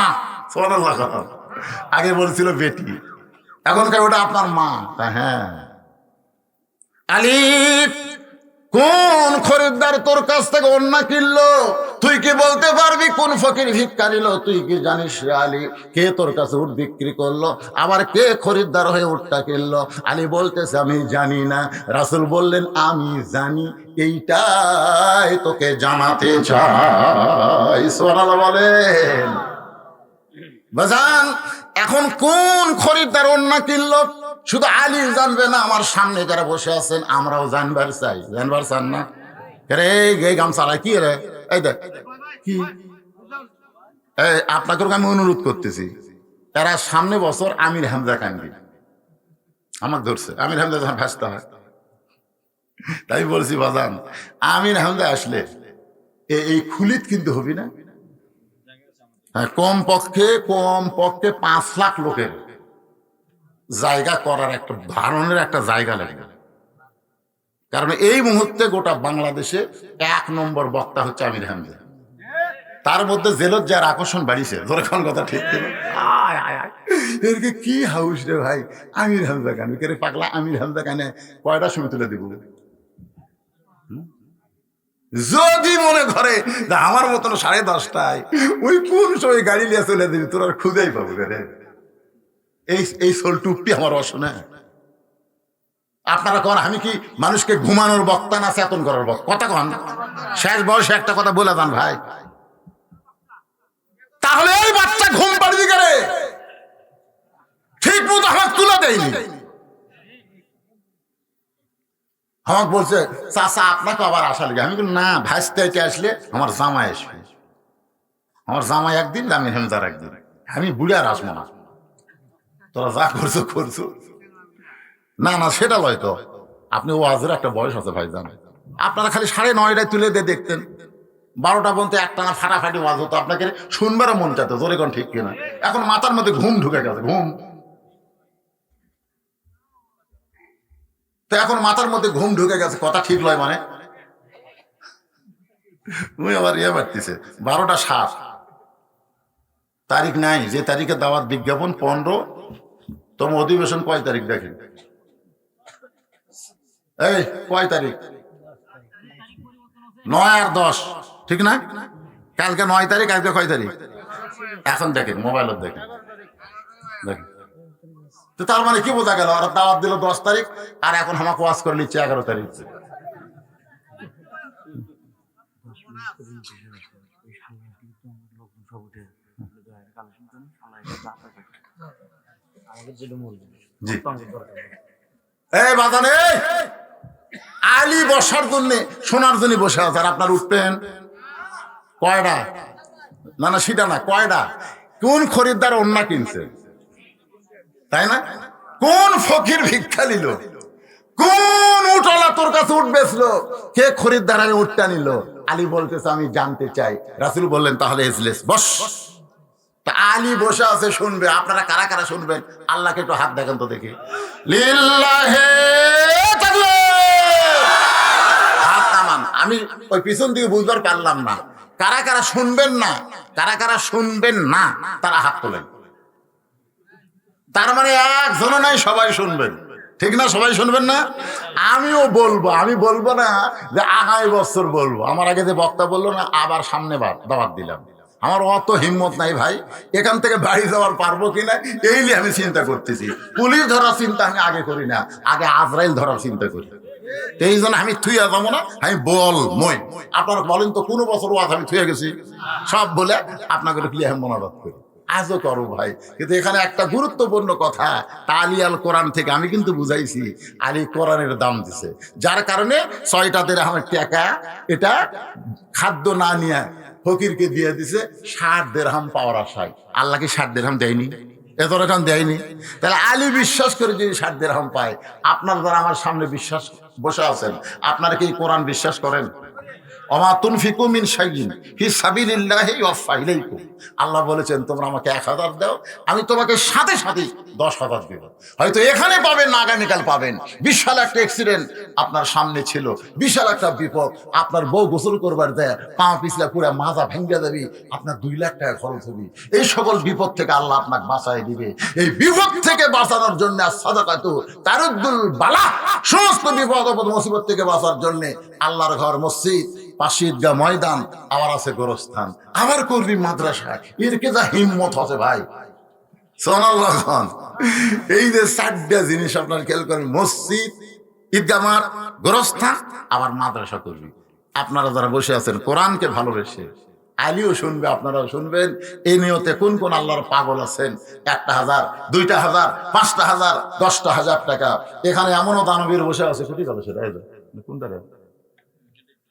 সুবহানাল্লাহ। আগে বলছিল বেটি, এখন ওটা আপনার মা। হ্যাঁ। আলী, কোন খরিদ্দার তোর কাছ থেকে ওন্না কিনলো? তুই কি বলতে পারবি কোন ফকির ভিক্ষা নিল? তুই কি জানিস রে আলী, কে তোর কাছে উট বিক্রি করলো, আবার কে খরিদ্দার হয়ে উটটা কিনলো? আলী বলতেছে, আমি জানি না। রাসূল বললেন, আমি জানি, এইটাই তোকে জানাতে চাই। সুবহানাল্লাহ বলেন। বাজান, এখন কোন খরিদ্দার ওন্না কিনলো শুধু আলী জানবে না, আমার সামনে যারা বসে আছেন আমরাও জানবার চাই। জানবার চান না? রে এই গামছাড়া কি রে? এই দেখ কি, আপনাকে আমি অনুরোধ করতেছি, এরা সামনে বছর আমির হামজা কান্দি আমার ধরছে, আমির হামজা যখন ভাসতে হয়, তাই বলছি বাজান, আমির হামজা আসলে এই খুলিত কিন্তু হবি না। হ্যাঁ, কমপক্ষে 5 লাখ লোকের জায়গা করার একটা ধারণের একটা জায়গা লাগবে, কারণ এই মুহূর্তে গোটা বাংলাদেশে 1 নম্বর বক্তা হচ্ছে আমির হামজা। তার মধ্যে জেলত যার আকর্ষণ বাড়িছে, ধরে কোন কথা ঠিক কিনা? এরকে কি হাউস রে ভাই, আমির হামজা গান কে পাগলা, আমির হামজা গানে কয়টার সময় তুলে দিব? যদি মনে করে আমার মতন 10:30টায় ওই কোন সময় গাড়ি নিয়ে চলে দিবি, তোর আর খুঁজেই পাবো রে। এই সোল টুপি আমার অশোনা। আপনারা কন আমি কি মানুষকে ঘুমানোর বক্তা না চেতন করার বক্তা? কথা কন, শেষ বয়সে একটা কথা বলে যান ভাই। তাহলে এই বাচ্চা ঘুম পাড়ি করে ঠিক মতো আমাকে তুলে দেয়নি। আমাকে বলছে, চাচা আপনাকে আবার আসা লাগে। আমি বলি, না, ভাইস্তে আসলে আমার জামাই আসবে, আমার জামাই একদিন, আমির হামজার একদিন, আমি বুড়ে আর আসবো না, তোরা যা করছো করছো। না না, সেটা লয় তো, আপনি ওয়াজের একটা বয়স আছে ভাই, জানেন আপনারা খালি 9:30টায় তুলে দিয়ে দেখতেন, 12টা পর্যন্ত একটানা ফাটাফাটি ওয়াজ হতো, আপনাকে শুনবারও মন চাইতো, জোরে কোন ঠিক কিনা? এখন মাথার মধ্যে ঘুম ঢুকে গেছে, ঘুম। তো এখন মাথার মধ্যে ঘুম ঢুকে গেছে, কথা ঠিক লয় মানে? তুমি আবার ইয়ে বাড়তেছে, 12টা 7 তারিখ নাই, যে তারিখে দাওয়াত বিজ্ঞাপন 15তম অধিবেশন কয় তারিখ দেখেন? এই কয় তারিখ? 9 আর 10, ঠিক না? কালকে 9 তারিখ, আজকে কয় তারিখ? এখন দেখেন, মোবাইলত দেখেন, দেখেন। তো তার মানে কি বোঝা গেল? ওরা দাওয়াত দিল 10 তারিখ, আর এখন আমাকে ওয়াজ করে নিচ্ছে 11 তারিখ। জি, এই বাজানে আলী বসার জন্য শোনার জন্য বসে আছে, আর আপনার উঠবেন কয়টা? না না সেটা না, কয়টা? কোন খরিদ্দার অন্য কিনছে, তাই না? কোন ফকির ভিক্ষা নিল, কোন উঠলা তোর কাছে উঠ বেচলো, কে খরিদ্দার আগে উঠটা নিল? আলী বলতেছে আমি জানতে চাই। রাসূল বললেন তাহলে এজলেস বস। তা আলী বসে আছে শুনবে, আপনারা কারা কারা শুনবেন? আল্লাহকে একটু হাত দেখেন তো দেখি, লিল্লাহে তাকবীর, হাত নামান। আমি ওই পিছন দিকে বুঝবার পারলাম না কারা কারা শুনবেন না, কারা কারা শুনবেন না তারা হাত তোলেন। তার মানে একজনও নাই, সবাই শুনবেন, ঠিক না? সবাই শুনবেন না? আমিও বলবো, আমি বলবো না যে আগামী বছর বলবো, আমার আগে যে বক্তা বললো না আবার সামনে বার দাওয়াত দিলাম। আমার অত হিম্মত নাই ভাই, এখান থেকে বাড়ি যাওয়ার পারবো কিনা এই নিয়ে আমি চিন্তা করতেছি। পুলিশ ধরার চিন্তা আমি আগে করি না, আগে আজরাইল ধরার চিন্তা করি। এই জন্য আমি থুইয়া যাবো না, আমি বল মই। আপনারা বলেন তো কোনো বছর ওয়াজ আমি থুয়ে গেছি? সব বলে আপনাকে ক্লিয়ার মনোরোধ করি, আজও করো ভাই। কিন্তু এখানে একটা গুরুত্বপূর্ণ কথা, তালি আল কোরআন থেকে আমি কিন্তু বুঝাইছি আলী কোরআনের দাম দিছে, যার কারণে 6টা দিরহামের টাকা এটা খাদ্য না নিয়ে ফকিরকে দিয়ে দিছে 60 দিরহাম পাওয়ার আশায়। আল্লাহ কি 60 দিরহাম দেয়নি? এত রকম দেয়নি? তাহলে আলী বিশ্বাস করে যদি 60 দিরহাম পায়, আপনার যারা আমার সামনে বিশ্বাস বসে আছেন, আপনারা কি কোরআন বিশ্বাস করেন? ওমা তুনফিকু মিন শাইইন ফি সাবিলিল্লাহি ইউওয়াফা ইলাইকুম। আল্লাহ বলেছেন তোমরা আমাকে 1000 দাও, আমি তোমাকে সাথে সাথে 10,000 দেব। হয়তো এখানে পাবেন না, আগামীকাল পাবেন। বিশাল একটা অ্যাক্সিডেন্ট আপনার সামনে ছিল, বিশাল একটা বিপদ, আপনার বউ গোসল করবার দেয়, পা পিছলা পুরা মাজা ভেঙে যাবে, আপনার 2 লাখ টাকা খরচ হবে। এই সকল বিপদ থেকে আল্লাহ আপনাকে বাঁচাই দিবে। এই বিপদ থেকে বাঁচানোর জন্য সাদাকাতু তারুদ্দুল বালা, সমস্ত বিপদ আপদ মুসিবত থেকে বাঁচার জন্য আল্লাহর ঘর মসজিদ, পাশে ঈদগাহ ময়দান, আবার আছে গোরস্থান, আবার করবি মাদ্রাসা। এরকে যা হিম্মত আছে ভাই, সুবহানাল্লাহ। এই যে 4টা জিনিস আপনার খেয়াল করেন, মসজিদ, ঈদগাহ মাঠ, গোরস্থান, আবার মাদ্রাসা করবি। আপনারা যারা বসে আছেন কোরআনকে ভালোবেসে, আলীও শুনবে, আপনারাও শুনবেন। এই নিয়তে কোন কোন আল্লাহর পাগল আছেন, 1,000, 2,000, 5,000, 10,000 টাকা। এখানে এমনও দানবীর বসে আছে, কোটি গেল সেটা কোনটা রে?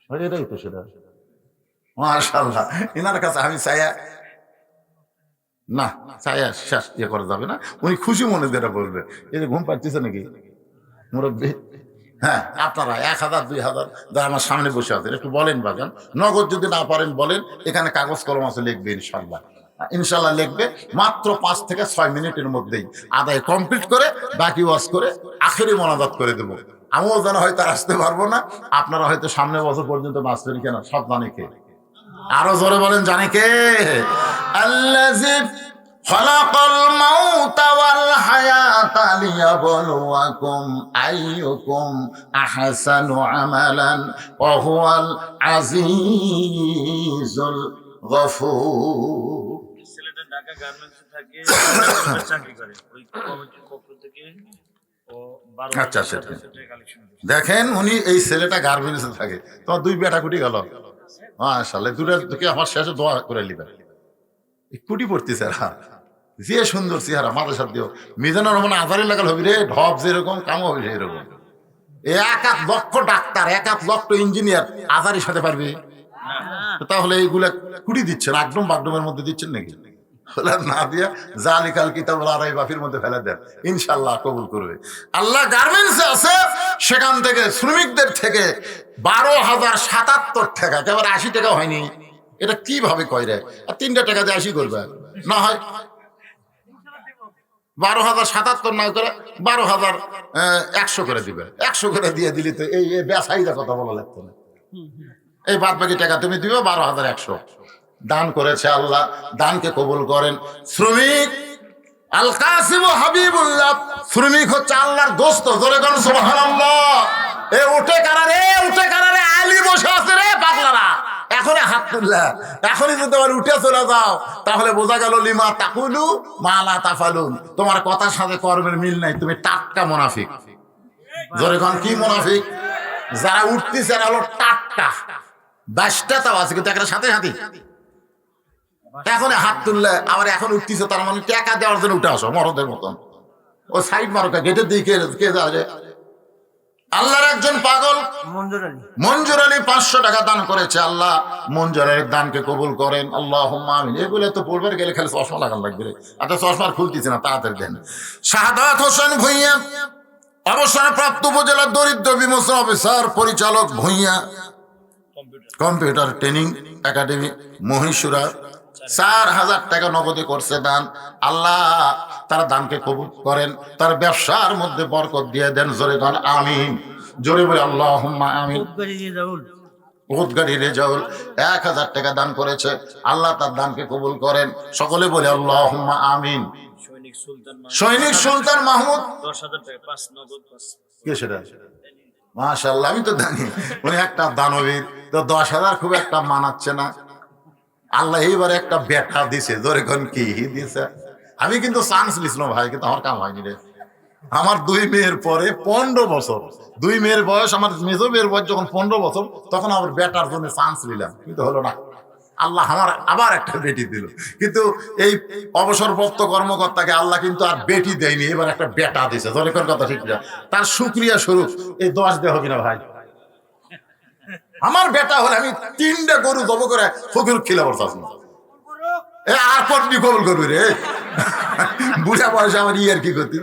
এটাই তো সেটা। মাশাআল্লাহ, এনার কাছে আমি চাইয়া না, চাইয়া শেষ ইয়ে করা যাবে না। উনি খুশি মনে যেটা বলবে। এই যে ঘুম পাচ্ছিছে নাকি মুরব্বী? হ্যাঁ, আপনারা 1,000, 2,000 যারা আমার সামনে বসে আছেন একটু বলেন বাজান। নগদ যদি না পারেন বলেন, এখানে কাগজ কলম আছে, লিখবে ইনশাল্লাহ। ইনশাল্লাহ লিখবে। মাত্র 5 থেকে 6 মিনিটের মধ্যেই আদায় কমপ্লিট করে বাকি ওয়াজ করে আখেরি মোনাজাত করে দেবো। আমিও যেন হয়তো আসতে পারবো না, আপনারা হয়তো সামনে বছর পর্যন্ত বাঁচবেন কেন, সব জানে কে? আরো জোরে বলেন, জানে কে? আল্লাযী খালাকাল মাউতা ওয়াল হায়াতা লিয়াবলুয়াকুম আইয়ুকুম আহসানু আমালান ওয়া হুয়াল আজিজুল গফুর। ছেলেটা ঢাকা গার্মেন্টসে থাকে, চাকরি করে, ওই কমিটির পক্ষ থেকে ও 12 আচ্ছা আচ্ছা, টাকা কালেকশন করে। দেখেন উনি এই ছেলেটা গার্মেন্টসে থাকে, তোমার 2 বেটা কুটি গেল। মাশাআল্লাহ, দুটো থেকে আমার শেষে দোয়া করে নিবেন। কুটি পড়তেছে যে সুন্দর চেহারা, মাথার সাথে দিও মিজানুর রহমান আজারি লাগাল হবি রে, ঢপ যেরকম কামও হবে সেরকম। 1 লক্ষ ডাক্তার, 1 লক্ষ ইঞ্জিনিয়ার আজারির সাথে পারবে? তাহলে এইগুলা কুটি দিচ্ছেন, একদম বাগডমের মধ্যে দিচ্ছেন নাকি? না দিয়া জালিকাল কিতাবুল রাইবাফির মধ্যে ফেলে দেন, ইনশাআল্লাহ কবুল করবে আল্লাহ। গার্মেন্টসে আছে, সেখান থেকে শ্রমিকদের থেকে 12,077 টাকা, একেবারে 80 টাকা হয়নি। এটা কিভাবে কয় রে? আর 3টা টাকা দিয়ে 80 করবে না হয়? 12,077 না করে 12,100 করে দিবে। 100 করে দিয়ে দিলি তো এই বেসাইদা কথা বলা লাগতো না। এই বাদ বাকি টাকা তুমি দিবে 12,100। দান করেছে আল্লাহ, দানকে কবুল করেন। শ্রমিক আল কাসিম হাবিবুল্লাহ, শ্রমিক হচ্ছে আল্লাহর দোস্ত। জোরে কোন সুবহানাল্লাহ। এ উঠে কারারে, উঠে কারারে, আলী বসে আছে রে পাগলারা। এখনই হাত তুললা, এখনই যদি তোমার উঠে চলে যাও, তাহলে বোঝা গেল লিমা তাকুলু মা লা তাফালুন, তোমার কথার সাথে কর্মের মিল নাই, তুমি টাটকা মুনাফিক। জোরে কোন কি মুনাফিক? যারা উঠতেছে এরা হলো টাটকা, 22টা তাও আছে, কিন্তু একটা সাথে সাথে এখন হাত তুললে আবার এখন উঠতেছে, তার মানে টাকা দেওয়ার জন্য উঠে আসো মরদের মতন। ও সাইড মারো, গেটের দিকে কে যায়? আল্লাহর একজন পাগল মঞ্জুর আলী। মঞ্জুর আলী 500 টাকা দান করেছে। আল্লাহ মঞ্জুর আলীর দানকে কবুল করেন। আল্লাহুম্মা আমিন। এগুলো তো পড়বার গেলে খালি চশমা লাগান লাগবে রে। আচ্ছা চশমা আর খুলতেছে না, তাড়াতাড়ি দেন। শাহাদাত হোসেন ভূঁইয়া, অবসরপ্রাপ্ত উপজেলা দরিদ্র বিমোচন অফিসার পরিচালক ভূঁইয়া, কম্পিউটার ট্রেনিং একাডেমি মহীশূরা, 4000 টাকা নগদে করছে দান। আল্লাহ তার দানকে কবুল করেন, তার ব্যবসার মধ্যে বরকত দিয়ে দেন। জোরে গান আমিন। জোরে বলে আল্লাহুম্মা আমিন। উদ্গারী রেজাউল। উদ্গারী রেজাউল 1000 টাকা দান করেছে। আল্লাহ তার দানকে কবুল করেন। সকলে বলে আল্লাহুম্মা আমিন। সৈনিক সুলতান সৈনিক সুলতান মাহমুদ 10,000 টাকা 5 নগদ 5। কে সেটা? মাশাআল্লাহ, আমি তো জানি উনি একটা দানবীর। তো 10,000 খুব একটা মানাচ্ছে না। আল্লাহ এইবার একটা বেটা দিছে। জোরে কোন কি দিছে? আমি কিন্তু চান্স লিছিলাম ভাই, কিন্তু আমার কাম হয়নি রে। আমার 2 মেয়ের পরে 15 বছর, 2 মেয়ের বয়স, আমার মেজো মেয়ের বয়স যখন 15 বছর, তখন আমার বেটার জন্য চান্স নিলাম, কিন্তু হলো না। আল্লাহ আমার আবার একটা বেটি দিল। কিন্তু এই অবসরপ্রাপ্ত কর্মকর্তাকে আল্লাহ কিন্তু আর বেটি দেয়নি, এবার একটা বেটা দিছে। জোরে কোন কথা ঠিক না? তার শুকরিয়া স্বরূপ এই 10 দেওয়া হবে না ভাই। আমার বেটা হলে আমি 3টা গরু জব করে ফকির খিলা বসতাম। আর পত্নী কবুল করবি রে। বুড়া বয়সে আমার ইয়ার কি করতে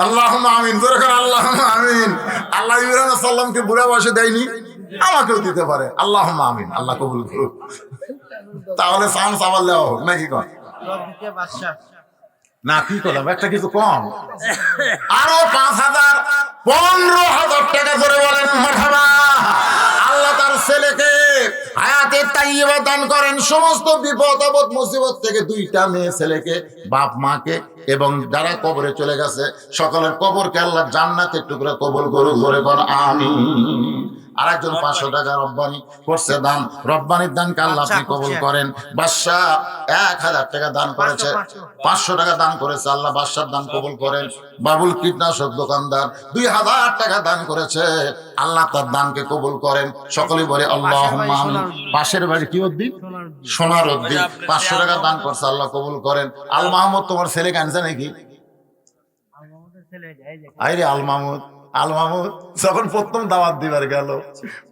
আল্লাহুম্মা আমিন। জোরে করে আল্লাহুম্মা আমিন। আল্লাহ ইব্রাহিম আলাইহিস সালামকে বুড়া বয়সে দেয়নি, আমাকেও দিতে পারে। আল্লাহুম্মা আমিন। আল্লাহ কবুল করুক। তাহলে চান্স আবার দেওয়া হোক নাকি কন? রবিকে বাদশা। না কি করলাম, একটা কিছু কম। আরো 5,000, 15,000 টাকা করে বলেন মারহাবা। আল্লাহ তার ছেলেকে হায়াতে তাইয়্যিবা দান করেন। সমস্ত বিপদ আপদ মুসিবত থেকে 2টা মেয়ে ছেলেকে, বাপ মাকে, এবং যারা কবরে চলে গেছে সকলের কবরকে আল্লাহ জান্নাতের টুকরা কবুল করুক। জোরে বল আমিন। আরেকজন 500 টাকা রব্বানি করছে দান। রব্বানির দানকে আল্লাহ আপনি কবুল করেন। বাদশা 1000 টাকা দান করেছে। 500 টাকা দান করেছে। আল্লাহ বাদশার দান কবুল করেন। বাবুল কীটনাশক দোকানদার 2000 টাকা দান করেছে। আল্লাহ তার দানকে কবুল করেন। সকলে বলে আল্লাহুম্মা আমিন। পাশের বাড়ি কি উদ্দিন? সোনার উদ্দিন 500 টাকা দান করছে। আল্লাহ কবুল করেন। আল মাহমুদ তোমার ছেলে কানছে নাকি? আইরে আল মাহমুদ, আল মাহমুদ যখন প্রথম দাওয়াত দিবার গেল,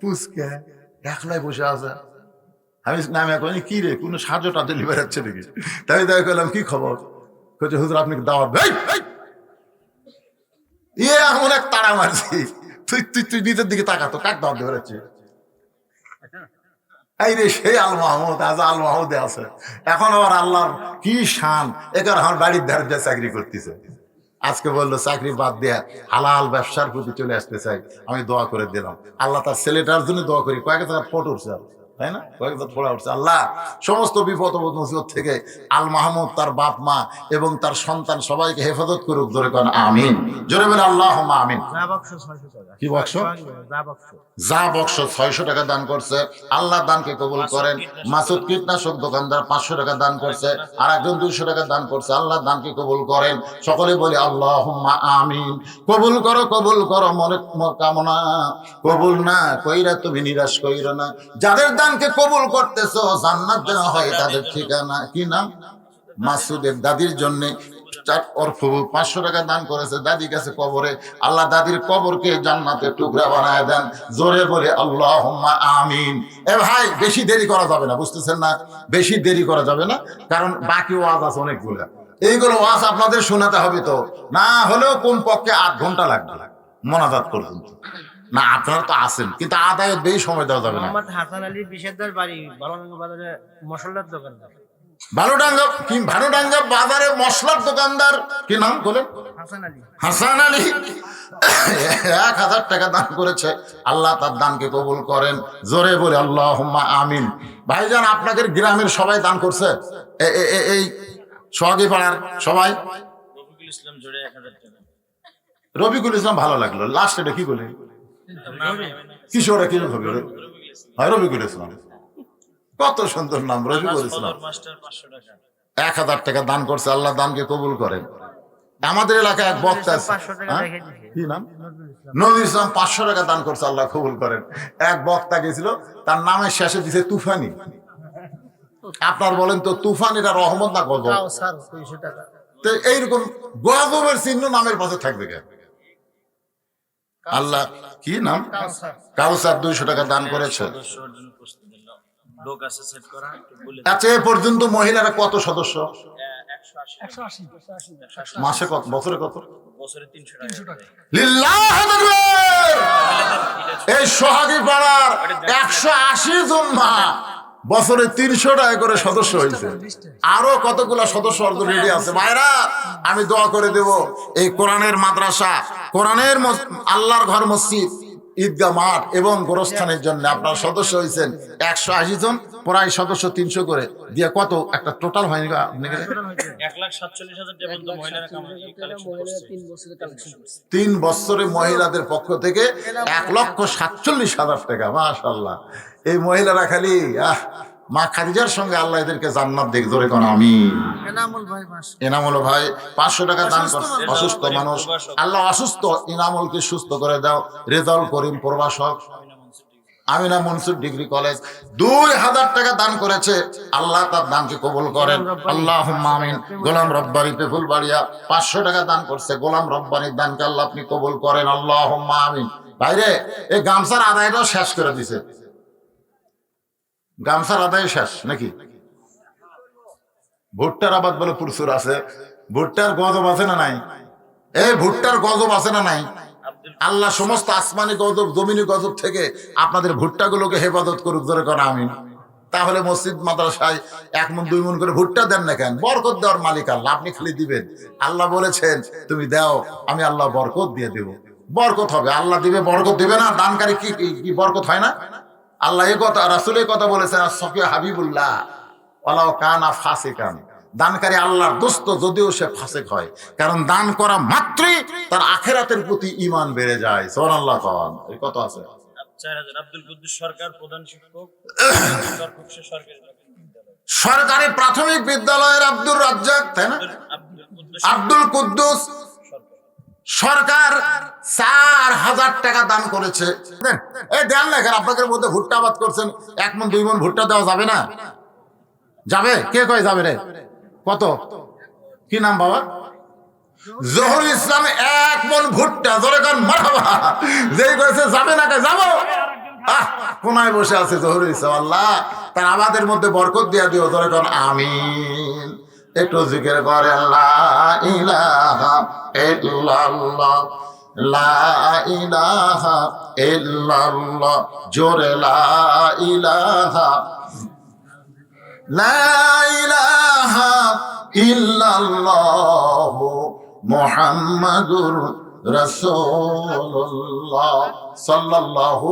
পুচকে একলাই বসে আছে। আমি নামে কইনি কি রে, কোনো সাহায্যটা দিলি বেড়াচ্ছে নাকি? তাই তাই কইলাম কি খবর? কইছে হুজুর আপনি দাওয়াত দেই। ইয়ে এমন এক তাড়া মারছি, তুই তুই তুই নিজের দিকে তাকাতো, কাক দাওয়াত দিয়ে বেড়াচ্ছে? এই রে সেই আল মাহমুদ, আজ আল মাহমুদে আছে। এখন আবার আল্লাহর কি শান, একার আমার বাড়ির ধারে দিয়ে চাকরি করতেছে। আজকে বললো চাকরি বাদ দিয়ে হালাল ব্যবসার প্রতি চলে আসতে চাই। আমি দোয়া করে দিলাম। আল্লাহ তার ছেলেটার জন্য দোয়া করি। কয়েকটা ফটো উঠছে, তাই না? কয়েকটা ফোড়া উঠছে। আল্লাহ সমস্ত বিপদ মুসিবত থেকে আল মাহমুদ, তার বাপ মা এবং তার সন্তান সবাইকে হেফাজত করুক। জোরে করেন আমিন। জোরে বলে আল্লাহুম্মা আমিন। কি বক্স? যা বক্স 600 টাকা দান করছে। আল্লাহ দানকে কবুল করেন। মাসুদ কীটনাশক দোকানদার 500 টাকা দান করছে। আর একজন 200 টাকা দান করছে। আল্লাহ দানকে কবুল করেন। সকলে বলি আল্লাহুম্মা আমিন। কবুল করো, কবুল করো, মনে কামনা কবুল না কইরা তুমি নিরাশ কইরো না। যাদের দানকে কবুল করতেছো জান্নাত যেন হয় তাদের ঠিকানা। কি নাম? মাসুদের দাদির জন্য 500 টাকা দান করেছে। দাদি কাছে কবরে, আল্লাহ দাদির কবরকে জান্নাতের টুকরা বানায় দেন। জোরে বলে আল্লাহুম্মা আমিন। এ ভাই বেশি দেরি করা যাবে না, বুঝতেছেন না? বেশি দেরি করা যাবে না, কারণ বাকি ওয়াজ আছে অনেকগুলো। এইগুলো ওয়াজ আপনাদের শোনাতে হবে, তো না হলেও কমপক্ষে 8 ঘন্টা লাগবে মোনাজাত পর্যন্ত। না আপনারা তো আছেন, কিন্তু আদায়ের বেশি সময় দেওয়া যাবে না। মোহাম্মদ হাসান আলী বিশেষদার বাড়ি বালুডাঙ্গা বাজারে মশলার দোকানদার। ভানুডাঙ্গা বাজারে মশলার দোকানদার। কি নাম বলে? হাসান আলী। হাসান আলী 1000 টাকা দান করেছে। আল্লাহ তার দানকে কবুল করেন। জোরে বলে আল্লাহুম্মা আমিন। ভাইজান আপনাদের গ্রামের সবাই দান করছে? এই সোহাগী পাড়ার সবাই? রফিকুল ইসলাম জোড়ে 1000 টাকা। রফিকুল ইসলাম ভালো লাগলো। লাস্ট এটা কি বলে? কিশোরে কি হবে? হয় রফিকুল ইসলাম। কত সুন্দর নাম, রফিকুল ইসলাম। 1000 টাকা দান করছে। আল্লাহ দানকে কবুল করেন। আমাদের এলাকায় এক বক্তা আছে, কি নাম? নজরুল ইসলাম 500 টাকা দান করছে। আল্লাহ কবুল করেন। এক বক্তা গেছিল, তার নামের শেষে দিছে তুফানি। আপনার বলেন তো তুফান এটা রহমত না গজব? তো এইরকম গজবের চিহ্ন নামের পাশে থাকবে কেন? আল্লাহ কি নাম কাউসার। কাউসার 200 টাকা দান করেছে। সদস্য অর্জন প্রস্তুতি নাও। লোক আছে সেট করা একটু বলে আচ্ছা এ পর্যন্ত মহিলারা কত সদস্য? 180 মাসে কত, বছরে কত? বছরে 300 টাকা লিল্লাহ তাকবীর। এই সোহাগী পাড়ার 180 জন মা বছরে 300 টাকা করে সদস্য হয়েছে। আরো কতগুলা সদস্য অর্জন রেডি আছে। ভাইরা আমি দোয়া করে দেব এই কোরআনের মাদ্রাসা, কোরআনের আল্লাহর ঘর, মসজিদ, ঈদগাহ মাঠ এবং গোরস্থানের জন্য আপনার সদস্য হয়েছেন 180 জন, প্রায় সদস্য 300 করে দিয়ে কত একটা টোটাল হয়নি আপনাকে? 1,47,000 টাকা পর্যন্ত মহিলারা কালেকশন করছে। 3 বছরে মহিলাদের পক্ষ থেকে 1,47,000 টাকা। মাশাআল্লাহ। এই মহিলারা খালি মা খাদিজার সঙ্গে আল্লাহ এদেরকে জান্নাত দেখ, জোরে কোন আমিন। এনামুল ভাই মাস এনামুল ভাই 500 টাকা দান করছে। অসুস্থ মানুষ, আল্লাহ অসুস্থ ইনামুলকে সুস্থ করে দাও। রেজাউল করিম প্রভাষক, আমিনা মনসুর ডিগ্রি কলেজ 2000 টাকা দান করেছে। আল্লাহ তার দানকে কবুল করেন, আল্লাহুম্মা আমিন। গোলাম রব্বানি পেফুলবাড়িয়া 500 টাকা দান করছে। গোলাম রব্বানির দানকে আল্লাহ আপনি কবুল করেন, আল্লাহুম্মা আমিন। বাইরে এই গামছার আদায়টাও শেষ করে দিছে। গামছার আদায় শেষ নাকি? ভুট্টার আবাদ বলে প্রচুর আছে। ভুট্টার গজব আছে না নাই? এই ভুট্টার গজব আছে না নাই? আল্লাহ সমস্ত আসমানি গজব, জমিনি গজব থেকে আপনাদের ভুট্টাগুলোকে হেফাজত করুক, ধরে করেন আমিন। তাহলে মসজিদ মাদ্রাসায় 1 মণ 2 মণ করে ভুট্টা দেন না কেন? বরকত দেওয়ার মালিক আল্লাহ, আপনি খালি দিবেন। আল্লাহ বলেছেন তুমি দাও, আমি আল্লাহ বরকত দিয়ে দেব। বরকত হবে, আল্লাহ দিবে, বরকত দিবে না? দানকারী কি বরকত হয় না? আল্লাহ এই কথা, রাসূল এই কথা বলেছেন, সফিয়া হাবিবুল্লাহ ওয়ালাউ কানা ফাসিকান। দানকারী আল্লাহর দোস্ত যদিও সে ফাসিক হয়, কারণ দান করা মাত্রই তার আখিরাতের প্রতি ঈমান বেড়ে যায়। সুবহানাল্লাহ। এই কথা আছে। 4000 আব্দুল কুদ্দুস সরকার প্রধান শিক্ষক, সরকারি বিদ্যালয়। সরকারি প্রাথমিক বিদ্যালয়ের আব্দুর রাজ্জাক, তাই না? আব্দুল কুদ্দুস সরকার 4000 টাকা দান করেছে। এই দেন না, আপনাদের মধ্যে ভুট্টা আবাদ করছেন, 1 মণ 2 মণ ভুট্টা দেওয়া যাবে না? যাবে? কে কয় যাবে রে? কত? কি নাম বাবা? জহুরুল ইসলাম 1 মণ ভুট্টা, ধরে কান মারহাবা। যেই কয়েছে যাবে না, কয় যাবো। কোনায় বসে আছে জহুরুল ইসলাম। আল্লাহ তার আমাদের মধ্যে বরকত দিয়া দিও, ধরে কান আমিন। একটু জিকির করে লা ইলাহা ইল্লাল্লাহ, লা ইলাহা ইল্লাল্লাহ, জোরে লা ইলাহা, লা ইলাহা ইল্লাল্লাহ মুহাম্মাদুর রাসূলুল্লাহ সাল্লাল্লাহু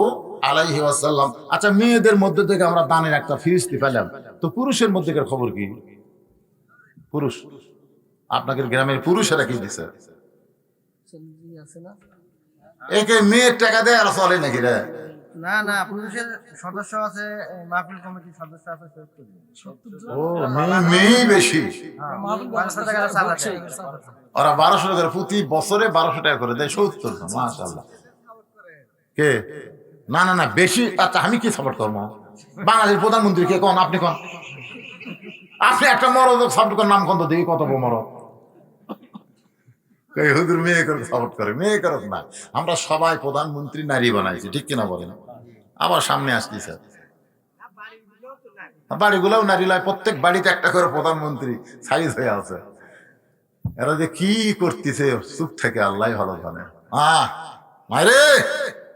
আলাইহি ওয়াসাল্লাম। আচ্ছা, মেয়েদের মধ্যে থেকে আমরা দানের একটা ফিরিস্তি পেলাম, তো পুরুষের মধ্যেকার খবর কি? পুরুষ, আপনাদের গ্রামের পুরুষেরা কি দিছে? একে মেয়ের টাকা দেয় আর চলে নাকি রে? না না, পুরুষের সদস্য আছে, মাহফিল কমিটির সদস্য আছে 70 জন। ও মেয়ে বেশি। 1200 টাকা চালাচ্ছে। ওরা 1200 টাকা প্রতি বছরে 1200 টাকা করে দেয়। 70 জন, মাশাআল্লাহ। কে? না না না, বেশি। আচ্ছা আমি কি সাপোর্ট করবো? বাংলাদেশের প্রধানমন্ত্রী কে কোন? আপনি কোন? আপনি একটা মরদ সাপোর্ট করার নাম কোন তো দেখি, কত বড় মরদ। হুজুর মেয়ে করে সাপোর্ট করে, মেয়ে করত না। আমরা সবাই প্রধানমন্ত্রী নারী বানাইছি, ঠিক কিনা বলেন? আবার সামনে আসতেছে বাড়িগুলোও নারী লয়, প্রত্যেক বাড়িতে একটা করে প্রধানমন্ত্রী সাইজ হয়ে আছে। এরা যে কি করতেছে চুপ থেকে আল্লাহ ভালো জানে। মারে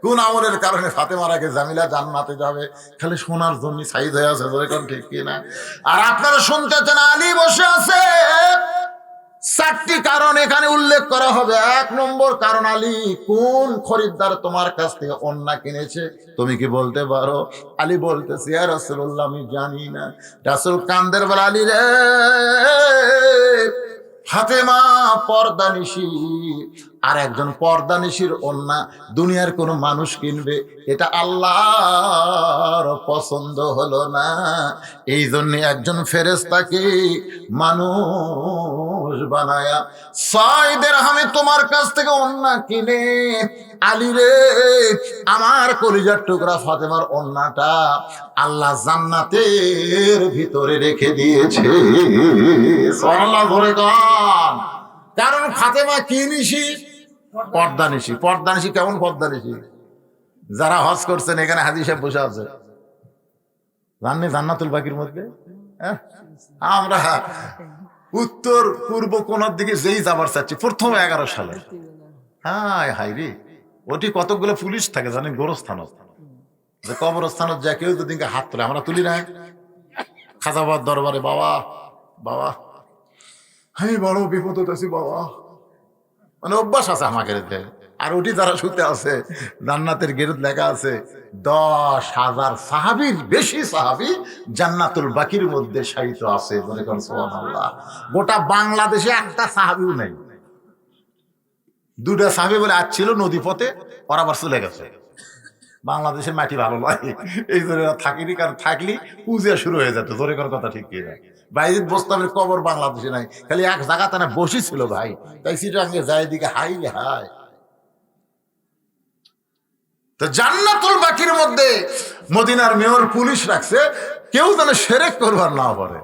কোন আমলের কারণে ফাতেমার আগে জামিলা জান্নাতে যাবে, খালি শোনার জন্য সাইজ হয়ে আছে, ঠিক কিনা? আর আপনারা শুনতেছেন আলী বসে আছে। 4টি কারণ এখানে উল্লেখ করা হবে। 1 নম্বর কারণ, আলী কোন খরিদ্দার তোমার কাছ থেকে ওন্না কিনেছে তুমি কি বলতে পারো? আলী বলতেছে, ইয়া রাসূলুল্লাহ আমি জানি না। রাসূল কান্দের বলে, আলী রে, ফাতেমা পর্দানিশী, আর একজন পর্দানিশীর ওন্না দুনিয়ার কোন মানুষ কিনবে, এটা আল্লাহর পছন্দ হলো না। এই জন্য একজন ফেরেশতাকে মানুষ বানায়া 6 দিরহামে তোমার কাছ থেকে ওন্না কিনে, আলী রে, আমার কলিজার টুকরা ফাতেমার ওন্নাটা আল্লাহ জান্নাতের ভিতরে রেখে দিয়েছে। সুবহানাল্লাহ, ধরে গান। কারণ ফাতেমা কি নিশি? পর্দানিশি। পর্দানিশি কেমন পর্দানিশি? যারা হজ করছেন এখানে হাজী সাহেব বসে আছে, জাননি জান্নাতুল বাকির মধ্যে? হ্যাঁ? আমরা উত্তর পূর্ব কোণার দিকে যেই যাবার চাচ্ছি প্রথম 11 সালে, হ্যাঁ হাই রে, ওটি কতগুলো পুলিশ থাকে জানেন? গোরস্থান, যে কবরস্থানত যা কেউ যদি হাত তোলে, আমরা তুলি না? খাজাবাদ দরবারে, বাবা বাবা আমি বড় বিপদ আছি বাবা, মানে অভ্যাস আছে আমাকে। আর ওটি যারা শুতে আছে, জান্নাতের গেরুত লেখা আছে 10,000 সাহাবীর বেশি সাহাবী জান্নাতুল বাকির মধ্যে শায়িত আছে। বলে কোন সুবহানাল্লাহ। গোটা বাংলাদেশে একটা সাহাবীও নেই। 2টা সাহাবী বলে আজ ছিল নদী পথে, ওরা আবার চলে গেছে। বাংলাদেশের মাটি ভালো লাগে এই জন্য থাকিনি, কারণ থাকলি পূজা শুরু হয়ে যেত। জোরে করার কথা ঠিক কি না? বাইজিদ বোস্তামের কবর বাংলাদেশে নাই, খালি এক জায়গাতে না বসি ছিল ভাই, তাই সিটাঙ্গে যায় দিকে হাই রে হাই। তো জান্নাতুল বাকির মধ্যে মদিনার মেয়র পুলিশ রাখছে, কেউ যেন শিরক করবার না পারে।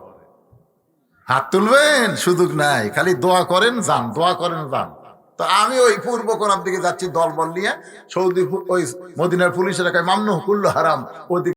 হাত তুলবেন, সুযোগ নাই, খালি দোয়া করেন যান, দোয়া করেন যান। তো আমি ওই পূর্ব কোণার দিকে যাচ্ছি দলবল নিয়ে, সৌদি ওই মদিনার পুলিশের এলাকায় মামনু কুল্লু হারাম ওদিকে